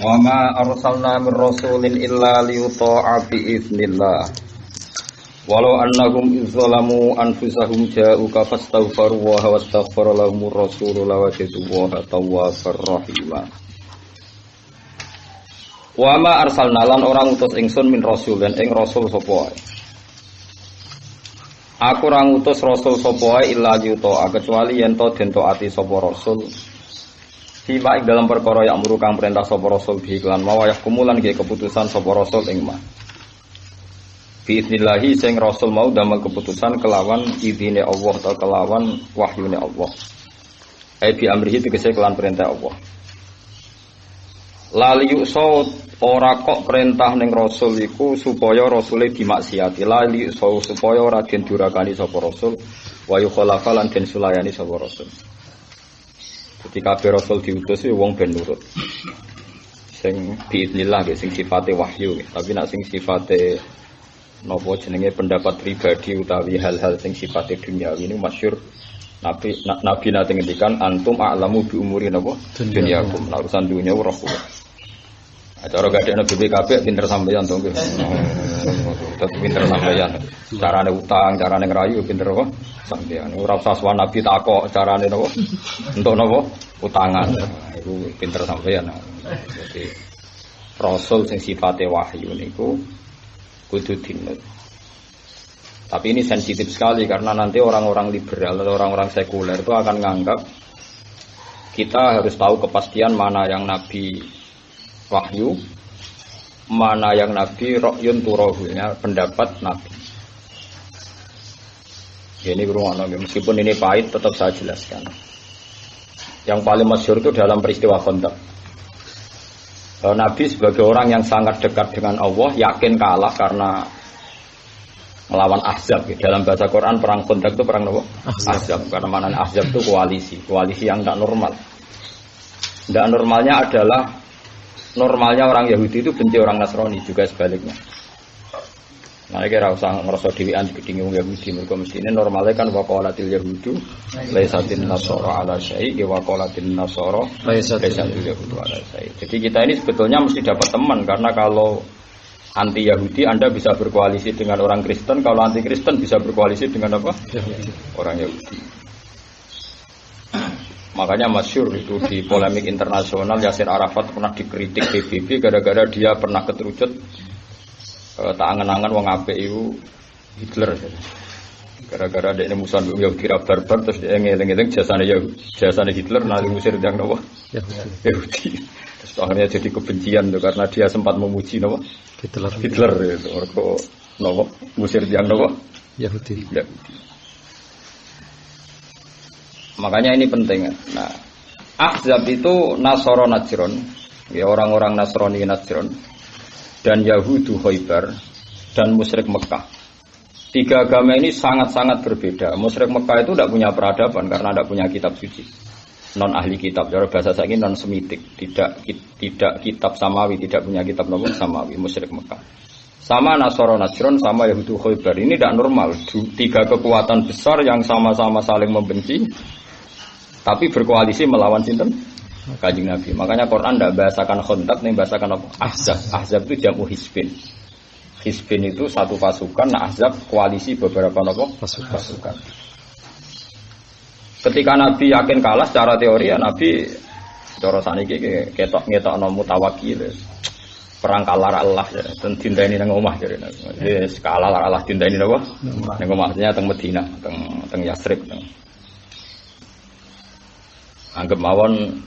Wa ma arsalna min rasulin illa liyuta'a bi idznillah. Walau annahum izzalamu anfusahum ja'uka fastaghfiru wa wastaghfara lahumur rasulu lawajadu tawwabar rahima. Wa ma arsalna lan orang utus ingsun min rasulin ing rasul sapa wae. Aku ora ngutus rasul sapa wae illa liyuta'a kecuali yen to den taati sapa rasul. Sima ing dalam perkara yang kang perintah sapa rasul bi iklan mawayah kumulan nggih keputusan sapa rasul ing mah. Bi idznillah sing rasul mau damel keputusan kelawan izine Allah atau kelawan wahyune Allah. Bi amrihi tegese kelawan perintah Allah. Lali yusau ora kok perintah ning rasul iku supaya rasule dimaksiati. Lali yusau supaya ora den durakani sapa rasul wa yukhalafa lan den sulayani sapa rasul. Ketika Rasul diutus wong ben nurut. Sing biidznillah sing sifate wahyu, tapi nek sing sifate napa jenenge pendapat pribadi utawi hal-hal sing sifate duniawi ini masyhur Nabi nate ngendikan antum a'lamu bi umuri napa dunyakum. Nah, urusan dunia ora kuwi. Acara gadekno BPKB pinter sampeyan to nggih. Tetep pinter sampeyan. Carane utang, carane ngrayu pinter kok sampeyan. Ora usah sowan Nabi takok carane napa? Entuk napa? Utangan. Iku pinter sampeyan. Jadi rasul sing sifate wahyu niku kudu dinut. Tapi ini sensitif sekali karena nanti orang-orang liberal atau orang-orang sekuler itu akan menganggap kita harus tahu kepastian mana yang Nabi wahyu, mana yang Nabi ra'yun turahunya pendapat Nabi. Ini berumah meskipun ini pahit tetap saya jelaskan. Yang paling masyhur itu dalam peristiwa Khandaq. Nabi sebagai orang yang sangat dekat dengan Allah yakin kalah karena melawan Ahzab. Dalam bahasa Quran perang Khandaq itu perang apa? Ahzab. Karena mana Ahzab itu koalisi yang tidak normal. Tidak normalnya adalah normalnya orang Yahudi itu benci orang Nasrani juga sebaliknya. Nah, kira usah ngerasa dhewean digedingi wong Yahudi, mergo mestine normale kan waqalatil yahudu laisatin nasara ala syai' wa qalatin nasara laisatil yahudu ala syai'. Jadi kita ini sebetulnya mesti dapat teman karena kalau anti Yahudi Anda bisa berkoalisi dengan orang Kristen, kalau anti Kristen bisa berkoalisi dengan apa? Orang Yahudi. Makanya masyhur itu di polemik internasional Yasir Arafat pernah dikritik PBB gara-gara dia pernah keterucut tak angen-angen wong apik iku Hitler. Gara-gara dekne musuhan Yahudi barbar terus dia ngeling-eling jasane Hitler nali ngusir yang napa? Yahudi. Terus akhirnya jadi kebencian tuh karena dia sempat memuji napa? Hitler itu mergo napa? Ngusir yang napa? Yahudi. Makanya ini penting. Nah, Ahzab itu Nasara Najron, ya orang-orang Nasrani Najron, dan Yahudu Khaybar, dan musyrik Mekah. Tiga agama ini sangat-sangat berbeda. Musyrik Mekah itu tidak punya peradaban karena tidak punya kitab suci. Non ahli kitab, cara bahasa saya ini non semitik, tidak kitab samawi, tidak punya kitab nomor samawi. Musyrik Mekah. Sama Nasara Najron, sama Yahudu Khaybar. Ini tidak normal. Tiga kekuatan besar yang sama-sama saling membenci. Tapi berkoalisi melawan sinten? Kanjeng Nabi. Makanya Quran tidak bahasakan Khandaq, nih bahasakan apa? Ahzab. Ahzab itu jamu Hizbin. Hizbin itu satu pasukan, nah Ahzab koalisi beberapa apa? Pasukan. Ketika Nabi yakin kalah secara teori ya Nabi cara saniki ketok-ngetokno mutawakkil. Perang kalah Allah ya, ten dinteni nang omah jare. Wis kalah Allah dinteni napa? Nang omahnya teng Madinah, teng Yatsrib. Anggap mawon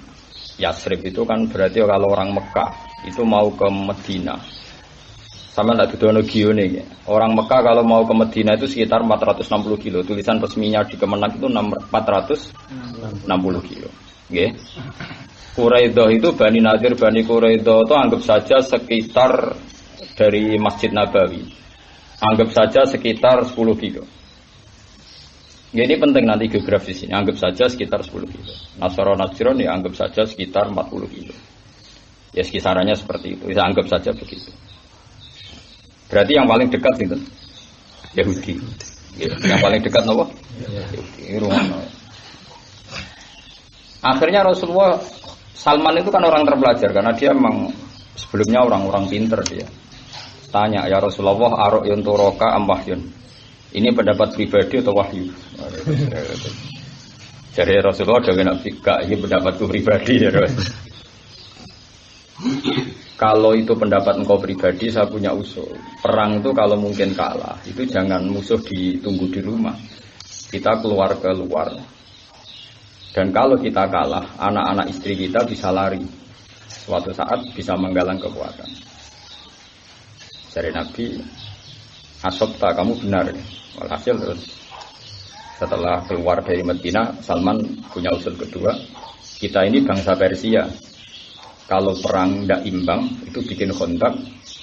Yatsrib itu kan berarti kalau orang Mekah itu mau ke Medina. Sama tidak didono gione. Orang Mekah kalau mau ke Medina itu sekitar 460 kilo. Tulisan resminya di Kemenak itu 460 kilo. Nggih. Quraidah itu Bani Nadir, Bani Quraidah itu anggap saja sekitar dari Masjid Nabawi. Anggap saja sekitar 10 kilo. Ini penting nanti geografis ini. Anggap saja sekitar 10 kilo. Nasara Najron ya anggap saja sekitar 40 kilo. Ya kisarannya seperti itu. Ya anggap saja begitu. Berarti yang paling dekat itu Yahudi. Ya, yang paling dekat apa? Yahudi. Akhirnya Rasulullah Salman itu kan orang terpelajar karena dia memang Sebelumnya orang-orang pinter dia. Tanya, ya Rasulullah, aru'yun turoka am wahyun? Ini pendapat pribadi atau wahyu? Jadi Rasulullah jangan nak fikah, ini pendapatku pribadi ya. Kalau itu pendapat engkau pribadi, saya punya usul. Perang itu kalau mungkin kalah, itu jangan musuh ditunggu di rumah. Kita keluar ke luar. Dan kalau kita kalah, anak-anak istri kita bisa lari. Suatu saat bisa menggalang kekuatan. Dari Nabi, Asobta, kamu benar. Walhasil terus setelah keluar dari Madinah, Salman punya usul kedua. Kita ini bangsa Persia. Kalau perang tidak imbang, itu bikin kontak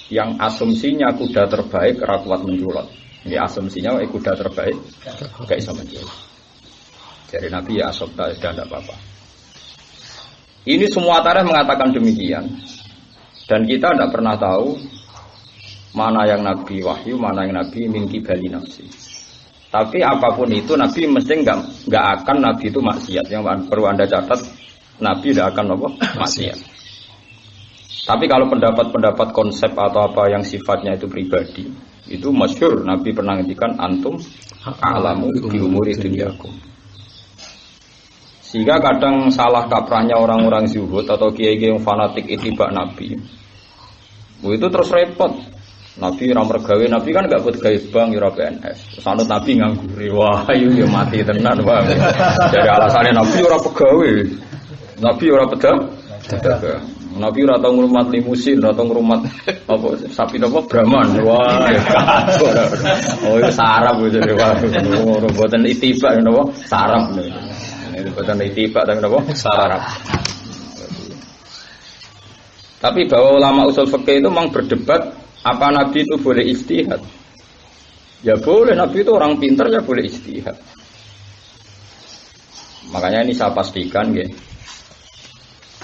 yang asumsinya kuda terbaik rakuat menjulat. Ini asumsinya kuda terbaik gak bisa menjulat. Jadi Nabi ya Asobta sudah tidak apa-apa. Ini semua tarikh mengatakan demikian. Dan kita tidak pernah tahu mana yang Nabi wahyu, mana yang Nabi mimpi bali nafsi. Tapi apapun itu Nabi mesti nggak akan Nabi itu maksiat. Yang perlu Anda catat, Nabi tidak akan maksiat. Tapi kalau pendapat-pendapat konsep atau apa yang sifatnya itu pribadi, itu masyhur Nabi pernah ngendikan antum a'lamu bi umuri dunyakum. Sehingga kadang salah kaprahnya orang-orang zuhud atau kiai-kiai yang fanatik ittiba Nabi. Itu terus repot. Nabi ora mergawe, Nabi kan enggak buat gawe bank ora PNS. Sanut Nabi nganggur. Wah, iya mati tenan, Bang. Dari alasannya Nabi ora pegawe. Nabi ora pedagang. Nabi ora tau ngrumat limusin, ora tau ngrumat apa sapi napa Brahman. Wah, oh itu sarap jadi ngono mboten ittiba napa sarap. Ini mboten ittiba tapi napa sarap. Tapi bahwa ulama usul fikih itu memang berdebat apa Nabi itu boleh ijtihad. Ya boleh, Nabi itu orang pintar ya boleh ijtihad. Makanya ini saya pastikan ya.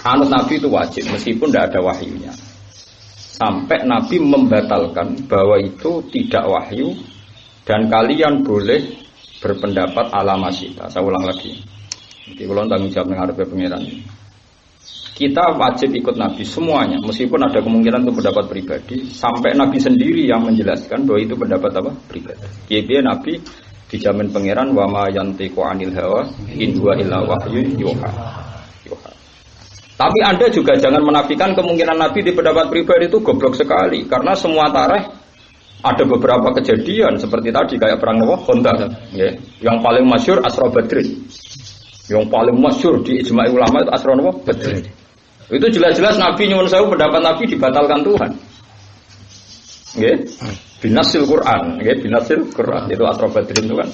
Anut Nabi itu wajib meskipun tidak ada wahyunya. Sampai Nabi membatalkan bahwa itu tidak wahyu dan kalian boleh berpendapat ala masyita. Saya ulang lagi. Jadi kalau tanggung jawab dengan harga pengiran. Kita wajib ikut Nabi semuanya meskipun ada kemungkinan itu pendapat pribadi. Sampai Nabi sendiri yang menjelaskan bahwa itu pendapat apa? Pribadi. Jadi Nabi dijamin pengiran wa ma yantiqu anil hawa in huwa illa wahyu yuha. Tapi Anda juga jangan menafikan kemungkinan Nabi di pendapat pribadi itu goblok sekali. Karena semua tarikh ada beberapa kejadian seperti tadi kayak perang Khandaq. Ya. Yang paling masyhur Asra Badrin. Yang paling masyhur di ijma' ulama itu Asra Badrin. Itu jelas-jelas Nabi nyuwun sewu pendapat Nabi dibatalkan Tuhan. Nggih. Binasil Quran, nggih, binasil Quran. Itu Asra Badrin itu kan.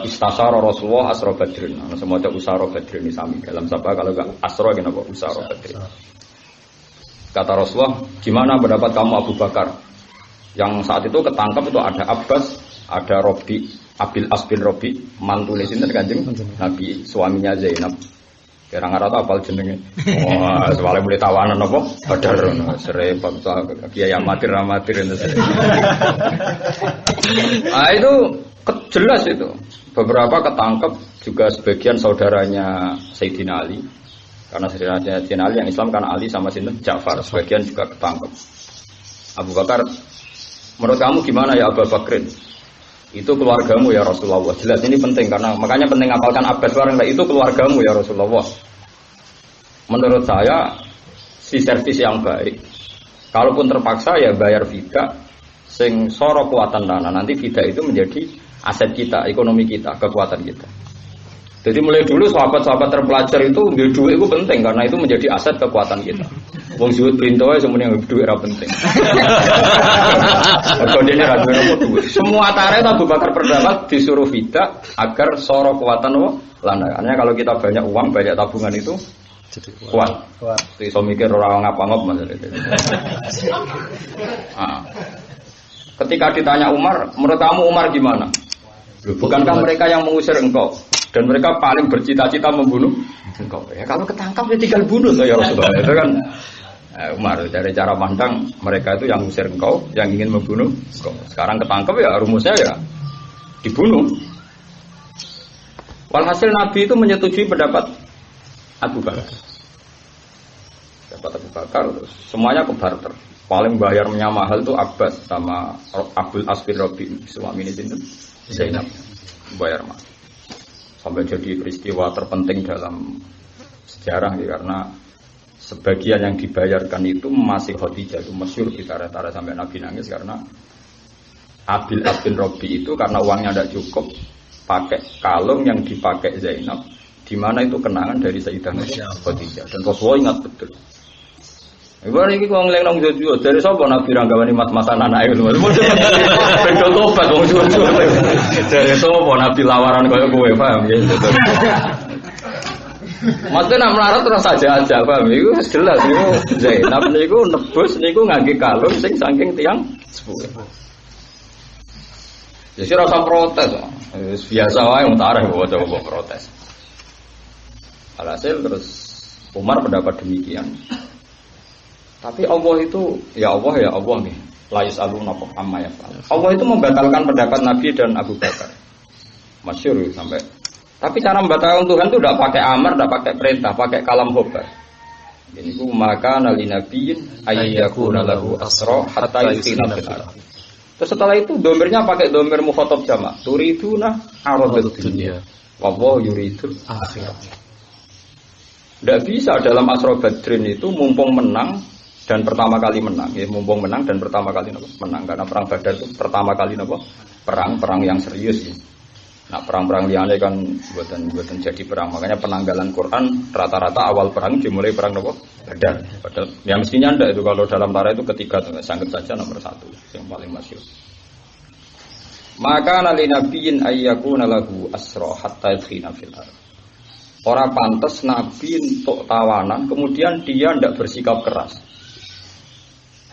Istasara Rasulullah Asra Badrin. Ana semoga Usara Badrin ini sami dalam sabda kalau enggak Asra kenapa Usara Badrin. Kata Rasulullah, "Gimana pendapat kamu Abu Bakar?" Yang saat itu ketangkap itu ada Abbas, ada Robi, Abil As bin Robi, mantune sinten Kanjeng Nabi, suaminya Zainab. Kira-kira apal jenenge. Wah, soalnya mulai tawanan apa? Badar serempet kiai amatir itu. Ah itu jelas itu. Beberapa ketangkep juga sebagian saudaranya Sayyidina Ali. Karena Sayyidina Ali yang Islam karena Ali sama sinten Ja'far, sebagian juga ketangkep. Abu Bakar, menurut kamu gimana ya Abu Bakrin? Itu keluargamu ya Rasulullah. Jelas ini penting karena makanya penting apalkan Abbas barang itu keluargamu ya Rasulullah. Menurut saya si servis yang baik. Kalaupun terpaksa ya bayar fida sing soro kuatan tanah. Nanti fida itu menjadi aset kita, ekonomi kita, kekuatan kita. Jadi mulai dulu sahabat-sahabat terpelajar itu duit itu penting karena itu menjadi aset kekuatan kita. Wong zuhud pintu ae semuanya duit ora penting. Kondene ra duwe. Semua tarikh Abu Bakar berdapat disuruh fida agar soro kuatan landakannya kalau kita banyak uang, banyak tabungan itu jadi kuat. Iso mikir ora ngapa-ngap maksudnya. Ketika ditanya Umar, menurut kamu Umar gimana? Bukankah mereka yang mengusir engkau dan mereka paling bercita-cita membunuh engkau? Ya kalau ketangkap ya tinggal bunuh ya Rasulullah. Itu kan Umar dari cara pandang mereka itu yang mengusir engkau, yang ingin membunuh engkau. Sekarang ketangkap ya rumusnya ya dibunuh. Walhasil Nabi itu menyetujui pendapat Abu Bakar. dapat Abu Bakar, terus semuanya ke barter. Paling bayarnya mahal itu Abbas sama Abdul Asfir Rabi, suami ini Zainab bayar mahal. Sampai jadi peristiwa terpenting dalam sejarah ya, karena sebagian yang dibayarkan itu masih Khadijah, itu masyhur ditara-tara sampai Nabi nangis karena Abdul Asfir Rabi itu karena uangnya tidak cukup pakai kalung yang dipakai Zainab, di mana itu kenangan dari Sayyidah Khadijah dan Rasulullah ingat betul. Ibarat ini kalau ngeliat nong jojo dari siapa Nabi ranggawani mas-masan anak itu, betul tobat nong jojo. Dari siapa Nabi lawaran kayak gue paham ya? Maksudnya nak melarat terus aja paham? Itu jelas itu Zainab niku nebus niku ngangge kalung sing saking tiang sepuluh. Jadi rasa protes, biasa wae mutareh coba protes. Alhasil terus Umar pendapat demikian. Tapi Allah itu, ya Allah nih, la yus'aluna amma yaf'al. Allah itu membatalkan pendapat Nabi dan Abu Bakar. Masyhur sampai. Tapi cara membatalkan Tuhan itu tidak pakai amar, tidak pakai perintah, pakai kalam khobar. Ini ku maka nali nabiyin ayyakuna lahu asra hatta yusina fil ardh. Terus setelah itu domirnya pakai domir mukhatab jamak. Turiduna aradud dunya wa wa yuridul akhirah. Tidak bisa dalam Asra Badrin itu mumpung menang dan pertama kali menang, ya mumpung menang dan pertama kali menang, karena perang Badar itu pertama kali perang yang serius ya. Nah perang-perang liane kan buatan jadi perang, makanya penanggalan Quran rata-rata awal perang dimulai perang Badar. Padahal ya mestinya ndak itu kalau dalam tarikh itu ketiga sangat saja nomor 1 yang paling masyhur. Maka nali nabiyin ayyakuna lahu asra hatta yadkhina fil ardh. Orang pantas Nabi untuk tawanan, kemudian dia tidak bersikap keras.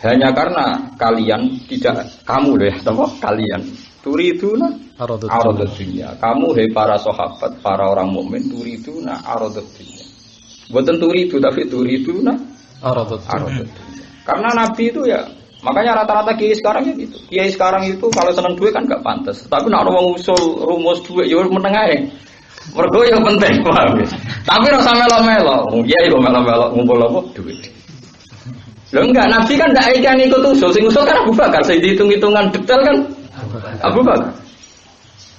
Hanya karena kalian tidak, kamu deh, kalian turiduna aradud dunya. Kamu hei para sahabat, para orang mukmin turiduna aradud dunya. Bukan turidu tapi turiduna aradud dunya. Karena Nabi itu ya, makanya rata-rata kiai sekarang ya gitu. Kiai sekarang itu kalau seneng duit kan gak pantas. Tapi nak orang usul rumus duit ya meneng ae. Mergo yang penting, paham ya. Tapi rasa melo-melo, iya kok melo-melo ngumpul apa duit. Lho enggak, Nabi kan ndak ikan ikut usul, sing usul kan Abu Bakar, sing dihitung-hitungan detail kan Abu Bakar.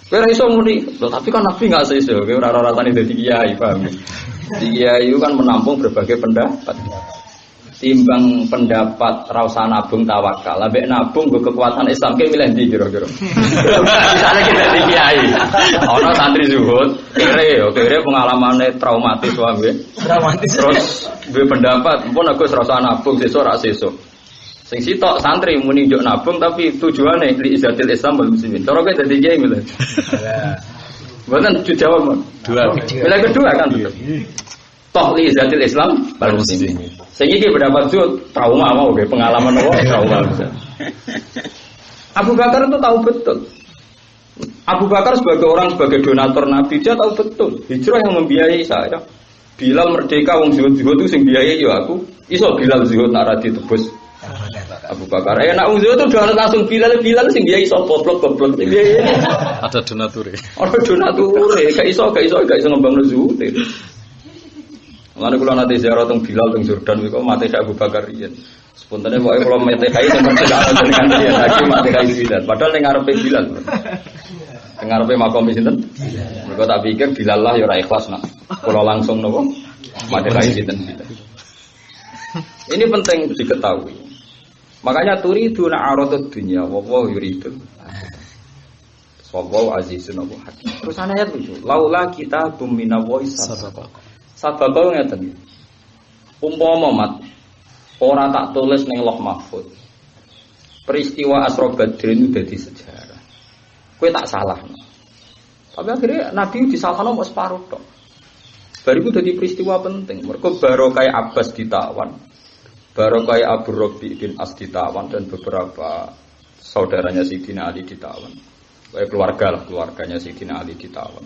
Kowe ora iso muni, lho tapi kan Nabi enggak iso, kowe ora rasane dadi kiai, paham ya. Di kiai itu kan menampung berbagai pendapat. Timbang pendapat rasa nabung tawakal, ambek nabung go kekuatan Islam ke milih ndi kira-kira. Misalnya kita di kiai, ana santri zuhud, kere pengalamane traumatis wae. Traumatis. Terus duwe pendapat, mpun aku rasa nabung sesuk ora sesuk. Sing sitok santri muni njuk nabung tapi tujuane li izatil Islam wal muslimin. Cara kowe dadi kiai milih. Mboten dijawab, dua. Milih kedua kan betul. Toh li izatil Islam wal muslimin. Sing iki pendapat zuhud trauma mau ge pengalaman apa trauma. Abu Bakar itu tahu betul. Abu Bakar sebagai donatur Nabi dia tahu betul hijrah yang membiayai saya. Bilal merdeka wong zuhud itu sing biayai ya aku. Iso Bilal zuhud nak ra ditebus. Abu Bakar nak wong zuhud itu udah langsung Bilal sing biayai iso goblok sing biayai. Ada donature. Ada donature, gak iso ngembangno zuhud. Mulane kula nate ziarah teng Bilal teng Jordan niku mate Abu Bakar riyen. Spontane pokoke kula mate kai sing percaya dengan dia lagi mate kai Bilal. Padahal ning ngarepe Bilal. Ning ngarepe makom sinten? Mergo tak pikir Bilal lah ya ora ikhlas nak. Kula langsung napa? Mate kai sinten Bilal. Ini penting diketahui. Makanya turiduna aradud dunya wa wa yuridul. Wallahu azizun wa hakim. Terus ayat itu, laula kita minallahi sabaqa. Sababau ngeten. Umpama mat ora tak tulis ning Lauh Mahfuz. Peristiwa Asra Badrin dadi sejarah. Kowe tak salahno. Tapi akhirnya Nabi disalahno mok separuh tok. Bariku dadi peristiwa penting. Mergo barokah Abbas ditawan. Barokah Abu Rabi bin As ditawan dan beberapa saudaranya Sayyidina Ali ditawan. Kayak keluarganya Sayyidina Ali ditawan.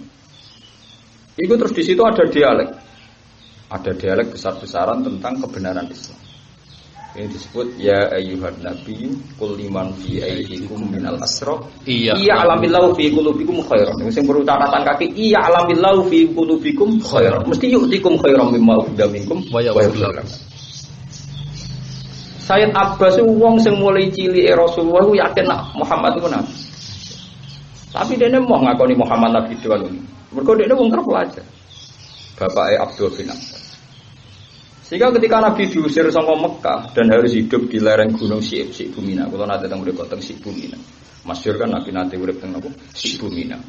Itu terus di situ ada dialek. Ada dialek besar-besaran tentang kebenaran Islam. Ini disebut ya ayyuhan nabiyyu qul liman fi aydikum minal asra iya alamillahu fi qulubikum khairan. Sing perlu catatan kaki iya alamillahu fi qulubikum khairan. Mesti yu'tikum khairan mimma ukhidha minkum wa ya'lamu. Sayyid Abbas itu wong sing mulai cilik Rasulullah itu yakin nak Muhammad itu nabi. Tapi dia mau ngakoni Muhammad nabi doang. Mergo dia wong terpelajar. Bapaknya Abdul bin Abbas. Sehingga ketika Nabi diusir sama Mekah dan harus hidup di lereng gunung Sibu Mina. Kalau nanti tentang mereka tentang Sibu Mina. Masyhur kan Nabi nanti urip tentang apa? Sibu Mina.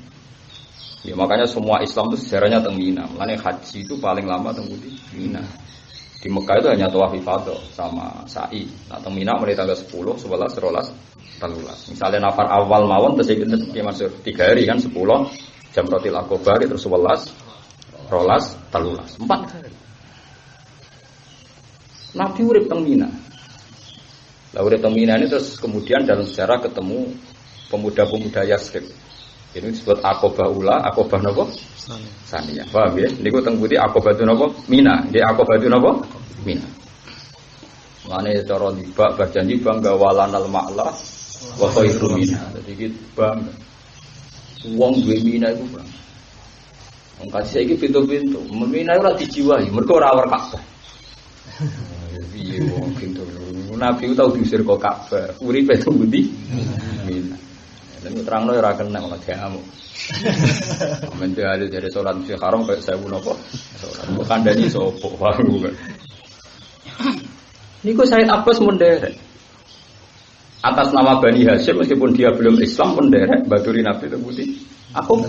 Ya makanya semua Islam itu sejarahnya tentang Mina. Makanya haji itu paling lama tentang Mina. Di Mekah itu hanya tawaf ifadah sama sa'i. Nah, teng Mina mulai tanggal 10, 11, 12, 13. Misalnya nafar awal mawon terus iki masuk 3 hari kan 10 Jamratul Aqabah terus 11, 12, 13. 4 hari. Nabi urip teng Mina. Lah urip teng Mina ini terus kemudian dalam sejarah ketemu pemuda-pemuda Yasrib. Ini disebut Aqabah Ula, Aqabah napa? Saniyah. Paham ya? Niku teng putih Aqabah itu napa? Mina. Nggih Aqabah itu napa? Mina. Mane cara dibak berjanji bangga walanal ma'la wa khairu mina. Dadi iki bangga. Wong duwe Mina iku bang. Wong kasih saiki pintu-pintu. Mina ora dijiwahi, mergo ora war Ka'bah. Piye wong pintu. Nabi tau diusir kok Ka'bah. Uripe teng pundi? Mina. Dan terangno ora kena malah diamuk. Menteri ahli dari sholat Masjidil Haram kayak saya napa? Sholat kandhani sapa wae. Niku Sayyid Abbas menderek. Atas nama Bani Hashim meskipun dia belum Islam menderek baturi Nabi tersebut. Aku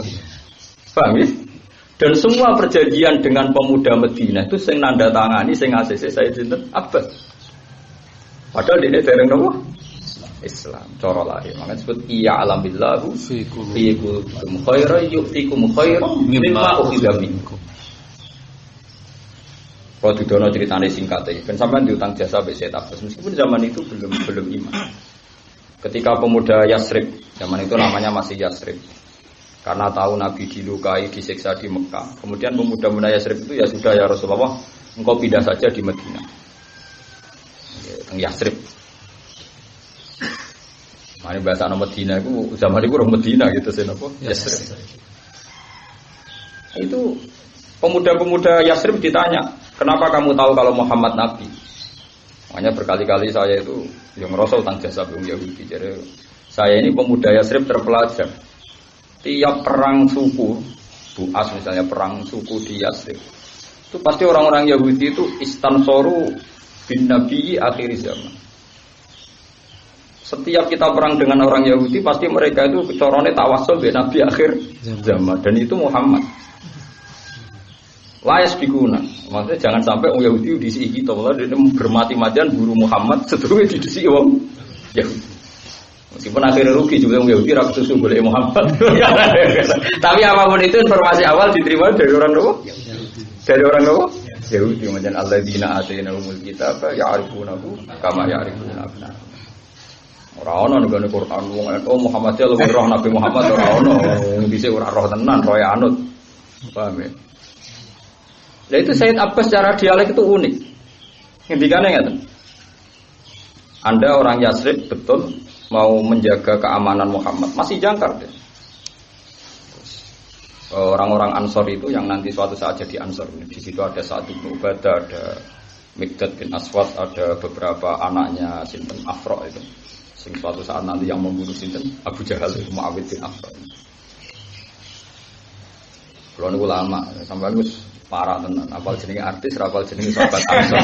paham ya? Dan semua perjanjian dengan pemuda Madinah itu sing nanda tangani sing ACC Sayyid Abbas. Padahal dia dereng napa? Islam cara lahir makanya disebut iya alamillahu fi qulubikum khairan yu'tikum khairan mimma ukhidha minkum. Kalau didono ceritane singkat iki ben sampean diutang jasa mbek Sayyid Abbas meskipun zaman itu belum iman. Ketika pemuda Yasrib, zaman itu namanya masih Yasrib. Karena tahu Nabi dilukai, disiksa di Mekah. Kemudian pemuda-pemuda Yasrib itu ya sudah ya Rasulullah, engkau pindah saja di Madinah. Yasrib. Mane bahasa nama Medina itu zaman itu orang Medina gitu sih napa? Yasrib. Itu pemuda-pemuda Yasrib ditanya, "Kenapa kamu tahu kalau Muhammad nabi?" Makanya berkali-kali saya itu yang ngerosol tentang jasa belum Yahudi. Jadi saya ini pemuda Yasrib terpelajar. Tiap perang suku, Buas misalnya perang suku di Yasrib, itu pasti orang-orang Yahudi itu istansoru bin Nabi akhir zaman. Setiap kita perang dengan orang Yahudi pasti mereka itu corone tawasul dengan Nabi akhir zaman dan itu Muhammad. Layas biguna. Maksudnya jangan sampai orang Yahudi disi kita malah dia bermati-matian buru Muhammad seterusnya disi orang Yahudi. Meskipun akhirnya rugi juga orang Yahudi ra kesusu boleh Muhammad. Tapi apapun itu informasi awal diterima dari orang apa? Dari orang apa? Yahudi macam alladzina atainahumul kitaba ya'rifunahu kama ya'rifuna abna'ahum. Ora ono ning Quran wong Muhammad ya luwih roh Nabi Muhammad ora ono bisa ora roh tenan roh anut. Paham ya? Lah itu Sayyid Abbas secara dialek itu unik. Ngendikane ngaten. Anda orang Yasrib betul mau menjaga keamanan Muhammad masih jangkar deh. Orang-orang Ansor itu yang nanti suatu saat jadi Ansor. Di situ ada Sa'ad bin Ubadah, ada Miqdad bin Aswad, ada beberapa anaknya sinten Afra itu. Sing suatu saat nanti yang membunuh sinten Abu Jahal itu Muawid bin Affan. Kulo niku lama, sampeyan wis parah tenan. Apal jenenge artis, apal jenenge sahabat Ansor.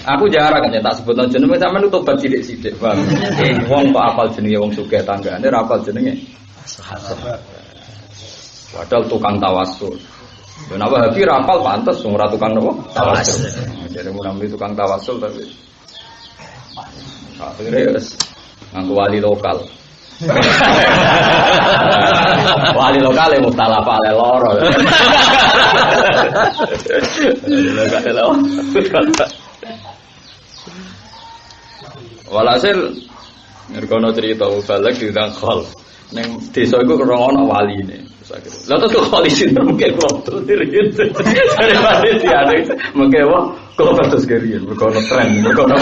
Aku jarang kan tak sebutno jenenge sampeyan tobat sithik-sithik, Bang. Wong kok apal jenenge wong sugih tanggane, ora apal jenenge sahabat. Padahal tukang tawasul. Dan apa Habib rapal pantes ora tukang nopo? Tawasul. Jadi mulai tukang tawasul tapi akhirnya nganggo wali lokal. Wali lokal yang mustalah pale loro. Walhasil ngerkono cerita balik diundang khol. Neng desa iku karo ana waline. Lah terus kok wali sinten mungkin kok diriyen. Dari panitia mungkin wae kok terus keriyen mergo ono tren mergo ono.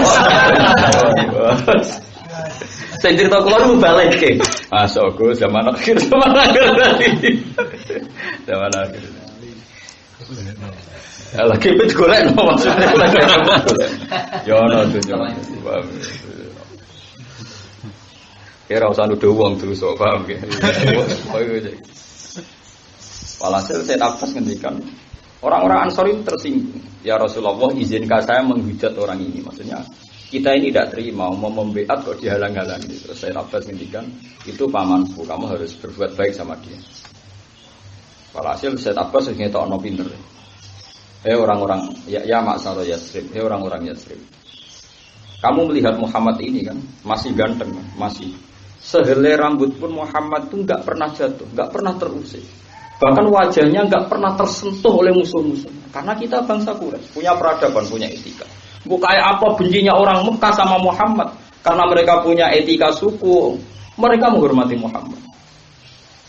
Sing cerita kula lu balekke. Masuk zaman akhir tadi. Zaman akhir. Lagi pet golek no maksudnya lagi apa? Ya ono dunyo. Kira usah nuduh wong terus kok paham ge. Walhasil saya Abbas ngendikan orang-orang Ansor itu tersinggung. Ya Rasulullah, izinkan saya menghujat orang ini. Maksudnya kita ini tidak terima mau membeat kok dihalang-halangi. Terus saya Abbas ngendikan itu pamanku, kamu harus berbuat baik sama dia. Walhasil saya Abbas ngetokno pinter. Orang-orang ya maksara Yatsrib, orang-orang Yatsrib. Kamu melihat Muhammad ini kan masih ganteng, masih sehelai rambut pun Muhammad itu nggak pernah jatuh, nggak pernah terusik. Bahkan wajahnya nggak pernah tersentuh oleh musuh-musuh. Karena kita bangsa Quraisy punya peradaban, punya etika. Bukan kayak apa bencinya orang Mekah sama Muhammad. Karena mereka punya etika suku, mereka menghormati Muhammad.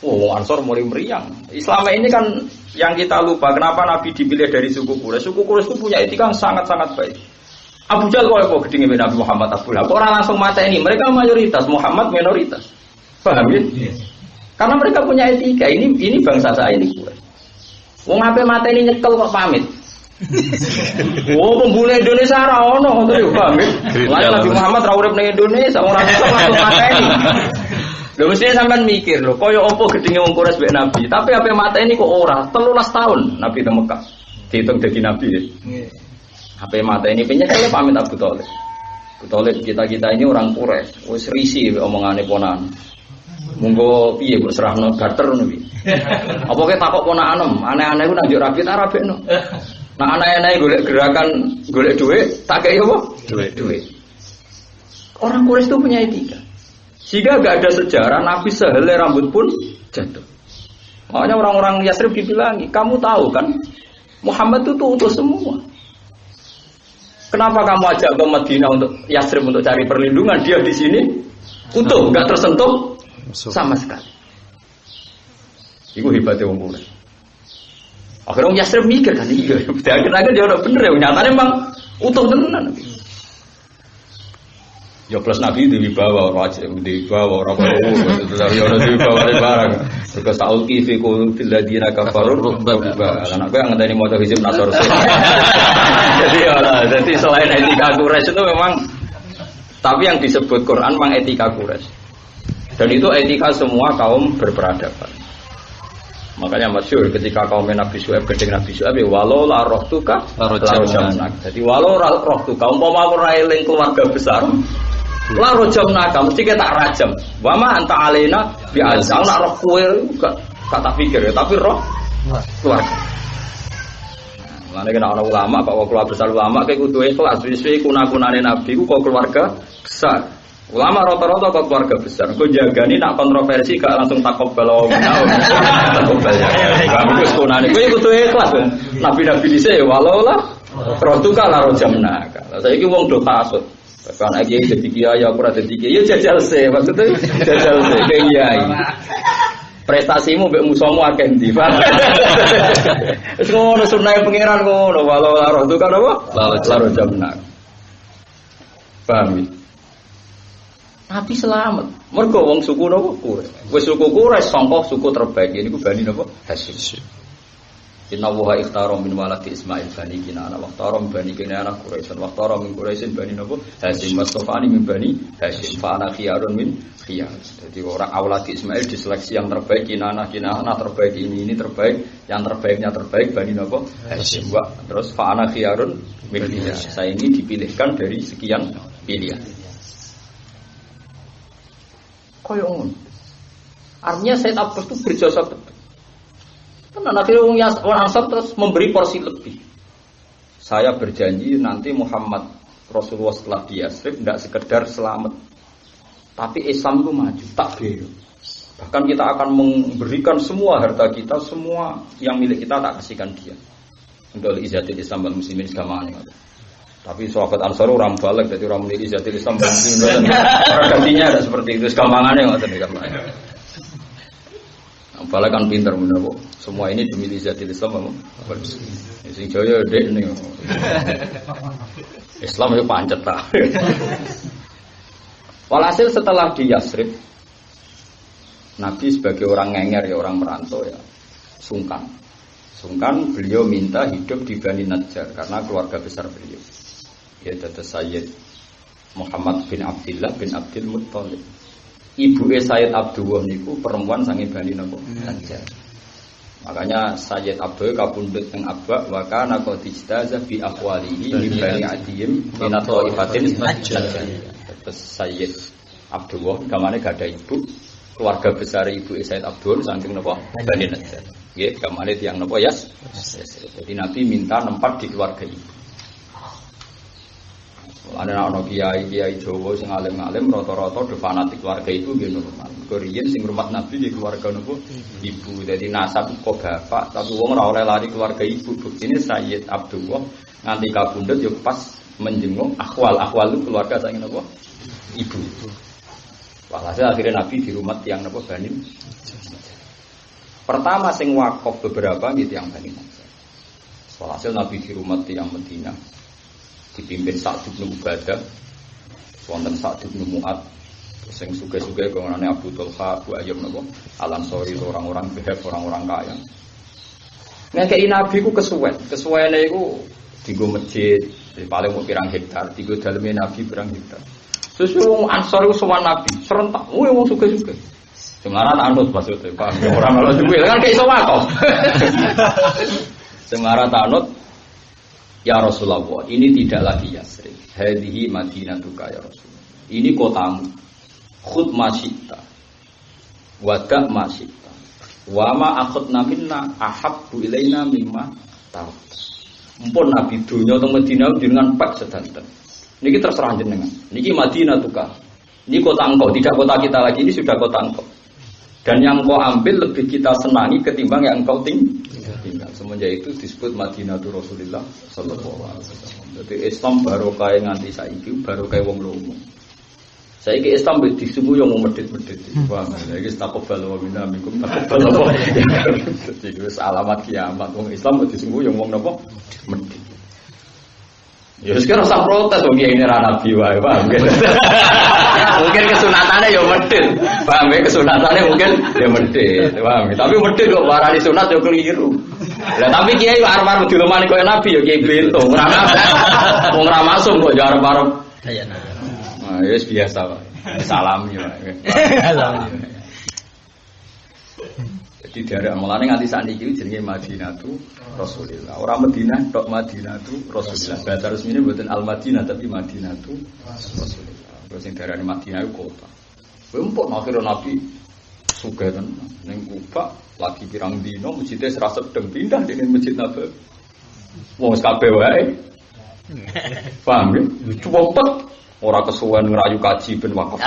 Ansor mulai meriang. Islam ini kan yang kita lupa. Kenapa Nabi dipilih dari suku Quraisy? Suku Quraisy itu punya etika yang sangat-sangat baik. Abu Jahal kok gedenge Nabi Muhammad Abu Lahab. Orang langsung mata ini. Mereka mayoritas, Muhammad minoritas. Paham ya? Karena mereka punya etika. Ini bangsa saya ini Quraisy. Wong ape mata ini nyekel kok pamit. Pembunuh Indonesia ora ono ngono yo paham ya? Nabi Muhammad ra urip ning Indonesia, orang langsung mata ini. Lho mesti sampean mikir lho, kaya apa gedenge wong Quraisy mbek Nabi, tapi ape mata ini kok ora 13 tahun Nabi di Mekah. Dihitung dadi nabi ya. Ape mata ini penyekel pamit Abu Thalib. Abu Thalib kita-kita ini orang Quraisy, wis risi omongane ponakan. Monggo piye kok serahno barter ngono piye. Apa ke takok ponakan aneh-aneh ku nang njuk rabi ta rabekno. Nah aneh-aneh golek gerakan golek dhuwit, tak kei apa? Dhuwit. Orang Quraisy itu punya etika. Sehingga gak ada sejarah Nabi sehelai rambut pun jatuh. Makanya orang-orang Yatsrib dibilangi, kamu tahu kan Muhammad itu utuh semua. Kenapa kamu ajak ke Madinah untuk Yatsrib untuk cari perlindungan? Dia di sini utuh, gak tersentuh sama sekali. Itu hebatnya orang Quraisy. Akhirnya orang Yatsrib mikir kan, iya. Akhirnya dia udah bener ya, nyatanya memang utuh tenan. Ya plus Nabi dibawa wajib dibawa orang baru itu dari orang dibawa dari barang terus tahu kifi kul filadina kafarur rubba karena aku yang ngenteni moto hizib nasor jadi selain etika Quraisy itu memang tapi yang disebut Quran memang etika Quraisy dan itu etika semua kaum berperadaban. Makanya masyhur ketika kaum Nabi Syuaib gedeng Nabi Syuaib walau la rohtuka la rojamnak. Jadi walau rohtuka umpama ora eling keluarga besar la rojamnak mesti kita rajam. Wa ma anta alaina bi azal nak roh kowe gak tak pikir ya tapi roh keluarga. Mane kena ana ulama kok keluarga besar ulama kayak kudu ikhlas wis-wis kuna-kunane Nabi ku kok keluarga besar. Ulama rata-rata kok keluarga besar. Kok jagani nak kontroversi gak langsung takobal menawa. Takobal ya. Kamu wis konane kowe kudu ikhlas. Nabi-nabi dhisik walau lah rotuka la rojamna. Saiki wong do kasut. Kan iki dadi kiai aku ora dadi kiai ya jajal se. Maksudnya jajal se kiai. Prestasimu mbek musuhmu akeh ndi. Wis ngono sunah pengiran ngono walau la rotuka apa? La rojamna. Paham? Nabi selamat. Mergo wong suku napa Quraisy. Wis suku Quraisy sangka suku terbaik niku Bani napa? Hasyim. Inna wa ikhtara min waladi Ismail bani Kinana wa ikhtara min bani Kinana Quraisy wa ikhtara min Quraisy bani napa? Hasyim mastafani min bani Hasyim fa ana khiyarun min khiyar. Jadi orang auladi Ismail diseleksi yang terbaik Kinana terbaik ini terbaik, yang terbaiknya terbaik bani napa? Hasyim. Terus fa ana khiyarun min khiyar. Saya ini dipilihkan dari sekian pilihan. Koyong. Artinya Said Abbas itu berjasa betul. Karena akhirnya orang Ansar terus memberi porsi lebih. Saya berjanji nanti Muhammad Rasulullah setelah di Yatsrib tidak sekedar selamat, tapi Islam itu maju, takbir. Bahkan kita akan memberikan semua harta kita, semua yang milik kita tak kasihkan dia. Untuk izatil Islam dan muslimin segamanya. Tapi sahabat Ansar orang balik, jadi orang memilih izatil Islam dan muslimin. Gantinya ada seperti itu, segampangannya nggak terdekat. Balik kan pinter bener kok. Semua ini demi izatil Islam memang. Sing jaya dek nih. Islam itu pancet tak. Walhasil setelah di Yatsrib, Nabi sebagai orang ngenger ya orang merantau ya sungkan. Sungkan beliau minta hidup di Bani Najjar karena keluarga besar beliau. Ya dados Sayyid Muhammad bin Abdullah bin Abdul Muttalib. Ibu Sayyid Abdullah niku perempuan sange Bani Najjar. Makanya Sayyid Abdul kapundhut teng Abba wa kana qad istaza bi aqwalihi min Bani Adiyim min Thaifatin Najjar. Terus Sayyid Abdullah gamane gak ada ibu, keluarga besar ibu Sayyid Abdul saking napa Bani Najjar. Nggih, gamane tiyang napa Yes. Jadi Nabi minta nempat di keluarga ibu. Ana ana kiai Jawa sing alim-alim rata-rata do fanatik keluarga itu nggih normal. Korean sing rumah Nabi di keluarga napa ibu. Dadi nasab kok bapak, tapi wong ora oleh lari keluarga ibu. Buktine Sayyid Abdullah nganti kabundut yo pas menjenguk akhwal itu keluarga saking napa ibu. Walhasil akhirnya Nabi di rumah tiyang napa Bani. Pertama sing wakaf beberapa gitu yang Bani Najjar. Walhasil Nabi di rumah tiyang Madinah dipimpin Sa'd bin Ubadah, wonten Sa'd bin Mu'ad, sing suge-suge kongane Abu Talha, Abu Ayyub napa, Al-Ansari orang-orang behep, orang-orang kaya. Ngekeki Nabi ku kesuwene iku dienggo masjid, paling mau pirang hektar, dienggo daleme Nabi pirang hektar. Terus wong Ansor iku sowan Nabi, serentak, wong suge-suge. Semarat anut maksudnya, Pak. Ora malah duwe kan gak iso wakaf. Semarat anut ya Rasulullah, ini tidak lagi Yasrib. Hadhihi Madinatuka ya Rasulullah. Ini kotamu. Khud masyita. Wada masyita. Wa ma akhudna minna ahabbu ilaina mimma ta'ud. Mumpun Nabi dunya teng Madinah dengan pak sedanten. Niki terserah jenengan. Niki Madinatuka. Ini kota engkau, tidak kota kita lagi, ini sudah kota engkau. Dan yang engkau ambil lebih kita senangi ketimbang yang engkau tinggal. Semenjak itu disebut Madinatul Rasulullah sallallahu alaihi wasallam. Jadi Islam barokah nganti saiki barokah wong lomo. Saiki Islam disungguh yang medhit-medhit. Paham ya? Iki taqabbal wa minna minkum taqabbal wa. Jadi wis alamat kiamat wong Islam disungguh yang wong napa? Medhit. Ya sekarang rasa protes wong kiai ini ra nabi wae, paham ya? Mungkin kesunatannya ya medhit. Paham ya kesunatannya mungkin ya medhit. Paham ya? Tapi medhit kok warani sunat ya keliru. Lah tapi kiai arep-arep dilomani koyo nabi ya kiai bento, ora wong ora masuk kok ya arep-arep dayana. Nah, ya biasa wae. Salami wae. Jadi dari mulane nganti sakniki jenenge Madinatu Rasulillah. Ora Madinah tok Madinatu Rasulillah. Bahasa resmine mboten Al-Madinah tapi Madinatu Rasulillah. Terus sing darani Madinah iku kota. Empuk akhire Nabi sugih tenan ning Kuba lagi pirang dino masjidnya serasa sedang pindah dengan Masjid Nabawi. Wong kabeh wae. Paham ya? Cepet ora kesuwen ngrayu kaji ben wakaf.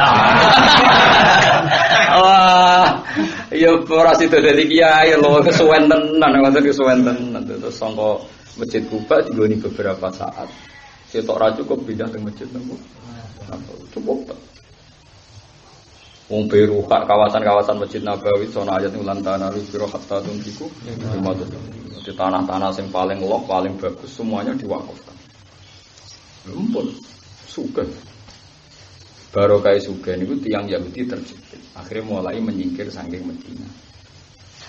Wah, ya ora sida dadi kiai lho kesuwen tenan, ngoten kesuwen tenan. Terus sangka Masjid Kuba digoni beberapa saat. Cetok ra cukup pindah ke Masjid Nabawi. Cepet. Wong beru kawasan-kawasan Masjid Nabawi sono ayat ulantana biro hatta tunfiku di tanah-tanah yang paling lok, paling bagus semuanya diwakafkan. Ampun, sugih. Barokah sugih niku tiyang Yahudi terjepit. Akhirnya mulai menyingkir saking Madinah.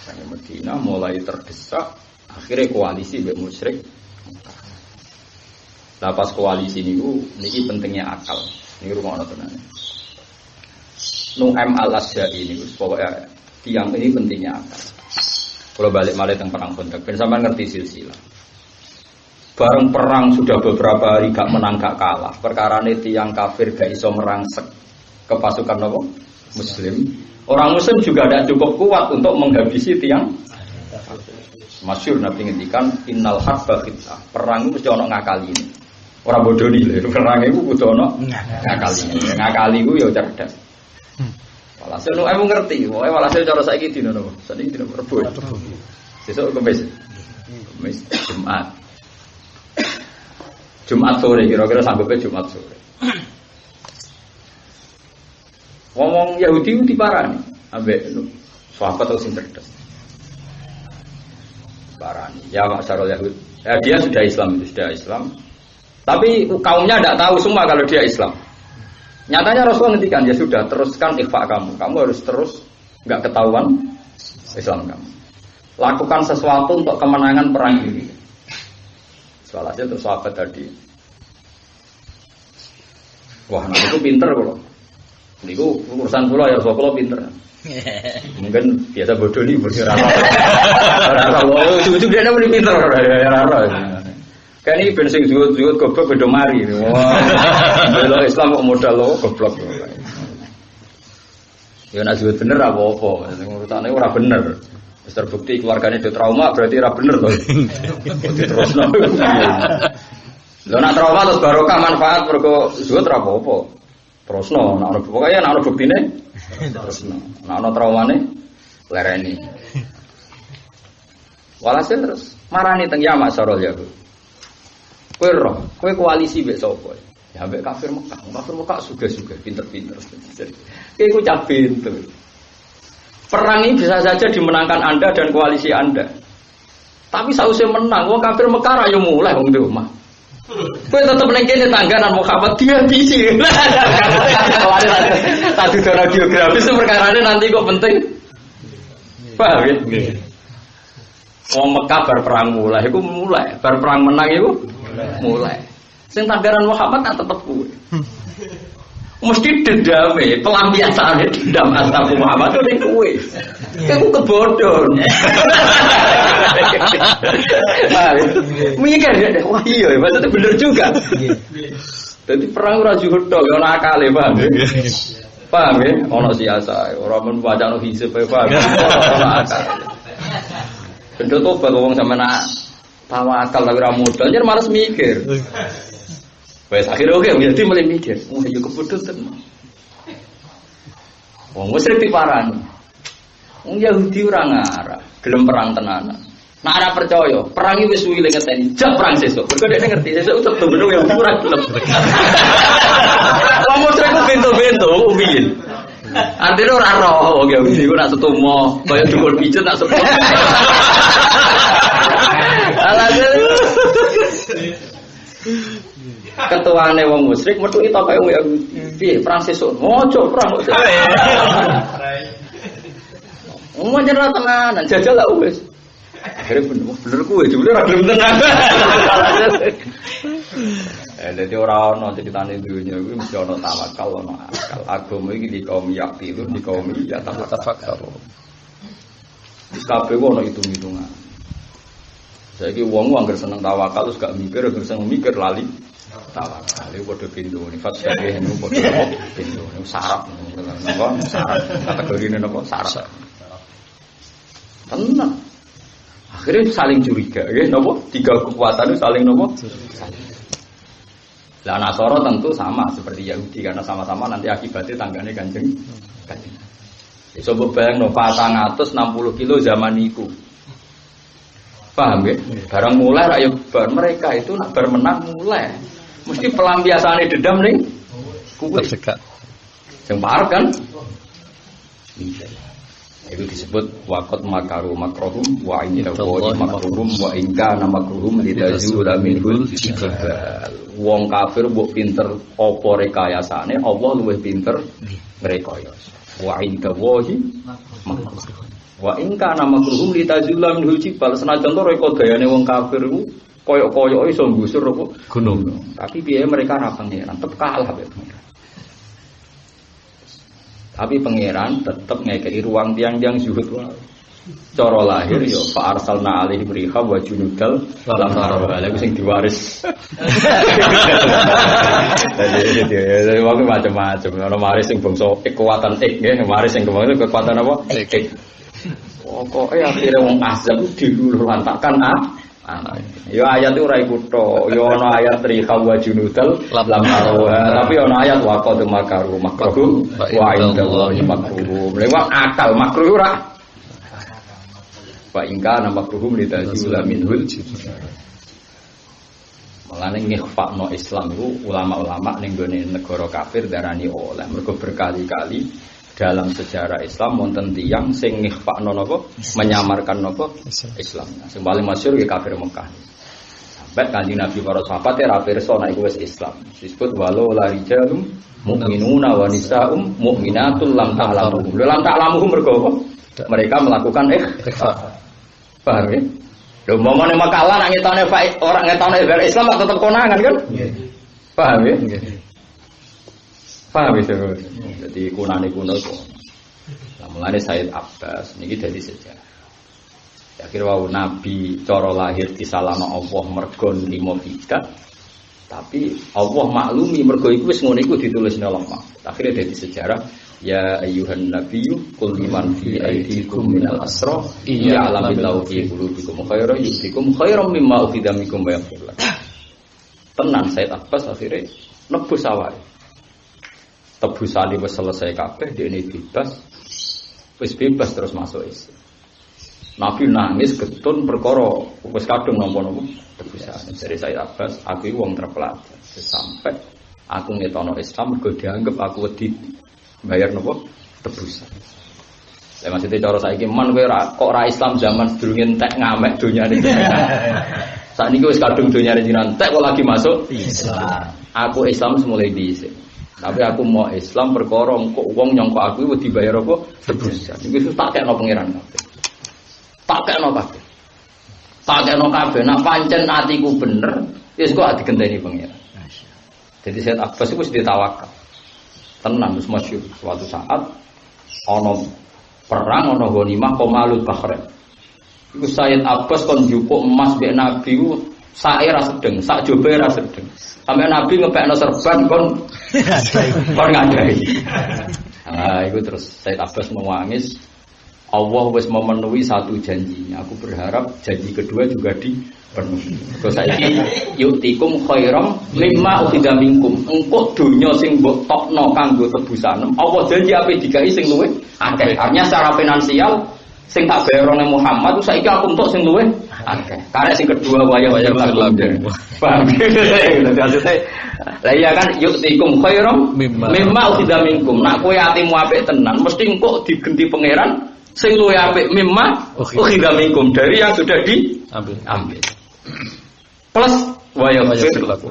Saking Madinah mulai terdesak, akhirnya koalisi mbek musyrik. Lah pas koalisi niku niki pentingnya akal. Niki rumono tenan. Nu'aim al-Asy'ari ini pokoknya tiang ini pentingnya akal. Kalau balik malih teng perang Khandaq, ben sampean ngerti silsilah. Bareng perang sudah beberapa hari gak menang gak kalah. Perkarane tiang kafir gak iso merangsek ke pasukan apa? Muslim. Orang Muslim juga tidak cukup kuat untuk menghabisi tiang. Masyhur Nabi ngendikan innal harba khitah. Perang itu mesti ono ngakali ini. Ora bodoni lho, perang itu kudu ono ngakali. Ngakali ku ya cerdas. Walhasil nu aku ngerti, wae walhasil cara saiki dina napa? Saiki dina Rebo. Sesuk Kamis. Kamis Jumat. Jumat sore kira-kira sanggupe Jumat sore. Ngomong Yahudi ku diparani ambek sahabat atau sing cerdas. Parani. Ya masyarul Yahud. Dia sudah Islam, itu sudah Islam. Tapi kaumnya tidak tahu semua kalau dia Islam. Nyatanya Rasulullah ngendikan ya sudah teruskan ikhfa kamu. Kamu harus terus enggak ketahuan Islam kamu. lakukan sesuatu untuk kemenangan perang ini. Soalnya itu sahabat tadi. Wah, nanti itu pinter kalau. Ini urusan pula ya, kalau pinter. Mungkin biasa bodoh nih bergerak. Kalau ujung-ujungnya dia lebih pinter. Kayak ini bensin zuhud goblok beda mari. Wah, bela Islam kok modal lo goblok. Ya nak zuhud bener apa-apa. Urutannya ora bener. Terbukti keluarganya ada trauma berarti ora bener loh. Terus no. Lo nak trauma terus barokah manfaat mergo zuhud ora apa-apa. Terus no, nak pokoknya nak buktine terus no. Nak ono traumane lereni. Walhasil terus marani teng Yamak sarol ya. Kowe roh, kowe koalisi mbek sapa? Ya mbek kafir Mekah. Kafir Mekah suga-suga, pinter-pinter. Iku cah pinter. Perang ini bisa saja dimenangkan Anda dan koalisi Anda. Tapi sausé menang, wong kafir Mekah ra yo mulai wong di omah. Kowe tetep ning kene tangganan Muhammad dia bisi. Tadi cara geografis perkarane nanti kok penting. Paham ya? Nggih. Wong Mekah bar perang mulai, iku mulai. Bar perang menang iku mulai. Sing tanggaran Muhammad tak tetep kuwe. Mesti dendame, pelampiasane dendam asal Muhammad itu ning kowe. Iku kebodohan. Mikir ya, wah iya, maksudnya bener juga. Jadi perang ora juhud tok, ya ana akale, paham ya? Paham ya? Ana siasa, ora men wacana hisab, paham. Ana akal. Benda tobat wong sampeyan tawakal lagi ra modal, jan males mikir. Wes akhirnya oke, jadi mulai mikir, wah yo kebodohan tenan. Wong musyrik diparani. Wong Yahudi ora ngarah, gelem perang tenanan. Nek ora percaya, perang iki wis suwi ngeteni, jak perang sesuk. Mergo dhek ngerti sesuk tetep bener yang ora gelem. Wong musyrik ku bento-bento piye? Artine ora roh wong Yahudi ku nak setumo, kaya dukul pijet nak sepot. Alhasil ketuane wong musyrik metu itu kaya wong Yahudi. Piye perang sesuk? Ojo perang kok. Wong jeneng tenanan, jajal lah wis. Akhirnya bener kuwe jebule ora gelem tenan. Dadi ora ono critane dunya kuwi mesti ono tawakal, ono akal. Agama iki di kaum yakti, di kaum ya tafakkur. Wis kabeh ono hitung-hitungan. Saiki wong anggere seneng tawakal terus gak mikir, anggere seneng mikir lali tawakal. Iku padha pintu nifat kabeh niku padha pintu. Niku syarat napa? Syarat. Kategorine napa? Syarat. Tenang. Akhirnya saling curiga, ya, nopo tiga kekuatan itu saling nopo. Lah Nasara tentu sama seperti Yahudi karena sama-sama nanti akibatnya tanggane kanjeng. Iso bayang no 460 kilo zaman niku. Paham ya? Barang mulai rakyat bar mereka itu nak bermenang mulai. Mesti pelampiasane dendam ning kuwe. Tersekat. Sing parah kan? Itu disebut waqad makaru makruhum wa inna wa makruhum wa inka namakruhum lidazula minhul jibal. Wong kafir mbok pinter apa rekayasane, Allah luwih pinter ngrekayasa. Wa inka wahi makruhum. Wa inka namakruhum lidazula minhul jibal. Senajan to rekodayane wong kafir iku koyok-koyoke iso nggusur apa gunung. Tapi piye mereka ra pangeran, tetep kalah wae. Tapi pangeran tetap ngekei ruang tiang-tiang zuhud wae. Cara lahir yo fa arsalna alaihi riha wa junudal lam tarawa. Lha sing diwaris. Jadi wae macam-macam. Ono waris sing bangsa kekuatan nggih, waris sing kekuatan apa? Pokoke akhire wong azab dilululantakan ya ayat itu ora iku tok. Ya ana ayat riha wa junudal lam tarawa. Tapi ana ayat wa qad makaru makruh wa indallahi makruh. Lewat akal makruh ora. Wa ingka makruhum lidazula minhul jibal. Mulane ngikhfa'no Islam itu ulama-ulama ning gone negara kafir darani oleh mergo berkali-kali dalam sejarah Islam wonten tiyang sing ngikhfa'no napa menyamarkan napa Islam. Sing paling masyhur ya kafir Mekah. Sampai kanjeng Nabi para sahabat ra pirsa nek iku wis Islam. Disebut walau la rijalum mu'minuna wa nisaa'um mu'minatul lam ta'lamuhum. Lam ta'lamuhum mergo apa? Mereka melakukan ikhfa. Paham ya? Lho momone makalah nak ngetone orang ngetone Islam tetep konangan kan? Paham ya? Paham ya? Jadi kunane kuno kok. Lah mulane Said Abbas niki dadi sejarah. Akhir wau Nabi cara lahir disalahno Allah mergo nrimo hidat. Tapi Allah maklumi mergo iku wis ngono iku ditulisne Allah. Akhirnya dadi sejarah ya ayyuhan nabiyyu qul liman fi aydikum minal asra ya'lamillahu fi qulubikum khairan yu'tikum khairan mimma ukhidha minkum wa yaghfir lakum. Tenan Said Abbas akhirnya nebus awake. Tebusane wis selesai kabeh dene bebas. Wis bebas terus masuk Islam. Nabi nangis getun perkara wis kadung napa-napa tebusan. Dari Said Abbas, aku wong terpelajar. Sampai aku ngetono Islam mergo dianggap aku wedi bayar napa tebusan. Lah maksudnya cara saiki man kowe kok ora Islam zaman sedurunge entek ngamek donyane. Sakniki wis kadung donyane jenengan entek kok lagi masuk Islam. Aku Islam semulai dhisik. Tapi aku mau Islam perkara kok wong nyangka aku wedi bayar apa tebusan. Iku tak kekno pangeran. Tak kekno kabeh. Tak kekno kabeh. Nak pancen atiku bener, wis kok digenteni pangeran. Jadi Said Abbas itu wis ditawakal. Tenan wis masyhur suatu saat ana perang ana ghanimah Qamalul Bahrain. Iku Said Abbas kon njupuk emas mbek Nabi ku sae ra sedeng, sak jobe ra sedeng. Sampai Nabi ngepekno serban kon ngadai. Nah, itu terus Said Abbas menangis. Allah wis memenuhi satu janjinya. Aku berharap janji kedua juga dipenuhi. Terus saiki yutikum khairam mimma ukhidha minkum. Engko donya sing mbok tokno kanggo tebusan. Allah janji ape digawe sing luwih akeh. Artinya secara finansial sing tak bayar nang Muhammad saiki aku entuk sing luwih akeh. Karek sing kedua waya-waya lan. Paham. Maksudnya lah iya kan yutikum khairam mimma ukhidha minkum. Nak kowe atimu apik tenan mesti engko digenti pangeran sing luwih apik mimma ukhidha minkum dari yang sudah diambil. Plus waya laku.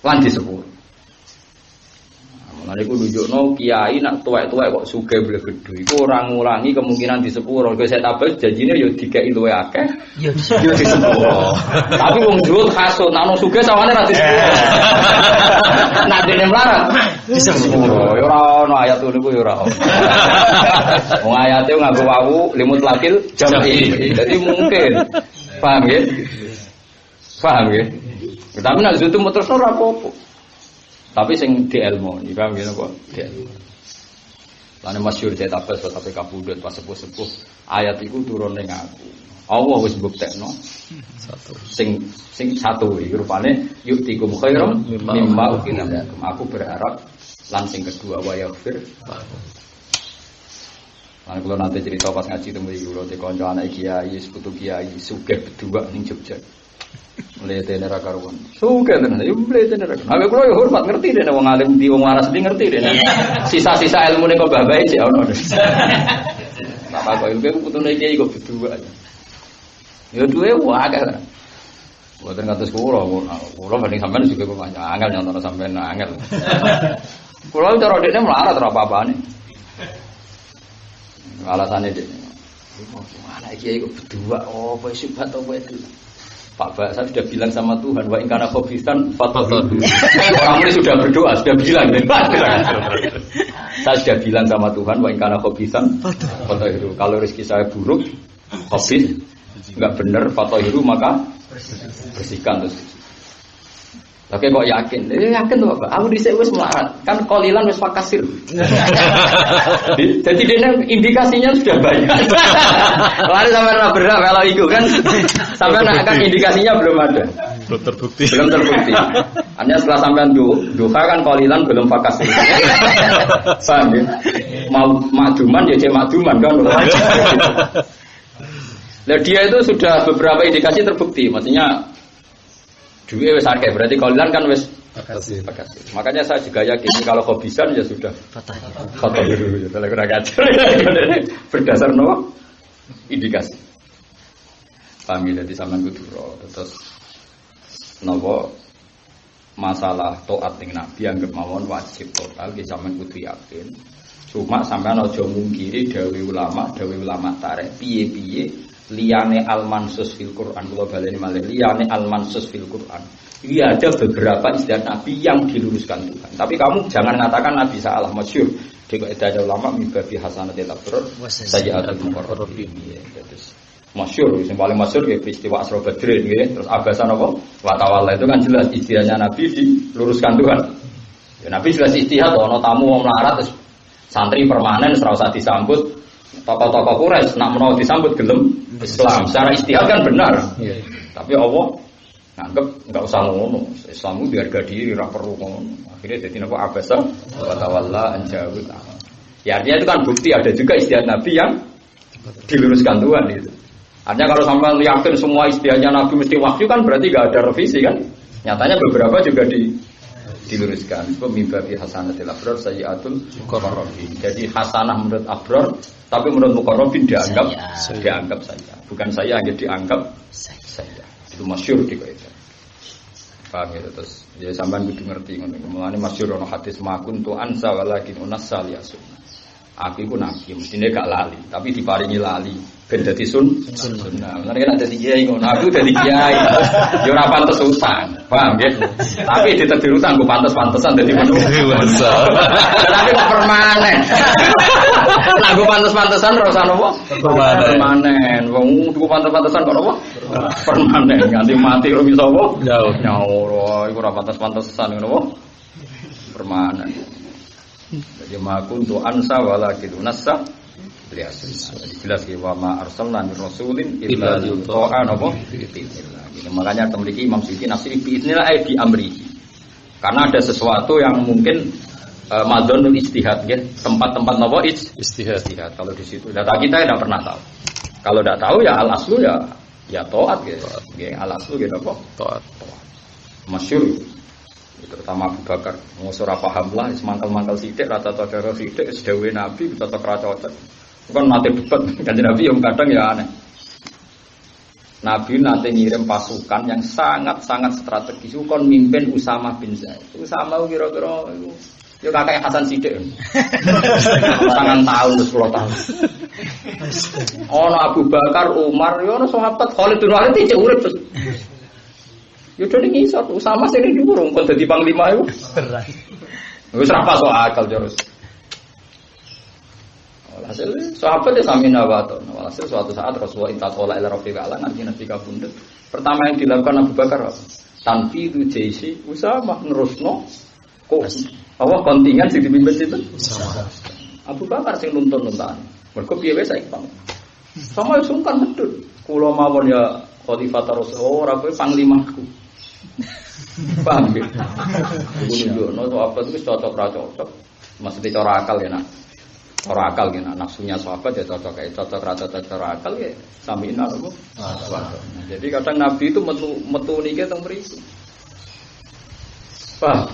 Lan disepur. Mulane iku nunjukno kiai nak tuwek-tuwek kok sugih blegedu iku ora ngurangi kemungkinan disepur. Kok Said Abbas janjine ya dikeki luwih akeh. Ya disepur. Tapi wong dhuwur hasud nak ono sugih sawane ra disepur. Nak dene mlarat disepur. Ya ora ono ayat niku ya ora ono. Wong ayate nganggo wawu limut lakil jam'i. Jadi mungkin. Paham ya? Paham ya? Tapi nak zutu terus ora apa-apa. Tapi sing di ilmu, ini paham gini kok di ilmu. Lalu masyhur Said Abbas tapi kabudut pas sepuh-sepuh ayat itu turun ning aku. Allah wis mbuktekno sing satu iki rupane yuktikum khairam mimma ukhidha minkum. Aku berharap lan sing kedua wa yaghfir. Lan kula nanti cerita pas ngaji temu iki kula kanca anak kiai, seputu kiai sugih berdua ning Jogja. Mletene ra karuan. Sugih tenan, yo mletene ra. Aku kula yo hormat ngerti dene wong alim di wong waras iki ngerti dene. Sisa-sisa ilmune kok babae sik ono. Bapak kok ilmu putune iki kok berdua. Yo duwe wae. Mboten ngatus kula banding sampean juga kok angel nyontone sampean angel. Kula cara dekne melarat ora apa-apane. Alasane dekne. Anak kiai kok berdua, oh apa sifat apa itu? Pak Pak, saya sudah bilang sama Tuhan, wa ingkana khobisan fatahur. Orang ini sudah berdoa, sudah bilang. Saya sudah bilang sama Tuhan, wa ingkana khobisan fatahur. Kalau rezeki saya buruk, khobis, enggak benar, fatahur maka bersihkan terus. Oke kok yakin? Yakin tuh Bapak. Aku dhisik wis melarat. Kan qalilan wis fakasir. Jadi dia indikasinya sudah banyak. Lalu sampai ora berak kalau itu kan sampai kan indikasinya belum ada. Belum terbukti. Hanya setelah sampean duha kan qalilan belum fakasir. Paham ya? Mau makduman ya cek makduman kan. Nah dia itu sudah beberapa indikasi terbukti. Maksudnya duit wes akeh berarti kaulan kan wes makasih. Makanya saya juga yakin kalau khobisan ya sudah fatah dulu ya kalau kurang ajar berdasar no indikasi. Kami dari sampean kudu terus nopo masalah taat ning Nabi anggap mawon wajib total ki sampean kudu yakin. Cuma sampean aja mungkiri dawuh ulama tarikh piye-piye liyane al-mansus fil Quran, kalau baleni malih liyane al-mansus fil Quran. Iya ada beberapa istilah Nabi yang diluruskan Tuhan. Tapi kamu jangan mengatakan Nabi salah, masyhur. Jika ada ulama mibabi hasanatil abrar sayyi'atul muqarrabin. Terus masyhur, yang paling masyhur ya peristiwa Asra Badrin nggih. Terus abasan apa? Wa tawalla itu kan jelas istilahnya Nabi diluruskan Tuhan. Ya, Nabi jelas istihad ana tamu wong melarat terus santri permanen ora usah disambut. Tokoh-tokoh Quraisy nak menawa disambut gelem Islam. Secara istihad kan benar. Tapi Allah nganggep enggak usah ngono. Islam itu harga diri, ora perlu ngono. Akhirnya jadi napa abasa wa tawalla anjawid. Ya artinya itu kan bukti ada juga istihad Nabi yang diluruskan Tuhan itu. Artinya kalau sampai yakin semua istihadnya Nabi mesti wahyu kan berarti enggak ada revisi kan? Nyatanya beberapa juga diluruskan. Pemimbabi hasanatil abrar sayyi'atul muqarrabin. Jadi hasanah menurut abrar, tapi menurut muqarrabin dianggap saja. Bukan saya hanya dianggap saja. Itu masyhur di kaidah. Paham ya terus ya sampean kudu ngerti ngono. Mulane masyhur ana hadis makun tu ansa walakin unas saliasun. Aku iku nabi mestine gak lali, tapi diparingi lali ben dadi sunnah. Mulane kan dadi kiai ngono. Aku dadi kiai. Ya ora pantes utang. Paham ya? Tapi ditetir utang ku pantes-pantesan dadi manusa. Tapi kok permanen. Lah ku pantes-pantesan ora usah napa? Permanen. Wong ku pantes-pantesan kok napa? Permanen nganti mati ora bisa apa? Nyaur. Iku ora pantes-pantesan ngono apa? Permanen. Jadi makuntu ansa walakin unassa liasun. Jelas ya wa ma arsalna min rasulin illa yuta'a napa? Makanya memiliki Imam Suyuti nafsi biiznillah bi amri. Karena ada sesuatu yang mungkin madzanul ijtihad ya, tempat-tempat napa ijtihad. Kalau di situ data kita tidak pernah tahu. Kalau tidak tahu ya al-aslu ya taat gitu. Ya al-aslu gitu kok taat. Masyhur terutama Abu Bakar, ngusur apa paham lah, semangkal-mangkal sidik, rata-rata sidik, sedawi Nabi, cocok-cocok. Bukan nanti debat, kan Nabi yang kadang ya aneh. Nabi nanti ngirim pasukan yang sangat-sangat strategis. Bukan mimpin Usama bin Zaid. Usama kira-kira ya kakak Hasan Sidik. Sangat tahun, 10 tahun. Ono Abu Bakar, Umar, ya ono sahabat Khalid bin Walid cek urip terus. Ya udah ngisor, Usama sini diurung kon dadi panglima iku. Wis ra pas akal terus. Hasil sahabat ya sami nawaton. Hasil suatu saat Rasulullah intaqala ila rafiqa ala nanti kabundut. Pertama yang dilakukan Abu Bakar apa? Tanfidu jaisi Usama nerusno kok apa kontingen sing dipimpin sinten? Usama. Abu Bakar sing nuntun-nuntan. Mergo piye wae saiki Bang. Sama sungkan medhut. Kula mawon ya khalifah Rasulullah ora kowe panglimaku. Paham ya? Iku nunjukno apa itu cocok ra cocok. Maksudnya cara akal ya nak. Cara akal ya nak nafsunya sahabat ya cocok kayak cocok ra cocok cara akal ya sami'na apa? Jadi kadang Nabi itu metu niki teng mriku. Paham?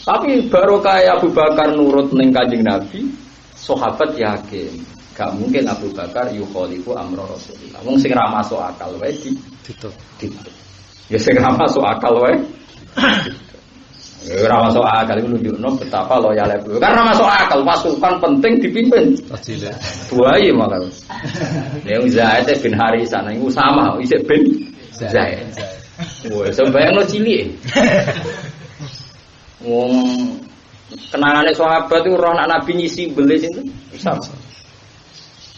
Tapi baru kayak Abu Bakar nurut ning Kanjeng Nabi, sahabat yakin gak mungkin Abu Bakar yukhalifu amra Rasulullah. Wong sing ra masuk akal wae ditutup. Ya sing ra masuk akal wae. Ya ora masuk akal iku nunjukno betapa loyal Abu Bakar. Karena masuk akal pasukan penting dipimpin. Buaya malah. Ya Zaid bin Harisah niku sama isih bin Zaid. Wes sembayang cilik. Wong kenangane sahabat itu roh anak Nabi nyisi beli itu Usama.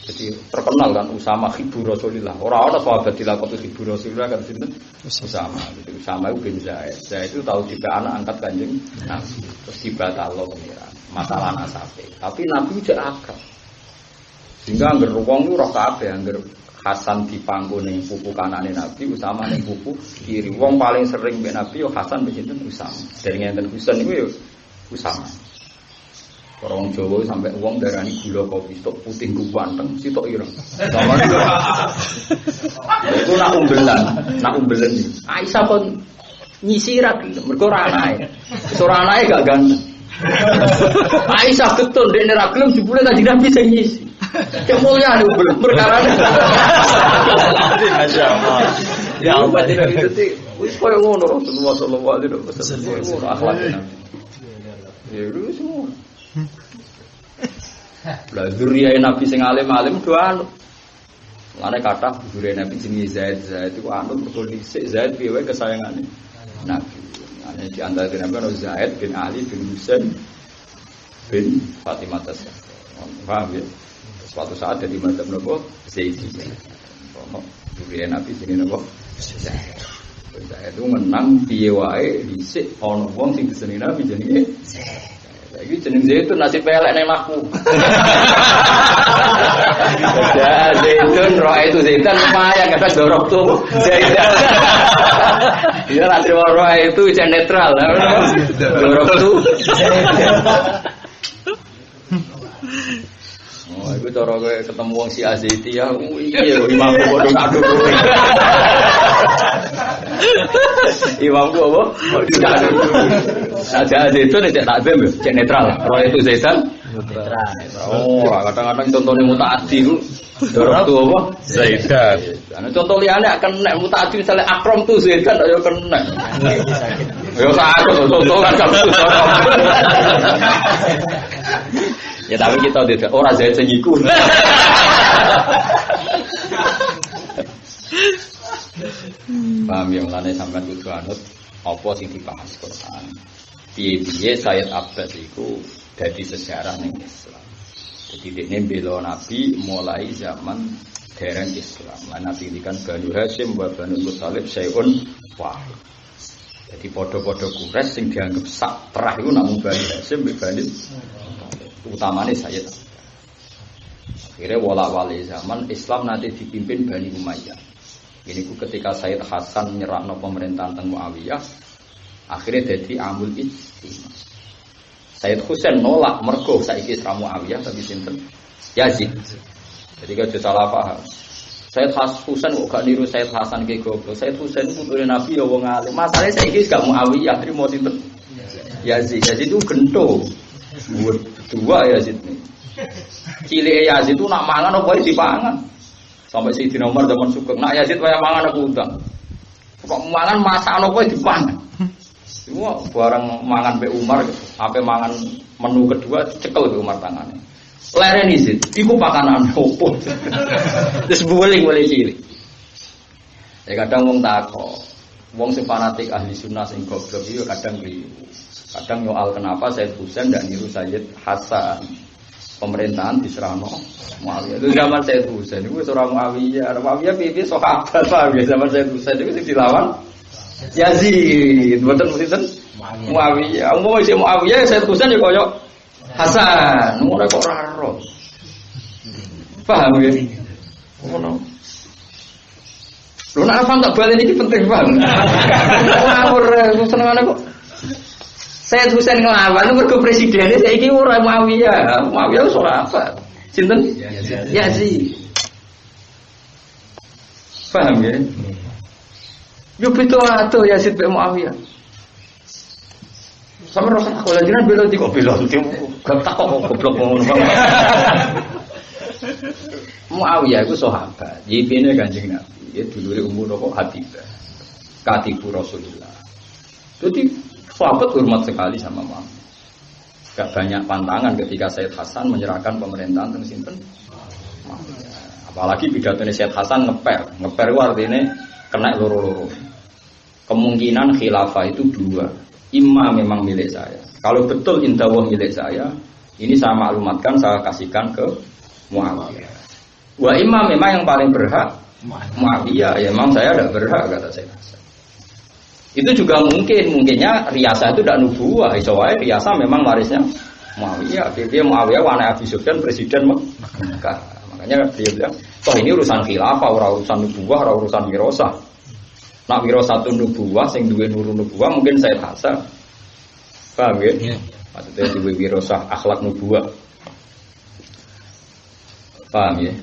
Jadi terkenal kan Usama hibbu Rasulillah. Orang-orang sahabat dilakoni hibbu Rasulillah kan sinten? Usama. Jadi Usama itu bin Zaid. Zaid itu tahu juga anak angkat Kanjeng Nabi. Terus dibatalno pengiran. Masalah nasabe. Tapi Nabi juga akrab. Sehingga angger wong itu roh kabeh angger Hasan dipanggone pupu kanane Nabi, Usama ning pupu kiri. Wong paling sering mbek Nabi yo Hasan mbek sinten Usama. Dari ngenten Husain niku yo Usama. Orang Jawa sampai wong darani gula kopi stok putih ku ganteng, sitok ireng. Sama itu nak umbelan iki. Aisyah kon nyisi ra mergo ora anake. Ora anake gak ganteng. Aisyah getun dekne ra gelem jebule Kanjeng Nabi sing nyisi. Kemuliaan itu belum perkara. Masyaallah. Ya apa tidak itu wis koyo ngono Rasulullah sallallahu alaihi wasallam akhlaknya. Ya itu semua. Lah zuriya Nabi sing alim-alim do anu. Mulane kathah gurune Nabi jenenge Zaid. Zaid itu anut mergo dhisik Zaid piye wae kesayangane Nabi. Ane di antara Nabi ono Zaid bin Ali bin Husain bin Fatimah Tas. Paham ya? Suatu saat jadi madzhab nopo Zaidi. Ono gurune Nabi jenenge nopo Zaid. Zaid itu menang piye wae dhisik ono wong sing disenengi Nabi jenenge Zaid. Iki jeneng Zaitun nasib elek nek laku. Ya Zaitun roh itu Zaitan lumayan kadang dorok tuh Zaitan. Ya nak terima roh itu jadi netral. Dorok tuh. Oh, iku cara kowe ketemu wong si Aziti ya, iya imamku padha ngadu kowe. Imamku apa? Ngadu. Saja itu nek tak bem yo, cek netral. Roh itu Zaitan netral. Oh, kadang-kadang contohnya mutaaddi ku dorong tuh apa? Zaitan. Ana contoh liyane akan nek mutaaddi misale akrom tuh Zaitan yo kena. Yo sakit contoh kan kamu. Ya tapi kita tidak orang Zaid sing iku. Paham ya mulane sampean kudu anut apa sing dibahas Quran. Piye-piye Sayyid Abbas iku dadi sejarah ning Islam. Jadi dekne bela Nabi mulai zaman dereng Islam. Lan Nabi ngendikan Banu Hasyim wa Banu Muthalib syai'un wahid. Jadi padha-padha Quraisy sing dianggap sak terah iku namung Banu Hasyim wa Banu utamanya Sayyid. Akhirnya wala-wali zaman Islam nanti dipimpin Bani Umayyah. Ini ketika Sayyid Hasan nyerahno pemerintahan teng Muawiyah, akhirnya jadi amul ijtima. Sayyid Husain nolak mergo saiki Isra Muawiyah tapi sinten? Yazid. Jadi kalau salah paham. Sayyid Husain kok gak niru Sayyid Hasan ke goblok. Sayyid Husain putune Nabi ya wong alim. Masalahnya saiki gak Muawiyah, trimo sinten? Yazid. Yazid itu gento. Dua Yazid nih. Cilik Yazid itu nak mangan apa dipangan. Sampai Sayyidina Umar zaman Sugeng, nak Yazid wae mangan apa udang. Kok mangan masak apa dipangan. Semua barang mangan be Umar, ape mangan menu kedua cekel be Umar tangane. Lereni Yazid, iku pakanan opo. Terus boleh cilik. Ya kadang wong takok, wong sing fanatik ahli sunnah sing goblok iki kadang keliru. Kadang nyoal kenapa Sayyid Husain dan niru Sayyid Hasan. Pemerintahan diserahno Muawiyah. Itu zaman Sayyid Husain itu seorang Muawiyah. Muawiyah piye sahabat Pak. Zaman Sayyid Husain itu sing dilawan Yazid. Mboten mboten Muawiyah. Umum wis Muawiyah Sayyid Husain ya koyo Hasan. Ngono kok ora ro. Paham ya? Ngono. Lho nek apa tak balen iki penting banget. Ngawur senengane kok. Sayyid Husain ngelawan mergo presidennya saiki ora Muawiyah. Muawiyah wis ora apa. Sinten? Yazid. Paham ya? Yo beto ato Yazid be Muawiyah. Sama rasa kalau jenengan bela di kok bela gak tak kok goblok ngono. Muawiyah iku sahabat. Yipine Kanjeng Nabi. Ya dulure umur kok Habibah. Katibu Rasulullah. Jadi sahabat hormat sekali sama Muhammad. Gak banyak pantangan ketika Sayyid Hasan menyerahkan pemerintahan teng sinten. Apalagi pidatone Sayyid Hasan ngeper itu artinya kena loro-loro. Kemungkinan khilafah itu dua. Imam memang milik saya. Kalau betul indawah milik saya, ini saya maklumatkan, saya kasihkan ke Muawiyah. Wa imam memang yang paling berhak Muawiyah. Ya memang saya tidak berhak kata Sayyid Hasan. Itu juga mungkinnya riasa itu tidak nubuwah. Soalnya riasa memang warisnya Muawiyah. Dia Muawiyah wana Abi Sufyan presiden Mekah. Makanya dia bilang, toh ini urusan khilafah, urusan nubuwah, urusan wirasah. Nak wirasah itu nubuwah, sing duwe nurun nubuwah mungkin Sayyid Hasan. Paham ya? Maksudnya duwe wirasah akhlak nubuwah. Paham ya?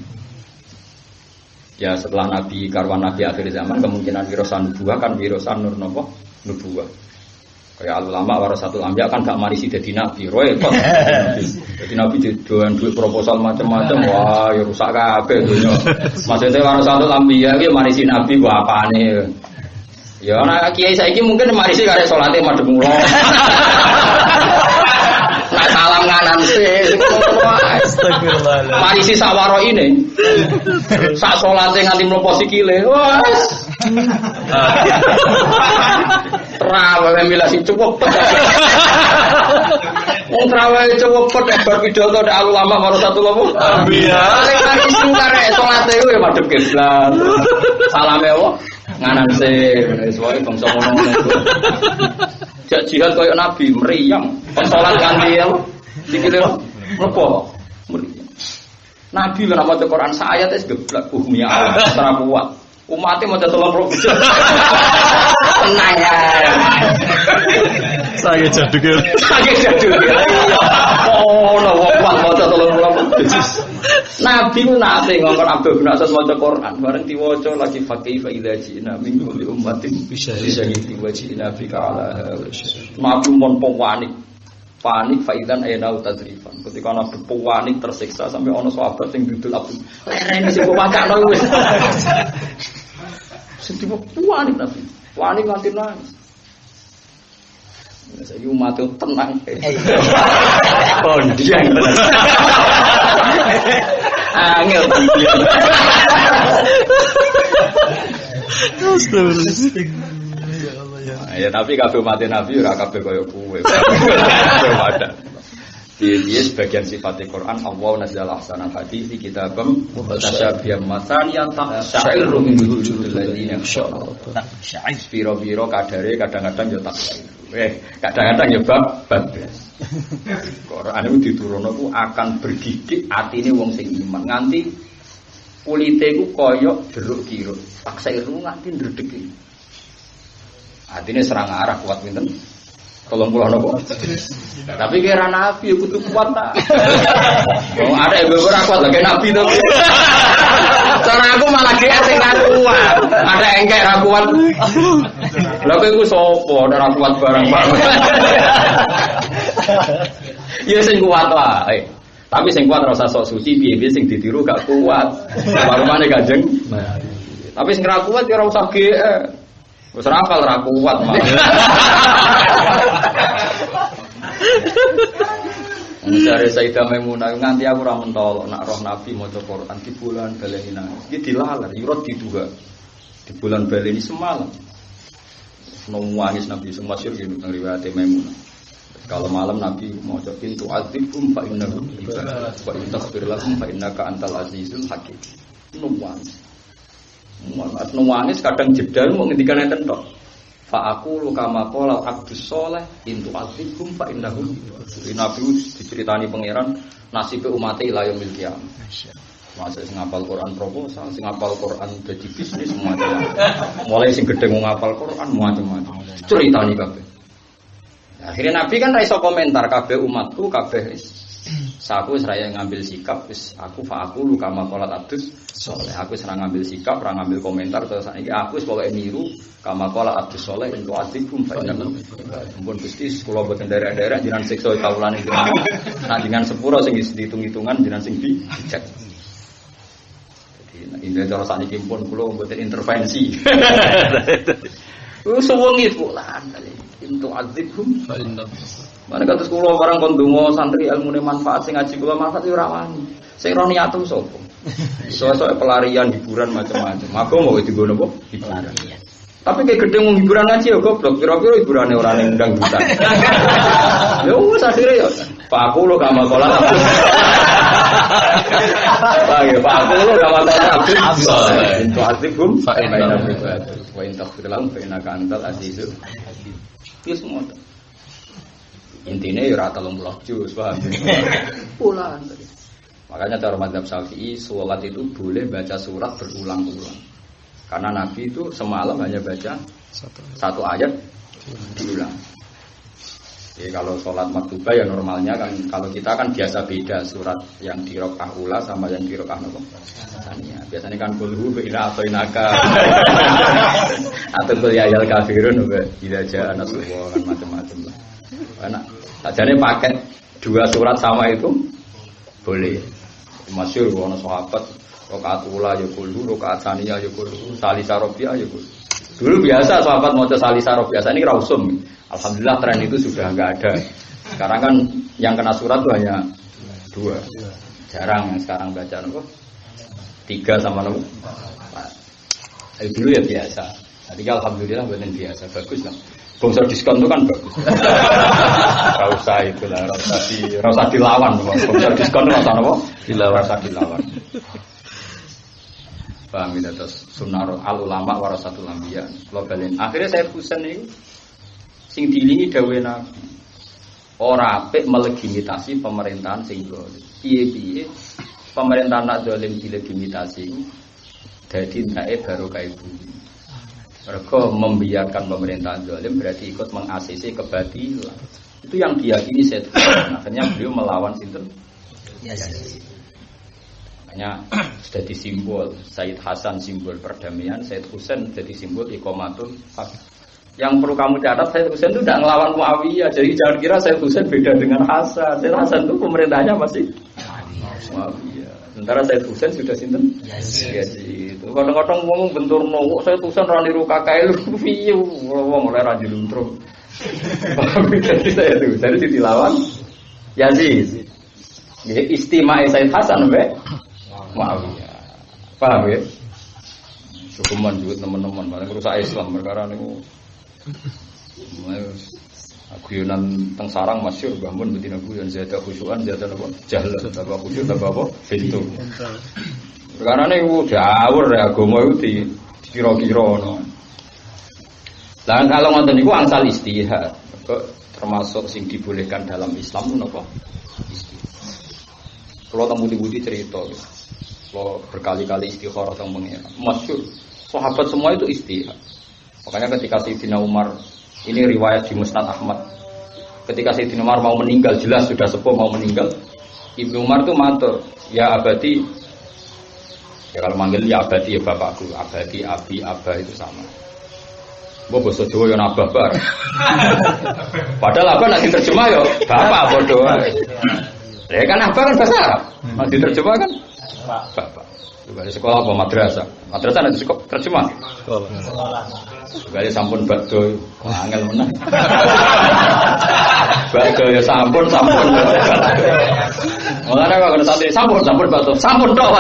Ya setelah Nabi karwan Nabi akhir zaman kemungkinan wirasa nubuwah kan wirasa nur nopo nubuwah. Kayak ulama warasatul anbiya kan gak marisi dadi nabi, roe kok. Jadi nabi doan duit proposal macam-macam, wah ya rusak kabeh donya. Maksudnya warasatul anbiya iki marisi nabi ku apane. Ya ana kiai saiki mungkin marisi karek salate madhep mulo. Nah salam nganan sih. Astagfirullah. Marisi sawaro ini. Sak salate nganti mlebu sikile. Wes. Trawe milasi cukup. Wong trawe cukup bar pidato nek ulama karo satu lopo. Ambiya. Sing marisi karek salate ku ya madhep kiblat. Salame wae nganan se wis wae bangsa ngono-ngono. Jak jihad koyo nabi meriang, salat ganti ya. Sikile mlebu. Nabi lha maca Quran sak ayat wis geblak bumi Allah ora kuat. Umate maca 30 juz. Tenang ya. Saya jaduk. Oh, no wong maca 30 juz. Nabi ku nate ngongkon Abdul bin Asad maca Quran, bareng diwaca lagi faqih fa idza ji'na min kulli ummatin bisyahidin wa ji'na bika ala Nabi mon panik faidan ayna utadrifan. Ketika Nabi panik tersiksa sampai ono sahabat sing dudul Abdul. Lerene sing wakakno wis. Sedih panik Nabi. Panik nganti nangis. Saya umat itu tenang. Oh dia yang tenang. Angel tenang. Ya tapi kabeh mati Nabi ora kabeh kaya kowe. Ada. Dia sebagian sifat Al-Quran Allah nazzala ahsanal hadits kitabam mutasyabihan mataniyan tasyairu min wujudil ladzina yakhshawna. Biro-biro kadare kadang-kadang yo tak. Kadang-kadang ya bab. Quran itu diturunno ku akan bergidik atine wong sing iman nganti kulite ku kaya jeruk kiruk. Taksairu nganti ndredeg. Atine serang arah kuat pinten? 30 nopo. Tapi kira nabi kudu kuat ta. Wong ada ibu ora kuat lagi nabi to. Cara aku malah GR sing kuat. Ada engkek ra kuat. Lha kowe iku sapa ora kuat barang Pak. Ya sing kuat wae. Tapi sing kuat ora usah sok suci piye-piye sing ditiru gak kuat. Warmane Kanjeng. Tapi sing ra kuat ya ora usah GR. Wis ora hafal ra kuat mah. Mencari Sayyidah Maimunah nganti aku ora mentol nak roh Nabi maca Quran di bulan baleni nangis. Iki dilalar, yurot diduga. Di bulan baleni semalam. Nangis Nabi semasyhur gitu nang riwayat Maimunah. Kalau malam Nabi maca pintu azibum fa innahu ibad wa in taghfir lahum fa innaka antal azizul hakim. Nangis kadang jedal mau ngendikan enten tok. Fa aku lu kama qala abdus sholih intu azibum fa innahum Nabi diceritani pangeran nasib umat ila yaumil qiyamah. Masa sing ngapal Quran proposal, sing ngapal Quran dadi bisnis macam. Mulai sing gedhe ngapal Quran macam-macam. Ceritani kabeh. Akhirnya Nabi kan ra iso komentar kabeh umatku kabeh aku wis raya ngambil sikap wis aku lu kama qala abdus sholih. Aku wis ra ngambil sikap, ra ngambil komentar terus saiki aku wis pokoke niru kama qala abdus sholih entu azibum fa inna mumpun Gusti kula boten daerah-daerah jenengan siksa kawulane jenengan. Nah dengan sepuro sing dihitung-hitungan jenengan sing dicek. Jadi indah cara sakniki pun kula boten intervensi. Suwengi pulaan kali entu azibum fa inna mana kados kula barang kon donga santri ilmune manfaat sing ngaji kula manfaat ora wani. Sing ro niatem sapa? Soale pelarian hiburan macam-macam. Aku mau digo napa? Hiburan. Tapi kayak gede mau hiburan ngaji ya goblok. Kira-kira hiburane ora ning dangdutan. Ya wis akhire ya. Pak aku lo kamal kola abdus. Pak aku lo kamal kola abdus. Itu azibum fa inna wa in taghfir lahum fa innaka antal azizul hakim. Itu semua. Intinya ya rata 30 juz, paham? Pulang. Makanya cara mazhab Syafi'i sholat itu boleh baca surat berulang-ulang. Karena Nabi itu semalam hanya baca satu ayat diulang. Jadi kalau sholat maktubah ya normalnya kan kalau kita kan biasa beda surat yang di rakaat ula sama yang di rakaat tsaniyah. Biasanya kan kulhu ila atainaka atau kul ya ayyuhal kafirun tidak aja nasrullah kan macam-macam lah. Karena sajane paket dua surat sama itu boleh. Masyhur ana sahabat rakaat ula ya kulhu, rakaat tsaniyah ya kulhu, salisa rabi'ah ya kulhu. Dulu biasa sahabat maca salisa rabi'ah, ini ra usum. Alhamdulillah tren itu sudah enggak ada. Sekarang kan yang kena surat itu hanya dua. Jarang yang sekarang baca nopo 3 sama nopo 4. Dulu ya biasa. Jadi alhamdulillah buatan biasa bagus lah. Bangsa diskon itu kan bagus. Gak usah itulah, rasa dilawan. Bangsa diskon itu rasa nopo? Dilawan. Paham gitu terus sunnah al ulama warasatul anbiya. Kalau balen akhirnya saya Husain ini sing dilingi dawuhe Nabi. Ora apik melegitimasi pemerintahan sing dolim. Piye-piye pemerintahan nak dolim dilegitimasi dadi ndake barokah ibu. Mereka membiarkan pemerintahan dolim berarti ikut meng-ACC kebatilan. Itu yang diyakini Said Husain. Akhirnya beliau melawan sinten? Yazid. Makanya jadi simbol Said Hasan simbol perdamaian, Said Husain jadi simbol iqamatul haq. Yang perlu kamu catat Said Husain itu tidak ngelawan Muawiyah. Jadi jangan kira Said Husain beda dengan Hasan. Said Hasan itu pemerintahnya masih Muawiyah. Sementara Said Husain sudah sinten? Yazid. Kadang-kadang ngomong bentur nongok Said Husain ra niru kakake lu piye wong ora diluntrung. Jadi Said Husain dilawan Yazid. Nggih istimewa Said Hasan mbek Muawiyah. Paham ya? Hukuman juga teman-teman, paling rusak Islam perkara niku. Guyonan teng sarang masyhur bangun betina guyon zada khusyuan zada apa? Jahl apa khusyuk apa? Pintu. Perkara niku dawur ya agama iku dikira-kira ngono. Lah kalau ngoten niku angsal istihad, termasuk sing dibolehkan dalam Islam napa? Istihad. Kalau tembudi-budi cerita kalau berkali-kali istikharah tentang pengira, masyhur sahabat semua itu istihad. Makanya ketika Sayyidina Umar, ini riwayat di Musnad Ahmad, ketika Sayyidina Umar mau meninggal, jelas sudah sepuh mau meninggal, Ibnu Umar itu matur, ya abadi, ya kalau manggil ya abadi ya bapakku, abadi, abi, abah itu sama. Basa Jawa ya abah bar. Padahal abah nak diterjemah ya bapak bodoh. Ya kan abah kan bahasa Arab, nak diterjemah kan bapak. Juga di sekolah apa madrasah? Madrasah nanti sekolah terjemah. Sekolah. Juga di sampun bakdo, angel menang. Bakdo ya sampun. Mengenai kalau kena santri sampun bakdo, sampun dok.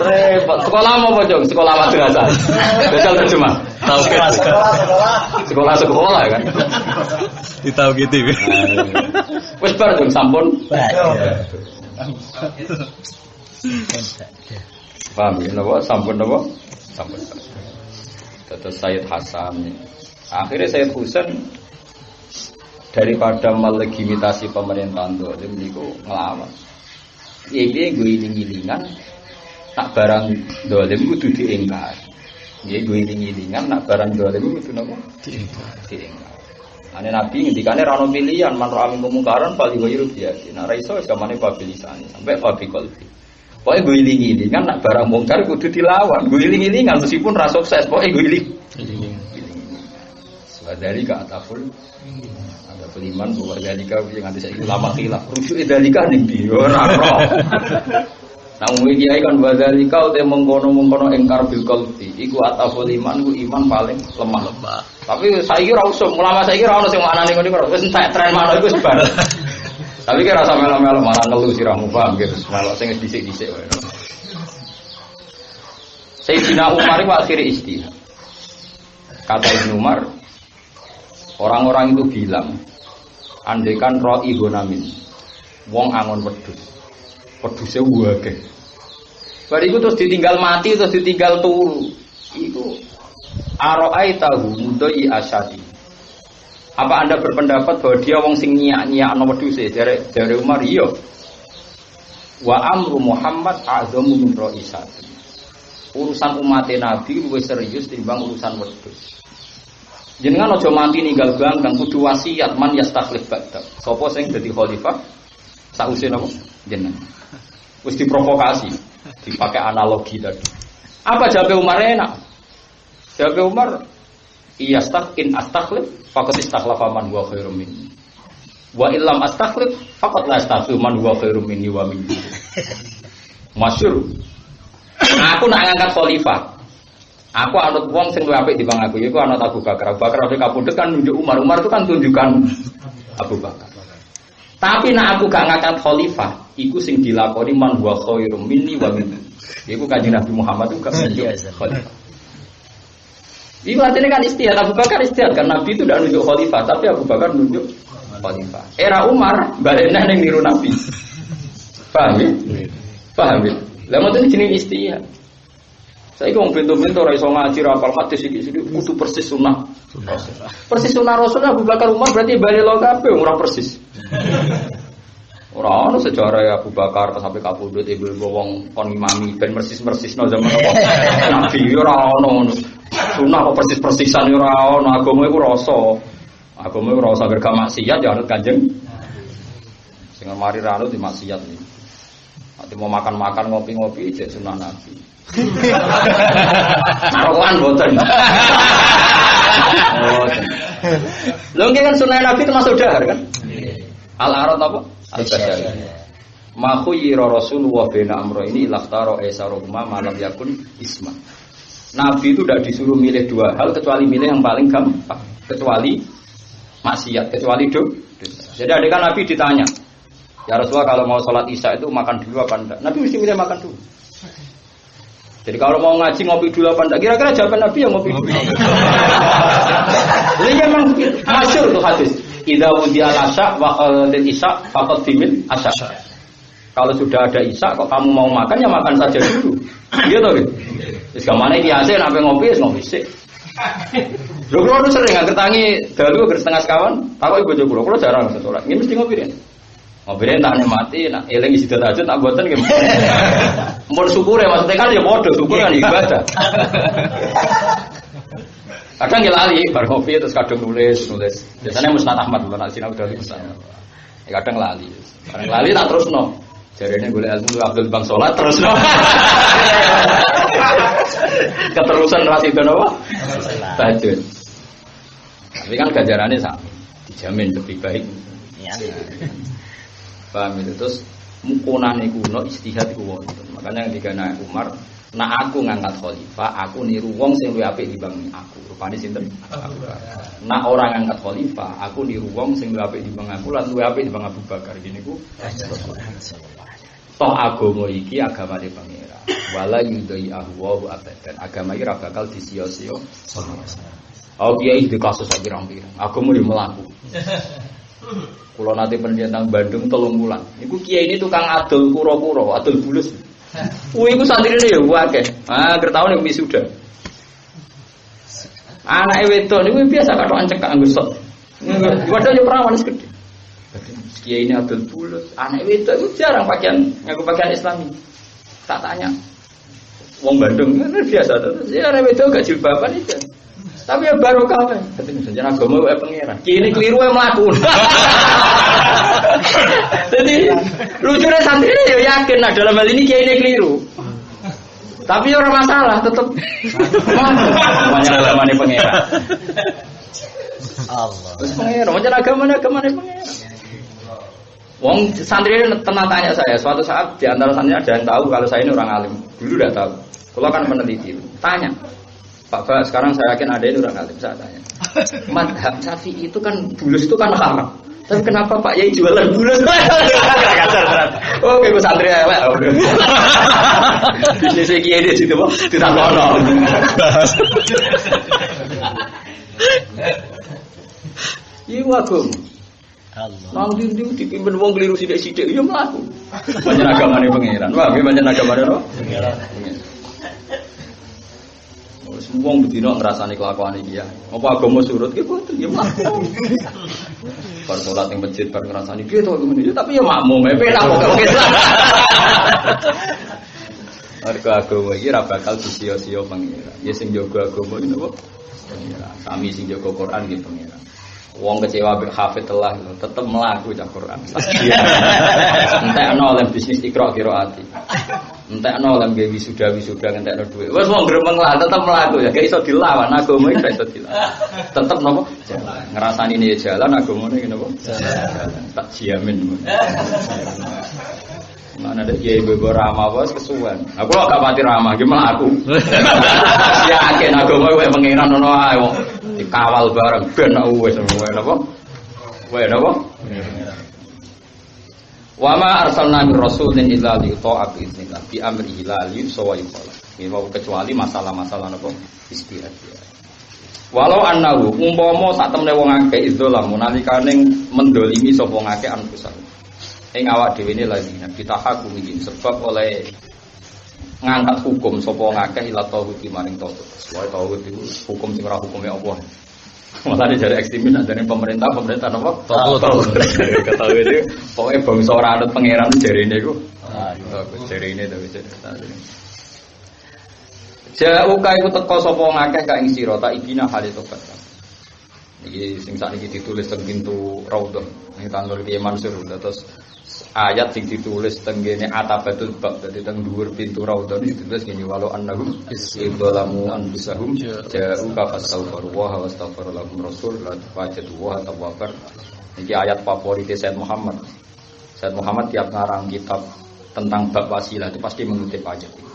Repot. Sekolah mau pojok, sekolah madrasah. Besok terjemah. Tahu sekolah kan? Ditahu gitu. Wes bar dong sampun. Paham ya, napa sampun napa? Sampun. Terus Said Hasan. Akhirnya Said Husain daripada melegitimasi pemerintahan dolim niku nglawan. Iki gue iling-ilingan nak barang dolim kudu diingkar. Nggih gue iling-ilingan nak barang dolim kudu napa? Diingkar. Ane Nabi ngendikane ra ono pilihan man ra amin kemungkaran fali wayru biasa. Nah ra iso zamane pabilisane sampai fabiqalbi. Pokoke guling-gilingan nak barang mungkar kudu dilawan. Guling-gilingan meskipun ra sukses pokoke guling. Dari ka ataful ada beriman bahwa dalika yang nanti saya ulama khilaf rujuk dalika ning ndi ora ro. Nah umum kiai kan badalika udah mengkono engkar bil qalbi iku ataful iman ku iman paling lemah. Tapi saiki ora usum, ulama saiki ora ono sing maknane ngene kok wis entek tren manuk iku sebar. Tapi kira rasa melo-melo malah ngelu siramu paham gitu. Melok sing dhisik-dhisik wae. Sayyidina Umar itu akhirnya istihad. Kata Ibnu Umar, orang-orang itu bilang, andaikan ro'i bonamin, wong angon wedhus. Wedhuse akeh. Bar iku terus ditinggal mati terus ditinggal turu. Iku ara'aitahu mudai asyadi. Apa Anda berpendapat bahwa dia wong sing nyiak-nyiak ana wedhuse? Jare Umar iya. Wa amru Muhammad a'zamu min ra'isati. Urusan umat Nabi luwih serius timbang urusan wedhus. Jenengan aja mati ninggal ganggang kudu wasiat man yastakhlif ba'da. Sapa sing dadi khalifah sause napa? Jenengan. Wis diprovokasi, dipakai analogi tadi. Apa jawab Umar enak? Jawab Umar, iya in astakhlif faqad istakhlafa man huwa khairum minni. Wa illam astakhlif faqad la astakhlif man huwa khairum minni wa minni. Masyhur. Aku nak ngangkat khalifah. Aku anut wong sing luwih apik dibanding aku, yaiku anut Abu Bakar. Abu Bakar kabudut kan nunjuk Umar. Umar itu kan tunjukkan Abu Bakar. Tapi nak aku gak ngangkat khalifah, iku sing dilakoni man wa khairum minni wa minni. Iku Kanjeng Nabi Muhammad itu gak menunjuk khalifah. Ini artinya kan istihad, Abu Bakar istihad kan Nabi itu tidak nunjuk khalifah, tapi Abu Bakar nunjuk khalifah. Era Umar balenah ning niru Nabi. Paham ya? Paham ya? Lah ngoten jenenge istihad. Saiki wong bento-bento ora iso ngaji ra hafal hadis iki kudu persis sunah. Persis sunah Rasul Abu Bakar Umar berarti bali lo kabeh ora persis. Ora ono sejarah ya Abu Bakar sampai kapundhut ibu wong kon imami ben persis-persisno zaman Nabi ora ono. Sunah kok persis-persisan ora ono, agama iku rasa. Agama iku rasa gerga maksiat ya anut Kanjeng. Sing mari ra anut di maksiat iki. Ati mau makan-makan ngopi-ngopi jek sunah Nabi. Narokan boten. Lho nggih kan sunah Nabi termasuk dahar kan? Al-arad apa? Al-badal. Ma khuyira Rasulullah baina amrayni laftara aisarahuma ma lam yakun isma. Nabi itu tidak disuruh milih dua hal kecuali milih yang paling gampang, kecuali maksiat, kecuali dosa. Jadi ada kan Nabi ditanya, ya Rasulullah kalau mau sholat Isya itu makan dulu apa enggak? Nabi mesti milih makan dulu. Jadi kalau mau ngaji ngopi dulu apa enggak? Kira-kira jawaban Nabi yang ngopi dulu. Ini memang masyhur tuh hadis. Idza wudiya al-asya wa qalatil isya faqad dimil asya. Kalau sudah ada Isya kok kamu mau makan ya makan saja dulu. Iya toh gitu. Wis gamane iki ase nek ngopi wis ngopi sik. Lho kula nu sering anggere tangi dalu anggere setengah sekawan, takoki bojo kula jarang salat. Nggih mesti ngopi ren. Ngopi ren tak nikmati, nak eling isi tajud tak boten nggih. Mun syukure maksudnya kan ya padha syukur kan ibadah. Kadang ya lali bar ngopi terus kadang nulis. Biasanya Musnad Ahmad lan sinau dalu pesan. Kadang lali. Kadang lali tak terusno. Jarene golek ilmu Abdul Bang salat terusno. Keterusan rasido napa? Tajud. Tapi kan ganjarannya sama, dijamin lebih baik. Paham itu terus mukunane kuno istihad kuwo. Makanya yang digana Umar, nak aku ngangkat khalifah, aku niru wong sing luwih apik dibanding aku. Rupane sinten? Nak orang ngangkat khalifah, aku niru wong sing luwih apik dibanding aku lan luwih apik dibanding Abu Bakar. Gini ku. Toh agama iki agamane pangeran. Wala yudai ahwa abadan. Agama iki ora bakal disia-sia. Oh kiai di kasus pirang-pirang. Agama yo mlaku. Kula nate pendidikan Bandung 3 bulan. Iku kiai ini tukang adol kura-kura, adol bulus. Kuwi iku santrine yo akeh. Ah, kertaune wisuda. Anake wedok niku biasa katokan cekak nggo sok. Padahal yo perawan gede. Kiai ini adol bulus, anak wedok itu jarang pakaian, ngaku pakaian Islami. Tak tanya, wong Bandung itu biasa tuh, ya anak wedok gak jilbaban itu. Tapi ya baru kawan, katanya sejarah agama wae pangeran. Kiai ini keliru yang melakukan. Jadi lucunya santri ini ya yakin, nah dalam hal ini kiai ini keliru. Tapi orang masalah, tetap banyak agamanya pangeran. Allah. Terus pangeran, macam agamanya pangeran. Wong santri ini pernah tanya saya, suatu saat di antara santri ada yang tahu kalau saya ini orang alim. Dulu udah tahu. Kalau kan meneliti, tanya, Pak Ba, sekarang saya yakin ada ini orang alim. Saya tanya, madhab Syafi'i itu kan bulus itu kan haram. Tapi kenapa Pak Yai jualan bulus? Oke, gue santri elek. Bisnis kiai di situ, Pak. Tidak kono. Iya agama. Nang dindi dipimpin wong keliru sithik-sithik ya mlaku. Pancen agamane pangeran. Wah, nggih pancen agamane pangeran. Wis wong bedino ngrasani kelakuan iki ya. Apa agama surut ki boten ya mlaku. Bar salat ning masjid bar ngrasani ki to ngene tapi ya makmum penak kok Islam. Harga agama iki ora bakal disia-sia pangeran. Ya sing jaga agama iki napa? Pangeran. Sami sing jaga Quran nggih pangeran. Wong kecewa bil hafidillah tetep mlaku cah Quran. Entekno oleh bisnis Iqra qiraati. Entekno oleh gawe wisuda ngentekno dhuwit. Wes wong gremeng lah tetep mlaku ya gak iso dilawan agama iki gak iso dilawan. Tetep napa? Jalan. Ngrasani ne jalan agamane ngene napa? Jalan. Tak jamin. Mana ada kiai bebo ramah bos kesuwen. Aku lo gak pati ramah gimana aku? Yakin agama kowe pengiran ono ae wong dikawal bareng ben wis wae napa? Wae napa? Wa ma arsalna min rasulin illa liyuta'a bi idznillah bi amrihi la yusawwa yuqala. Kecuali masalah-masalah napa istihad. Walau annahu umpama sak temne wong akeh idzalamu nalikane mendolimi sapa ngakeh anfusan. Ing awak dhewe ne lagi kita hakum iki sebab oleh ngangkat hukum sapa ngakeh ila tauhid maring tauhid. Wae tauhid itu hukum sing ora hukume Allah. Malah dari ekstremis dari pemerintah apa? Tahu. Ketahui itu pokoknya bangsa ora anut pangeran jarine iku. Jarine to wis. Jauka iku teko sapa ngakeh ka ing sira ta ibina hale tobat. Iki sing sakniki ditulis teng pintu Raudhah ning tanggal Kiai Mansur terus ayat sing ditulis teng ngene Atabatul Bab dadi teng dhuwur pintu Raudhah ditulis ngene walau annahum idzalamu anfusahum ja'uka fastaghfiru wa wastaghfara lahum rasul la tafajatu wa tawafar. Iki ayat favorit Sayyid Muhammad. Sayyid Muhammad tiap ngarang kitab tentang bab wasilah itu pasti mengutip ayat itu.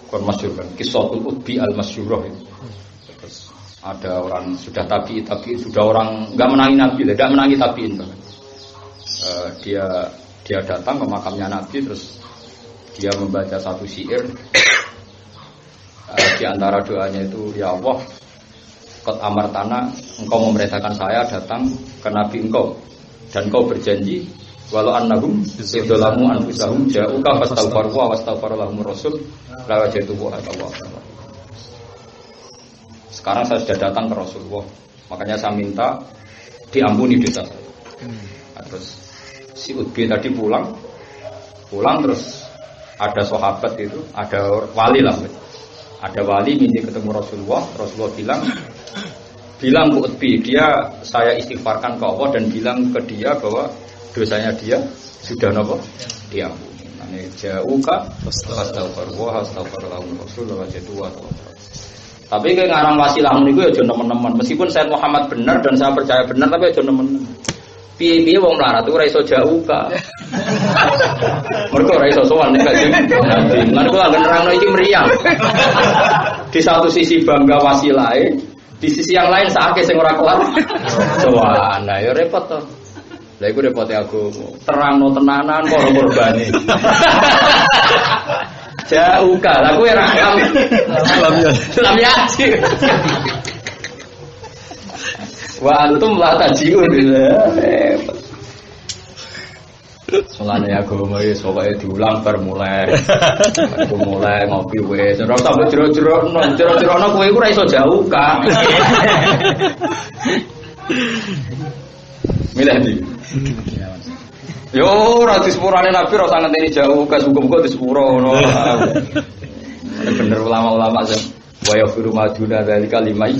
Kon masyhur kan Qissatul Utbi al-Masyhurah itu. Terus ada orang sudah tabi'in sudah orang enggak menangi Nabi, enggak menangi tabi'in bahkan. Dia datang ke makamnya Nabi terus dia membaca satu syair di antara doanya itu ya Allah qad amartana engkau memerintahkan saya datang ke Nabi engkau dan engkau berjanji walau annahum idzalamu anfusahum ja'uka fastaghfiru wa wastaghfara lahum rasul la wajadu Allah. Sekarang saya sudah datang ke Rasulullah makanya saya minta diampuni dosa saya. Terus si Utbi tadi pulang terus ada sahabat itu, ada wali lah, ada wali minta ketemu Rasulullah bilang ke Utbi dia saya istighfarkan ke Allah dan bilang ke dia bahwa dosanya dia sudah nopo diampuni. Ane jauka astaghfirullah wa astaghfirullah Rasulullah wa tapi kayak ngarang wasilah niku ya aja nemen-nemen. Meskipun Sayyid Muhammad benar dan saya percaya benar tapi aja nemen. Piye-piye wong melarat itu ora iso jauka. Mergo ora iso sowan nek Kanjeng Nabi. Lan kula angen nerangno iki mriyang. Di satu sisi bangga wasilahe, di sisi yang lain sakake sing ora kelar. Sowan. Nah ya repot to. Lah iku repote aku terangno tenanan kok korbane. Jauka, lah kowe ra Islam ya. Wa antum la tajiun. Solane agama wis pokoke diulang bar mulai. Aku mulai ngopi wis. Ora usah jero-jerono, jero-jerono kowe iku ora iso jauka. Milih ndi? Yo ora disepurane Nabi ora usah ngenteni jauh ke muga-muga disepuro ngono. Bener ulama-ulama sing wa yafiru maduna dzalika limai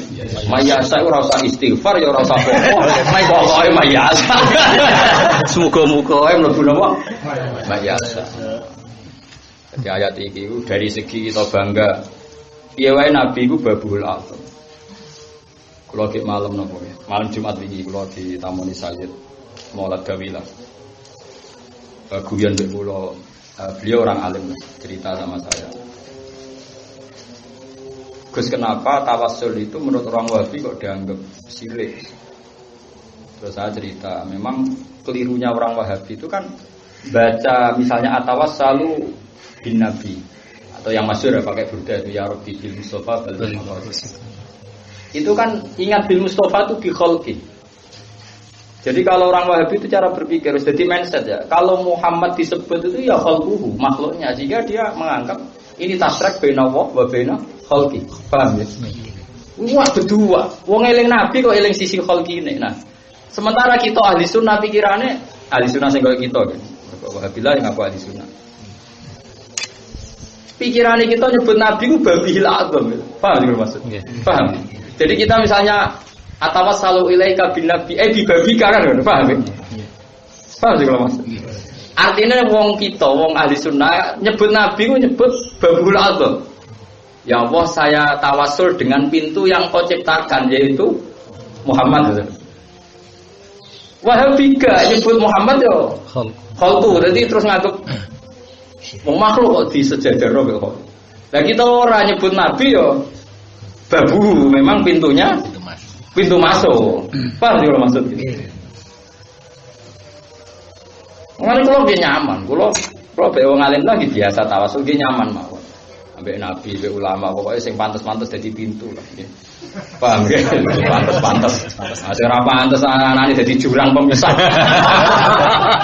mayasa ora usah istighfar ya ora usah pokok. Pokoke mayasa. Muga-muga ae mlebu napa? Mayasa. Jadi ayat iki dari segi kita bangga. Piye wae Nabi iku babul alam. Kula ki malam napa ya? Malam Jumat iki kula ditamoni Sayyid Maulad Gawilah. Guyon mbek kula, beliau orang alim cerita sama saya. Gus kenapa tawassul itu menurut orang Wahabi kok dianggap syirik? Terus saya cerita, memang kelirunya orang Wahabi itu kan baca misalnya atawassalu bin Nabi atau yang masyhur ya pakai burda itu ya Rabbi bil Mustafa bal itu kan ingat bil Mustafa itu bi khalqi. Jadi kalau orang Wahabi itu cara berpikir harus jadi mindset ya. Kalau Muhammad disebut itu ya khalquhu, makhluknya. Jika dia menganggap ini tasrak baina Allah wa baina khalqi. Paham ya? Wah berdua. Wong eling Nabi kok eling sisi khalqi ini. Nah, sementara kita ahli sunnah pikirannya ahli sunnah sing koyo kita kan. Wahabilah yang aku ahli sunnah. Pikirannya kita nyebut Nabi ku babil azam. Paham ya maksudnya? Paham. Jadi kita misalnya atawassalu ilaika bin nabi bi babika kan paham ya? Paham sih kalau maksud. Artinya wong kita, wong ahli sunnah nyebut nabi ku nyebut babul azam. Ya Allah saya tawassul dengan pintu yang kau ciptakan yaitu Muhammad. Wahabika nyebut Muhammad yo khalqu. Jadi terus nganggep wong makhluk kok disejajarno kok. Lah kita ora nyebut nabi yo babu memang pintunya pintu masuk. Paham sih kalau maksud gitu. Ngene kula nggih nyaman, kula be wong alim lagi biasa tawasul nggih nyaman mawon. Ambek nabi, ambek ulama, pokoknya sing pantes-pantes dadi pintu lah nggih. Paham nggih? Pantes-pantes. Sing ora pantes anane dadi jurang pemisah.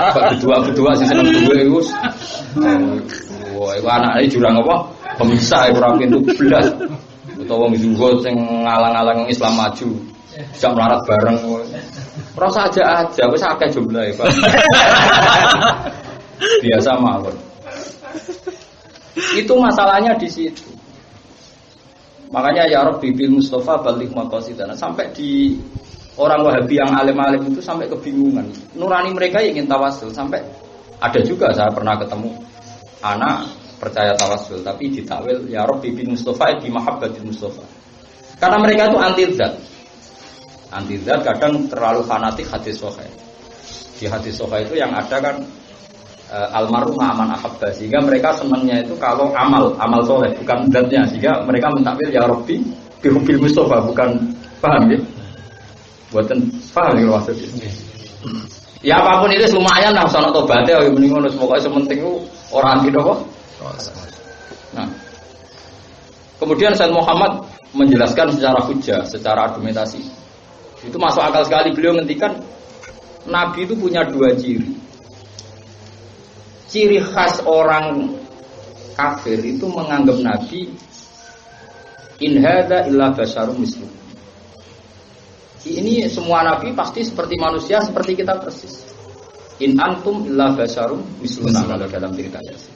Kok kedua-kedua sing seneng duwe iku. Wah, iku anake jurang apa? Pemisah iku ora pintu blas. Utawa wong zuhud sing ngalang-alang Islam maju. Bisa melarat bareng. Rasa aja wis akeh jumlahe, Pak. Biasa mawon. Itu masalahnya di situ. Makanya ya Rabbi bil Mustafa balik maqasidana, sampai di orang Wahabi yang alim-alim itu sampai kebingungan. Nurani mereka ingin tawasul, sampai ada juga saya pernah ketemu anak percaya tawasul tapi ditakwil ya Rabbi bil Mustafa bi mahabbatil Mustafa. Karena mereka itu anti zat. Anti zat kadang terlalu fanatik hadis sahih. Di hadis sahih itu yang ada kan almarhum aman ahabba, sehingga mereka senangnya itu kalau amal soleh bukan zatnya, sehingga mereka mentakwil ya Rabbi bihubil Mustafa, bukan, paham ya? Buatan paham ya maksudnya. Ya apapun itu lumayan lah, soal tobatnya mending ngono, pokoknya sementing itu orang gitu kok. Nah, kemudian Sayyid Muhammad menjelaskan secara hujjah, secara argumentasi. Itu masuk akal sekali, beliau ngendikan Nabi itu punya dua ciri. Ciri khas orang kafir itu menganggap Nabi in hadza illa basyarum mislu. Ini semua Nabi pasti seperti manusia, seperti kita persis. In antum illa basyarum misluna kalau dalam cerita Yasin.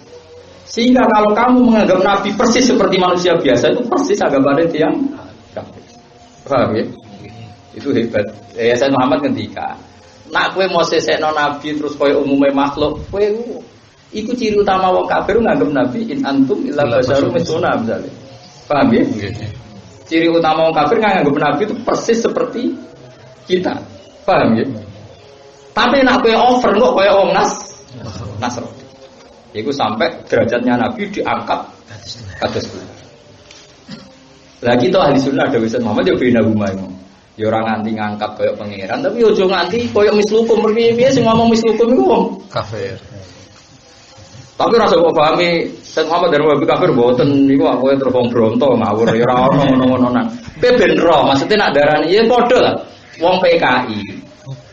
Sehingga kalau kamu menganggap Nabi persis seperti manusia biasa, itu persis anggapannya dia kafir. Paham ya? Itu hebat. Ya Sayyid Muhammad ngendika, nak kowe mau sesekno Nabi terus koyo umume makhluk, kowe iku ciri utama wong kafir nganggep Nabi in antum illa basyarum misluna misalnya. Paham ya? Ciri utama wong kafir nganggep Nabi itu persis seperti kita. Paham ya? Tapi nak kowe over kok koyo wong Nasrani. Iku sampai derajatnya Nabi diangkat kados kuwi. Lah kita ahli sunnah dawuh Muhammad yo bina rumah iku. Ya ora nganti ngangkat koyo pangeran, tapi ojo nganti koyo mislukum. Piye sing ngomong mislukum iku wong kafir. Tapi rasa kok pahami Sayyid Muhammad dari Wahabi kafir mboten niku aku terus wong bronto ngawur ya ora ono ngono-ngononan. Pe ben ro, maksudnya nak darani ya padha lah. Wong PKI.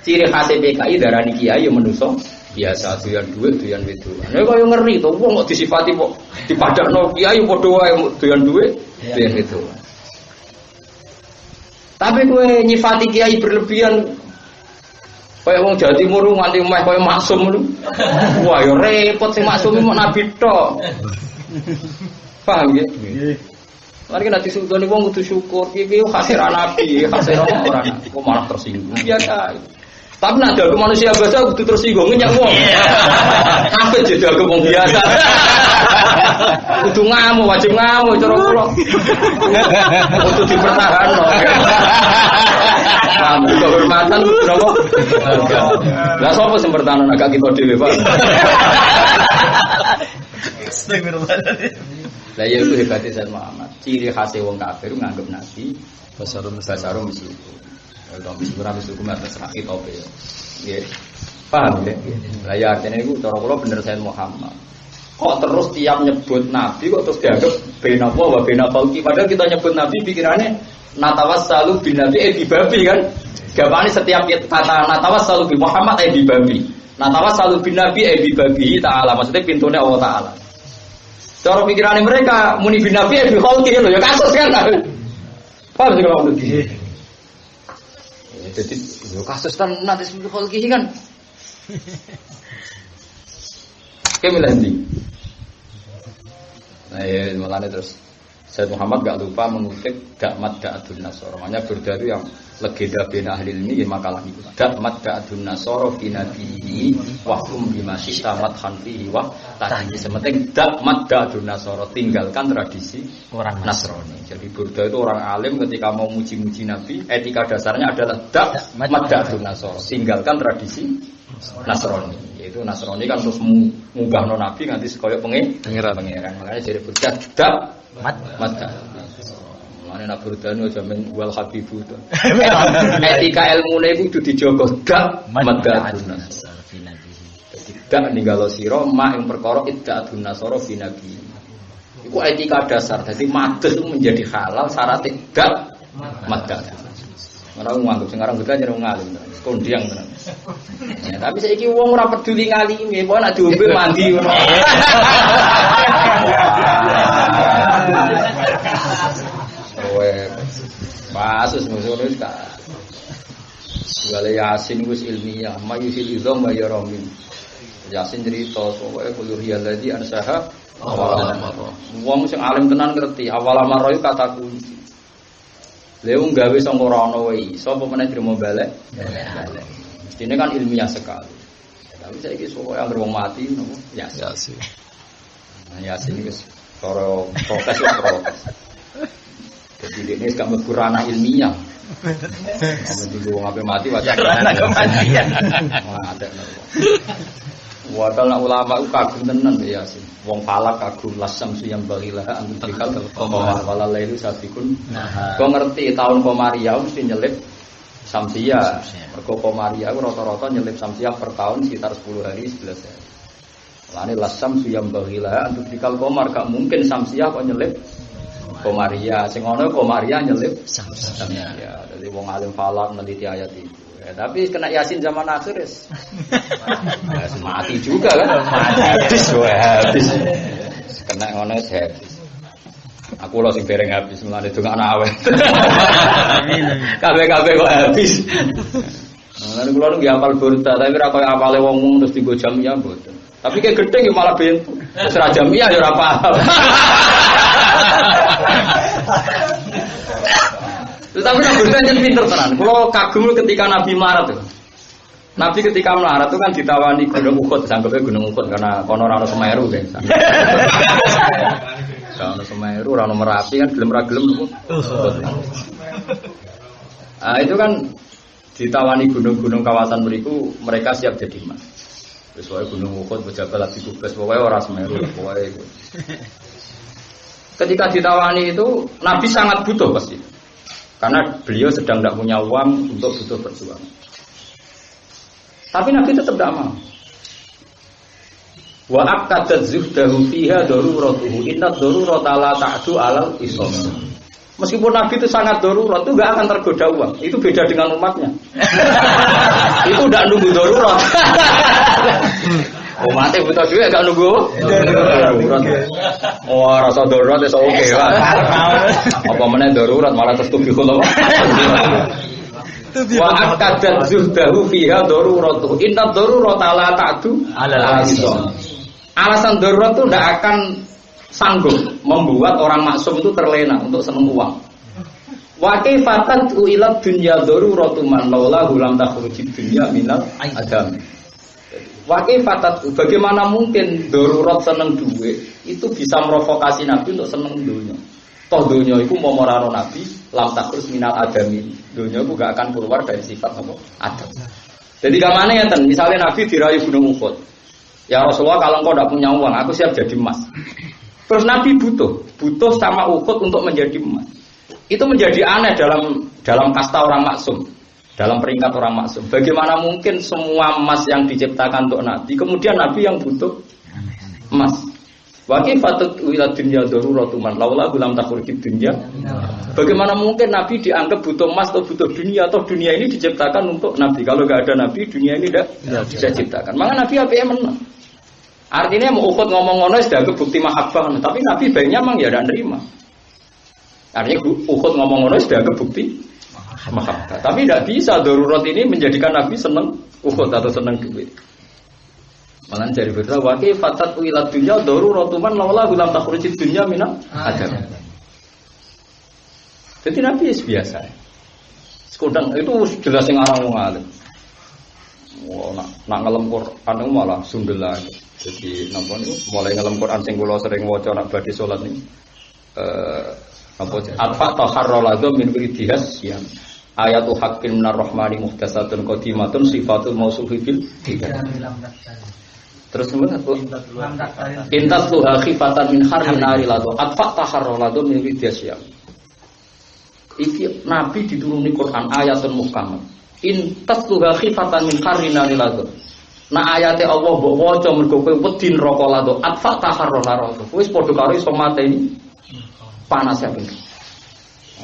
Ciri khas PKI darani kiai ya menungso biasa doyan dhuwit, doyan wedoan. Nek koyo ngeri to wong kok disifati kok dipadakno kiai padha wae doyan dhuwit, doyan wedoan. Tapi kowe nyifati kiai berlebihan kaya wong Jawa Timur nganti meh kaya maksum lho. Wah ya repot sing maksum mok nabi tok. Paham nggih? Nggih. Mari nek disudoni wong kudu syukur, iki khasir nabi, khasir ora kok malah tersinggung. Biasa. Tapi nek ada manusia biasa kudu tersinggung nyak wong. Kabeh jadi agak wong biasa. Kudu ngamuk, wajib ngamuk cara kula. Kudu dipertahanno. Kamu kehormatan berapa? Lah sapa sing bertahan agak kita dhewe, Pak. Lah ya itu hebatnya Sayyid Muhammad. Ciri khas wong kafir nganggep Nabi basyarum mislu. Kalau mislu hukum atas rakit opo ya. Nggih. Paham ya? Lah ya artine iku cara kula bener Sayyid Muhammad. Kok terus tiap nyebut Nabi kok terus dianggap bena apa wa bena fauqi, padahal kita nyebut Nabi pikirannya natawassalu bin Nabi bi babi kan. Gapane setiap kata natawassalu bi Muhammad bi babi. Natawassalu bin Nabi bi babi ta'ala, maksudnya pintune Allah taala. Cara pikirane mereka muni bin Nabi bi khalqi lho ya kasus kan. Paham sih kalau begitu. Jadi yo kasus kan nanti bi khalqi kan. Kemilandi. Nah ya mulane terus Sayyid Muhammad gak lupa mengutip Dakmat Da'atun Nasara. Makanya Burda itu yang legenda bina ahli ilmi ya makalah itu. Dakmat Da'atun Nasara fi nabihi wa hum bima syi'ta madhan fihi wa tahji. Sementing Dakmat Da'atun Nasara, tinggalkan tradisi orang Nasrani. Jadi Burda itu orang alim ketika mau muji-muji Nabi, etika dasarnya adalah Dakmat Da'atun Nasara, tinggalkan tradisi Nasrani. Yaitu Nasrani kan terus ngubahno Nabi nganti sekaya pangeran. Makanya jadi Burda Mata. Mane nak burdane aja men wal habibu to. Etika ilmune iku kudu dijogo dak madadun. Dadi tidak ninggalo sira mak ing perkara iddatun nasara fi nabi. Iku etika dasar. Jadi madhus itu menjadi halal syarat tidak madhus. Orang nganggep sing aran beda jeneng ngalim. Kondiang tenan. Ya, tapi saiki wong ora peduli ngalime, kok nek diombe mandi ngono. Pasus musuh wis ka. Segala Yasin wis ilmiah, mayusil izam wa yaramin. Yasin cerita soe kuluriya ladzi ansaha awal. Wong sing alim tenan ngerti awal amaro kata kunci. Lha wong gawe sangka ora ana wae iso apa meneh trimo balik. Mestine kan ilmiah sekali. Tapi saiki soe anggere wong mati nopo Yasin. Nah Yasin wis cara protes ya protes. Jadi ini gak berkurang ilmiah. Kamu dulu ngapain mati wajah kematian. Ada. Wadal ulama itu kagum tenan ya sih. Wong falak kagum lasam suyam balilah antum dikal komar walalailu satikun. Kau ngerti tahun Komariah mesti nyelip samsia. Mergo Komariah rata-rata nyelip samsia per tahun sekitar 10 hari 11 hari. Lane lasam suyam balilah antum dikal komar gak mungkin samsia kok nyelip Komariah, sing ono Komariah nyelip samsia. Jadi wong alim falak neliti ayat itu. Ya, tapi kena Yasin zaman akhir es. Mati juga kan? Habis. Kena ngono habis. Aku lho sing dereng habis mulane dongakno awet. Kabeh-kabeh kok habis. Mulane kula nggih hafal burda, tapi ora koyo hafale wong terus dienggo jamiah mboten. Tapi kayak gedeng ya malah bentu. Wis ra jamiah ya ora paham. Tapi Nabi Muhammad pinter tenan. Kalau kagum ketika Nabi melarat tuh. Nabi ketika melarat itu kan ditawani Gunung Uhud, sanggupnya Gunung Uhud karena kono rano Semeru kan. Rano Semeru, rano Merapi kan gelem-gelem tuh. Nah itu kan ditawani gunung-gunung kawasan beriku, mereka siap jadi emas. Sesuai Gunung Uhud, Jabal Abi Qubais, pokoknya orang Semeru, pokoknya. Ketika ditawani itu Nabi sangat butuh pasti. Karena beliau sedang tidak punya uang untuk butuh berjuang. Tapi Nabi tetap tidak mau. Wa aqadat zuhdahu fiha daruratuhu inna darurata la ta'du alal islam. Meskipun Nabi itu sangat darurat, itu nggak akan tergoda uang. Itu beda dengan umatnya. Itu tidak nunggu darurat. Umatnya butuh juga nggak nunggu darurat. Oh rasa darurat itu oke lah. Apa mana darurat malah terstubihul apa? Wa akadat zuhdahu fiha daruratuh inna darurata la ta'du alal islam. Alasan darurat itu tidak akan sanggup membuat orang maksum itu terlena untuk seneng uang. Wa kaifatan ila dunya daruratu man laulahu lam takhrujid dunya minal adam. Wa kaifatan bagaimana mungkin darurat seneng duit itu bisa merovokasi Nabi untuk seneng dunia. Toh dunia itu mau merano Nabi lam takhruj minal adami. Dunia itu gak akan keluar dari sifat apa? Adam. Jadi gamane ngeten, misalnya Nabi dirayu Gunung Uhud. Ya Rasulullah kalau engkau tidak punya uang, aku siap jadi emas. Terus Nabi butuh sama Uhud untuk menjadi emas. Itu menjadi aneh dalam kasta orang maksum, dalam peringkat orang maksum. Bagaimana mungkin semua emas yang diciptakan untuk Nabi, kemudian Nabi yang butuh emas? Wa kifatut ila dunya daruratu man laula lam takhurjid dunya. Bagaimana mungkin Nabi dianggap butuh emas atau butuh dunia, atau dunia ini diciptakan untuk Nabi? Kalau enggak ada Nabi, dunia ini tidak bisa diciptakan. Maka Nabi apa menang? Artinya mau Uhud ngomong ngono sudah bukti mahabbah, tapi Nabi baiknya memang ya tidak nerima. Artinya Uhud ngomong ngono sudah bukti mahabbah, tapi tidak bisa darurat ini menjadikan Nabi senang Uhud atau senang duit. Malah dari berita wakil fatat uilat dunya daruratu man laula lam takhrujid dunya minal adam. Jadi Nabi biasa. Sekudang itu jelas yang arang wong alim. Nak ngelem Quran malah sundel aja. Jadi napa niku mulai ngelem Quran sing kula sering waca nak badhe salat niku apa atfa taharraladu min wiridihas ya ayatu haqqin minar rahmani muhtasatun qadimatun sifatul mausufi bil terus kemudian intas luha khifatan min harrin nari ladu atfa taharraladu min wiridihas ya iki Nabi dituruni Quran ayatun muhkamah intas luha khifatan min harrin nari ladu Nah ayate Allah mbok waca mergo kowe wedi neraka lado atfa taharrona neraka. Wis padha karo iso mateni panas ya ben.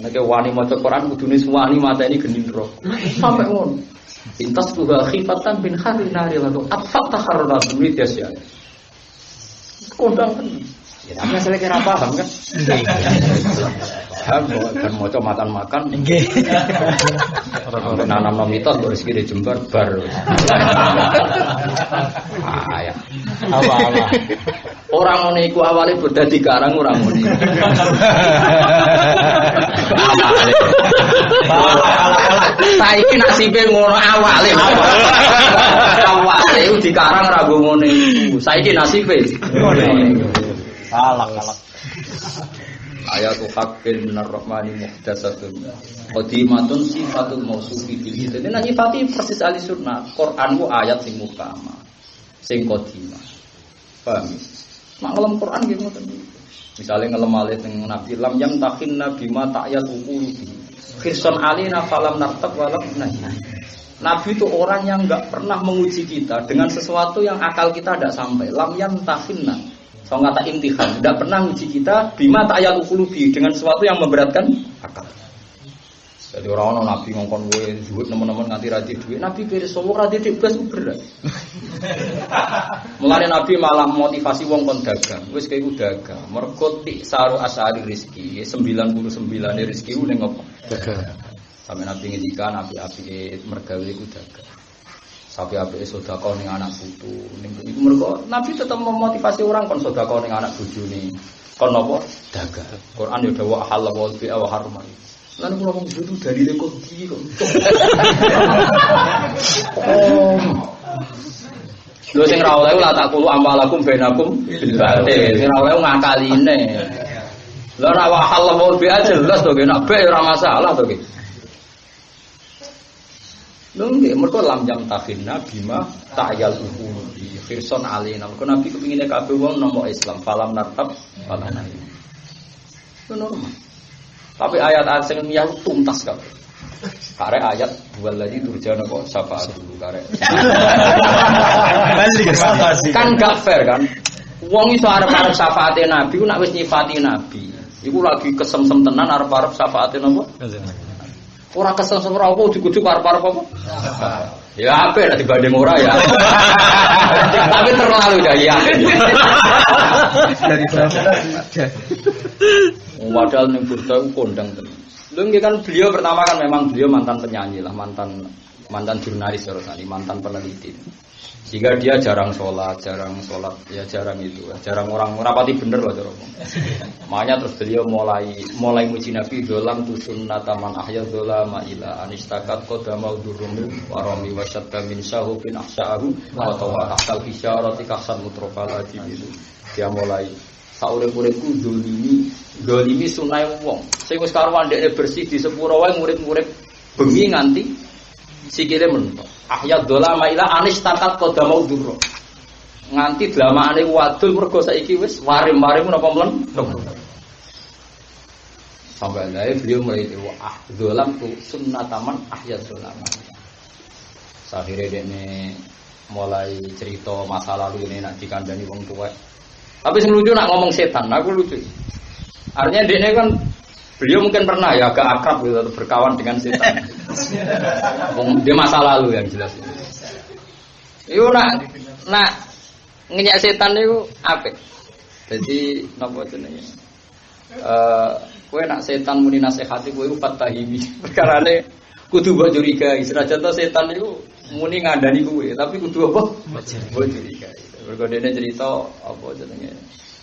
Nek wani maca Quran kudune suwani mateni geni neraka. Sampai ngono. Intas tuha khifatan bin harinari lado atfa taharrona duit ya sia. Kondang kan. Ya namanya saya kira paham kan? Paham kan maca makan-makan. Nggih. Nanam mitos rezeki di Jember bar. Ya. Apa-apa. Orang ngene iku awale beda dikarang ora ngene. Saiki nasibe ngono awale. Awale dikarang ra ngene iku. Saiki nasibe ngene. Alak. Ayatul haqqin minar rahmani muhdatsatun qadimatun sifatul mausufi bil hidayah. Nek nyifati persis ahli sunnah, Quran ku ayat sing mukama, sing qadimah. Paham? Nek ngelem Quran nggih ngoten. Misale ngelem alih teng Nabi lam yam takin nabi ma ta'yat uqulubi. Khirson alina falam nartab walam nahi. Nabi itu orang yang enggak pernah menguji kita dengan sesuatu yang akal kita tidak sampai. Lam yam takinna. So ngata imtihan, tidak pernah uji kita bima ta'yal ukulubi dengan sesuatu yang memberatkan akal. Jadi orang-orang Nabi ngongkon gue duit teman-teman nganti radi duit, Nabi kiri semua radi duit belas berat. Mulai Nabi malah motivasi wong kon dagang, wes kayak gue dagang. Merkoti saru asari rizki, 99 rizki gue nengok dagang. Sampai Nabi ngendikan api-api mergawe gue dagang. Sapi-api sedekah ning anak putu ning iku mergo Nabi tetep memotivasi orang kon sedekah ning anak bojone. Kon napa? Dagang. Quran yo dawuh halal wa bi'a wa harman. Lan kula wong itu dari lekoti kok. Lho sing ra oleh la tak kulo ambalakum bainakum bil batil. Sing ra oleh ngakaline. Lah ra wa halal wa bi'a jelas to nek be ora masalah to ki. Nggih, mergo lam jam tafinna bima ta'yal uqulubi khirson alina. Mergo Nabi kepingine kabeh wong nampa Islam, falam nartab falana. Itu normal. Tapi ayat-ayat sing miyah tuntas kabeh. Karek ayat walladzi turjana kok syafaat dulu karek. Kan gak fair kan? Wong iso arep-arep syafaate Nabi ku nek wis nyifati Nabi. Iku lagi kesemsem tenan arep-arep syafaate napa? Ora kesel ora apa dikudu arep-arep apa? Ya apik nek dibanding ora ya. Tapi terlalu ya. Dari padahal ning burda ku kondang tenan. Lho nggih kan beliau pertama kan memang beliau mantan penyanyi lah, mantan jurnalis terusane, mantan peneliti. Sehingga dia jarang sholat ya jarang itu, jarang orang rapati bener lah cara. Makanya terus beliau mulai muji Nabi dolam tu sunnataman ahya dolama ila anistakat qadama durrumi warami wasyadda min syahubin ahsa'ahu wa tawa tahtal bisyarati kahsan mutrofal ajib itu. Dia mulai saurip-uripku dolimi sunai wong. Sing wis karuan dekne bersih di sepuro wae murid-murid bengi nganti sikile mentok. Ahya dolama ila anistakat qadama durro. Nganti dlamane wadul mergo saiki wis warim-warim napa mlen. Sampai lae beliau mulai dolam tu sunnataman ahya dolama. Akhire dekne mulai cerita masa lalu ini nak dikandani wong tuwa. Tapi sing lucu nak ngomong setan, aku lucu. Artinya dekne kan beliau mungkin pernah ya agak akrab gitu atau berkawan dengan setan. Dia masa lalu yang jelas. Itu nak ngenyak setan itu apa? Jadi napa jenenge? Kowe nak setan muni nasihati kowe fatahimi. Perkarane kudu mbok curigai. Senajan to setan itu muni ngandani kowe, tapi kudu apa? Mbok curigai. Mergo dene cerita apa jenenge?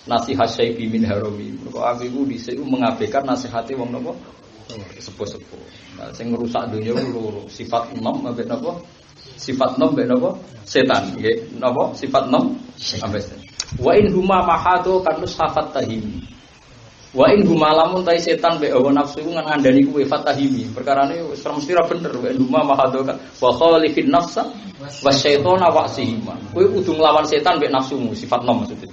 Nasihat Syaibi min Harami. Mergo aku iku dhisik mengabaikan nasihate wong napa? Sepuh-sepuh. Nah, sing ngrusak donya loro, sifat 6 ambek napa? Sifat 6 ambek napa? Setan, nggih. Napa? Sifat 6 ambek setan. Wa in huma mahadu kanus hafat tahimi. Wa in huma lamun ta setan mbek hawa nafsu ku ngandani kuwe fatahimi. Perkarane wis mesti ra bener. Wa in huma mahadu kan wa khalifin nafsa wasyaitona wa'sihima. Kowe kudu nglawan setan mbek nafsumu, sifat 6 maksudnya.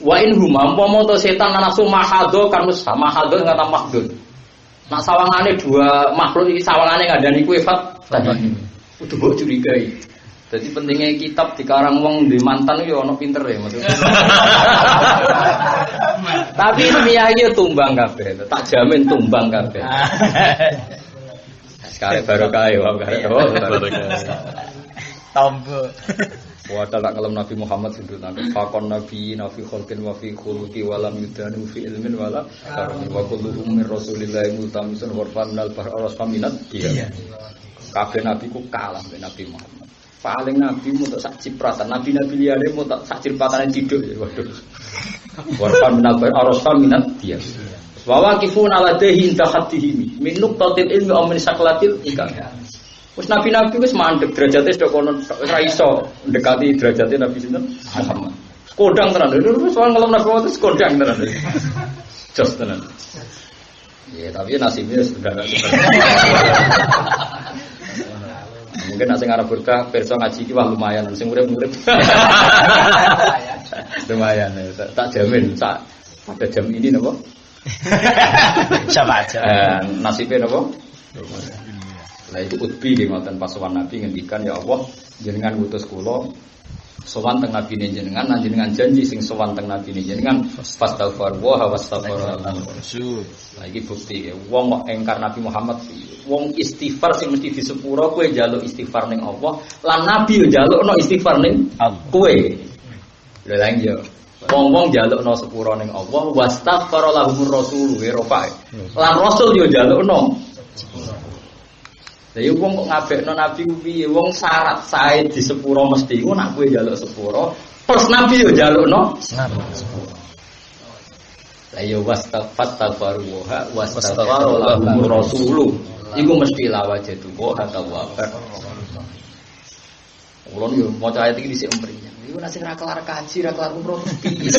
Wa in huma umpama to setan nafsu mahado kanus mahado ngata mahdud. Nak sawangane dua makhluk iki sawangane ngandani kuwe fatahimi. Kudu mbok curigai. Jadi pentingnya kitab dikarang wong di mantan yo ono pinter ya maksudnya. Tapi ilmiah iki tumbang kabeh, tak jamin tumbang kabeh. Sekarang barokah ya, barokah. Tombo. Wa tak kalam Nabi Muhammad sing ditangkep fakon nabi kholqin wa fi khuluqi wa lam yudanu fi ilmin wala karami wa kulluhum min rasulillahi multamisun warfan al bahar minat dia. Kabeh nabi ku kalah dengan Nabi Muhammad. Paling nabi mu tak sak cipratan, nabi-nabi liyane mu tak sak cipratane ciduk ya waduh. Warfan minat dia. Wa waqifun ala dahi inda haddihi min nuqtatil ilmi aw min saklatil ikam. Wis nabi-nabi wis mandeg derajate sedok kono ora iso ndekati derajate Nabi sinten Muhammad. Kodang tenan. Lho soal ngelem Nabi Muhammad kodang tenan. Jos tenan. Ya tapi nasibnya sudah enggak mungkin nak sing arep berkah perso ngaji iki wah lumayan sing urip-urip. Lumayan tak jamin pada jam ini napa? Siapa aja. Nasibnya napa? Lah itu utbi nggih ngoten pas sowan Nabi ngendikan ya Allah jenengan ngutus kula sowan teng Nabi jenengan lan jenengan janji sing sowan teng Nabi jenengan fastaghfir wa wastaghfir rasul. Lah iki bukti wong kok engkar Nabi Muhammad wong istighfar sing mesti di sepuro kowe njaluk istighfar ning Allah lan Nabi yo njalukno istighfar ning kowe. Lha lha yo wong-wong njalukno sepuro ning Allah wastaghfir lahumur rasul wa lan rasul yo njalukno. Lah yo wong kok ngabekno Nabi ku piye? Wong syarat sae di sepuro mesti ku nak kowe njaluk sepuro, terus Nabi yo njalukno sepuro. Lah yo wastaghfaruha wastaghfarallahu rasuluh. Iku mesti lawajah tuh atau apa? Ulun yo maca ayat iki dhisik mriyang. Iku nek sing ra kelar kaji, ra kelar umroh piye?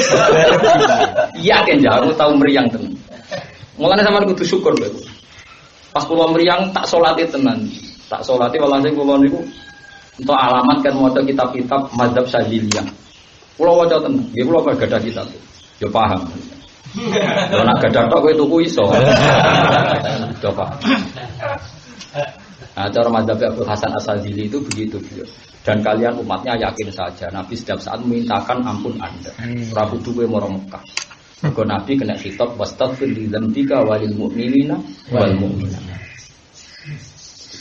Iya kan jaru tau mriyang tenan. Mulane sampean kudu syukur lho. Pas kula mriyang tak salate tenan. Tak salate walhasil kula niku entuk alamat kan maca kitab-kitab mazhab Syadziliyah. Kula waca tenan. Nggih kula gadah kitab. Yo paham. Lha nek gadah tok kowe tuku iso. Coba. Nah, cara mazhab Abu Hasan As-Sadzili itu begitu beliau. Dan kalian umatnya yakin saja Nabi setiap saat memintakan ampun Anda. Ora kudu kowe mara Mekah. Mergo Nabi kena khitab wastaghfir li dzambika walil mu'minina wal mu'minat.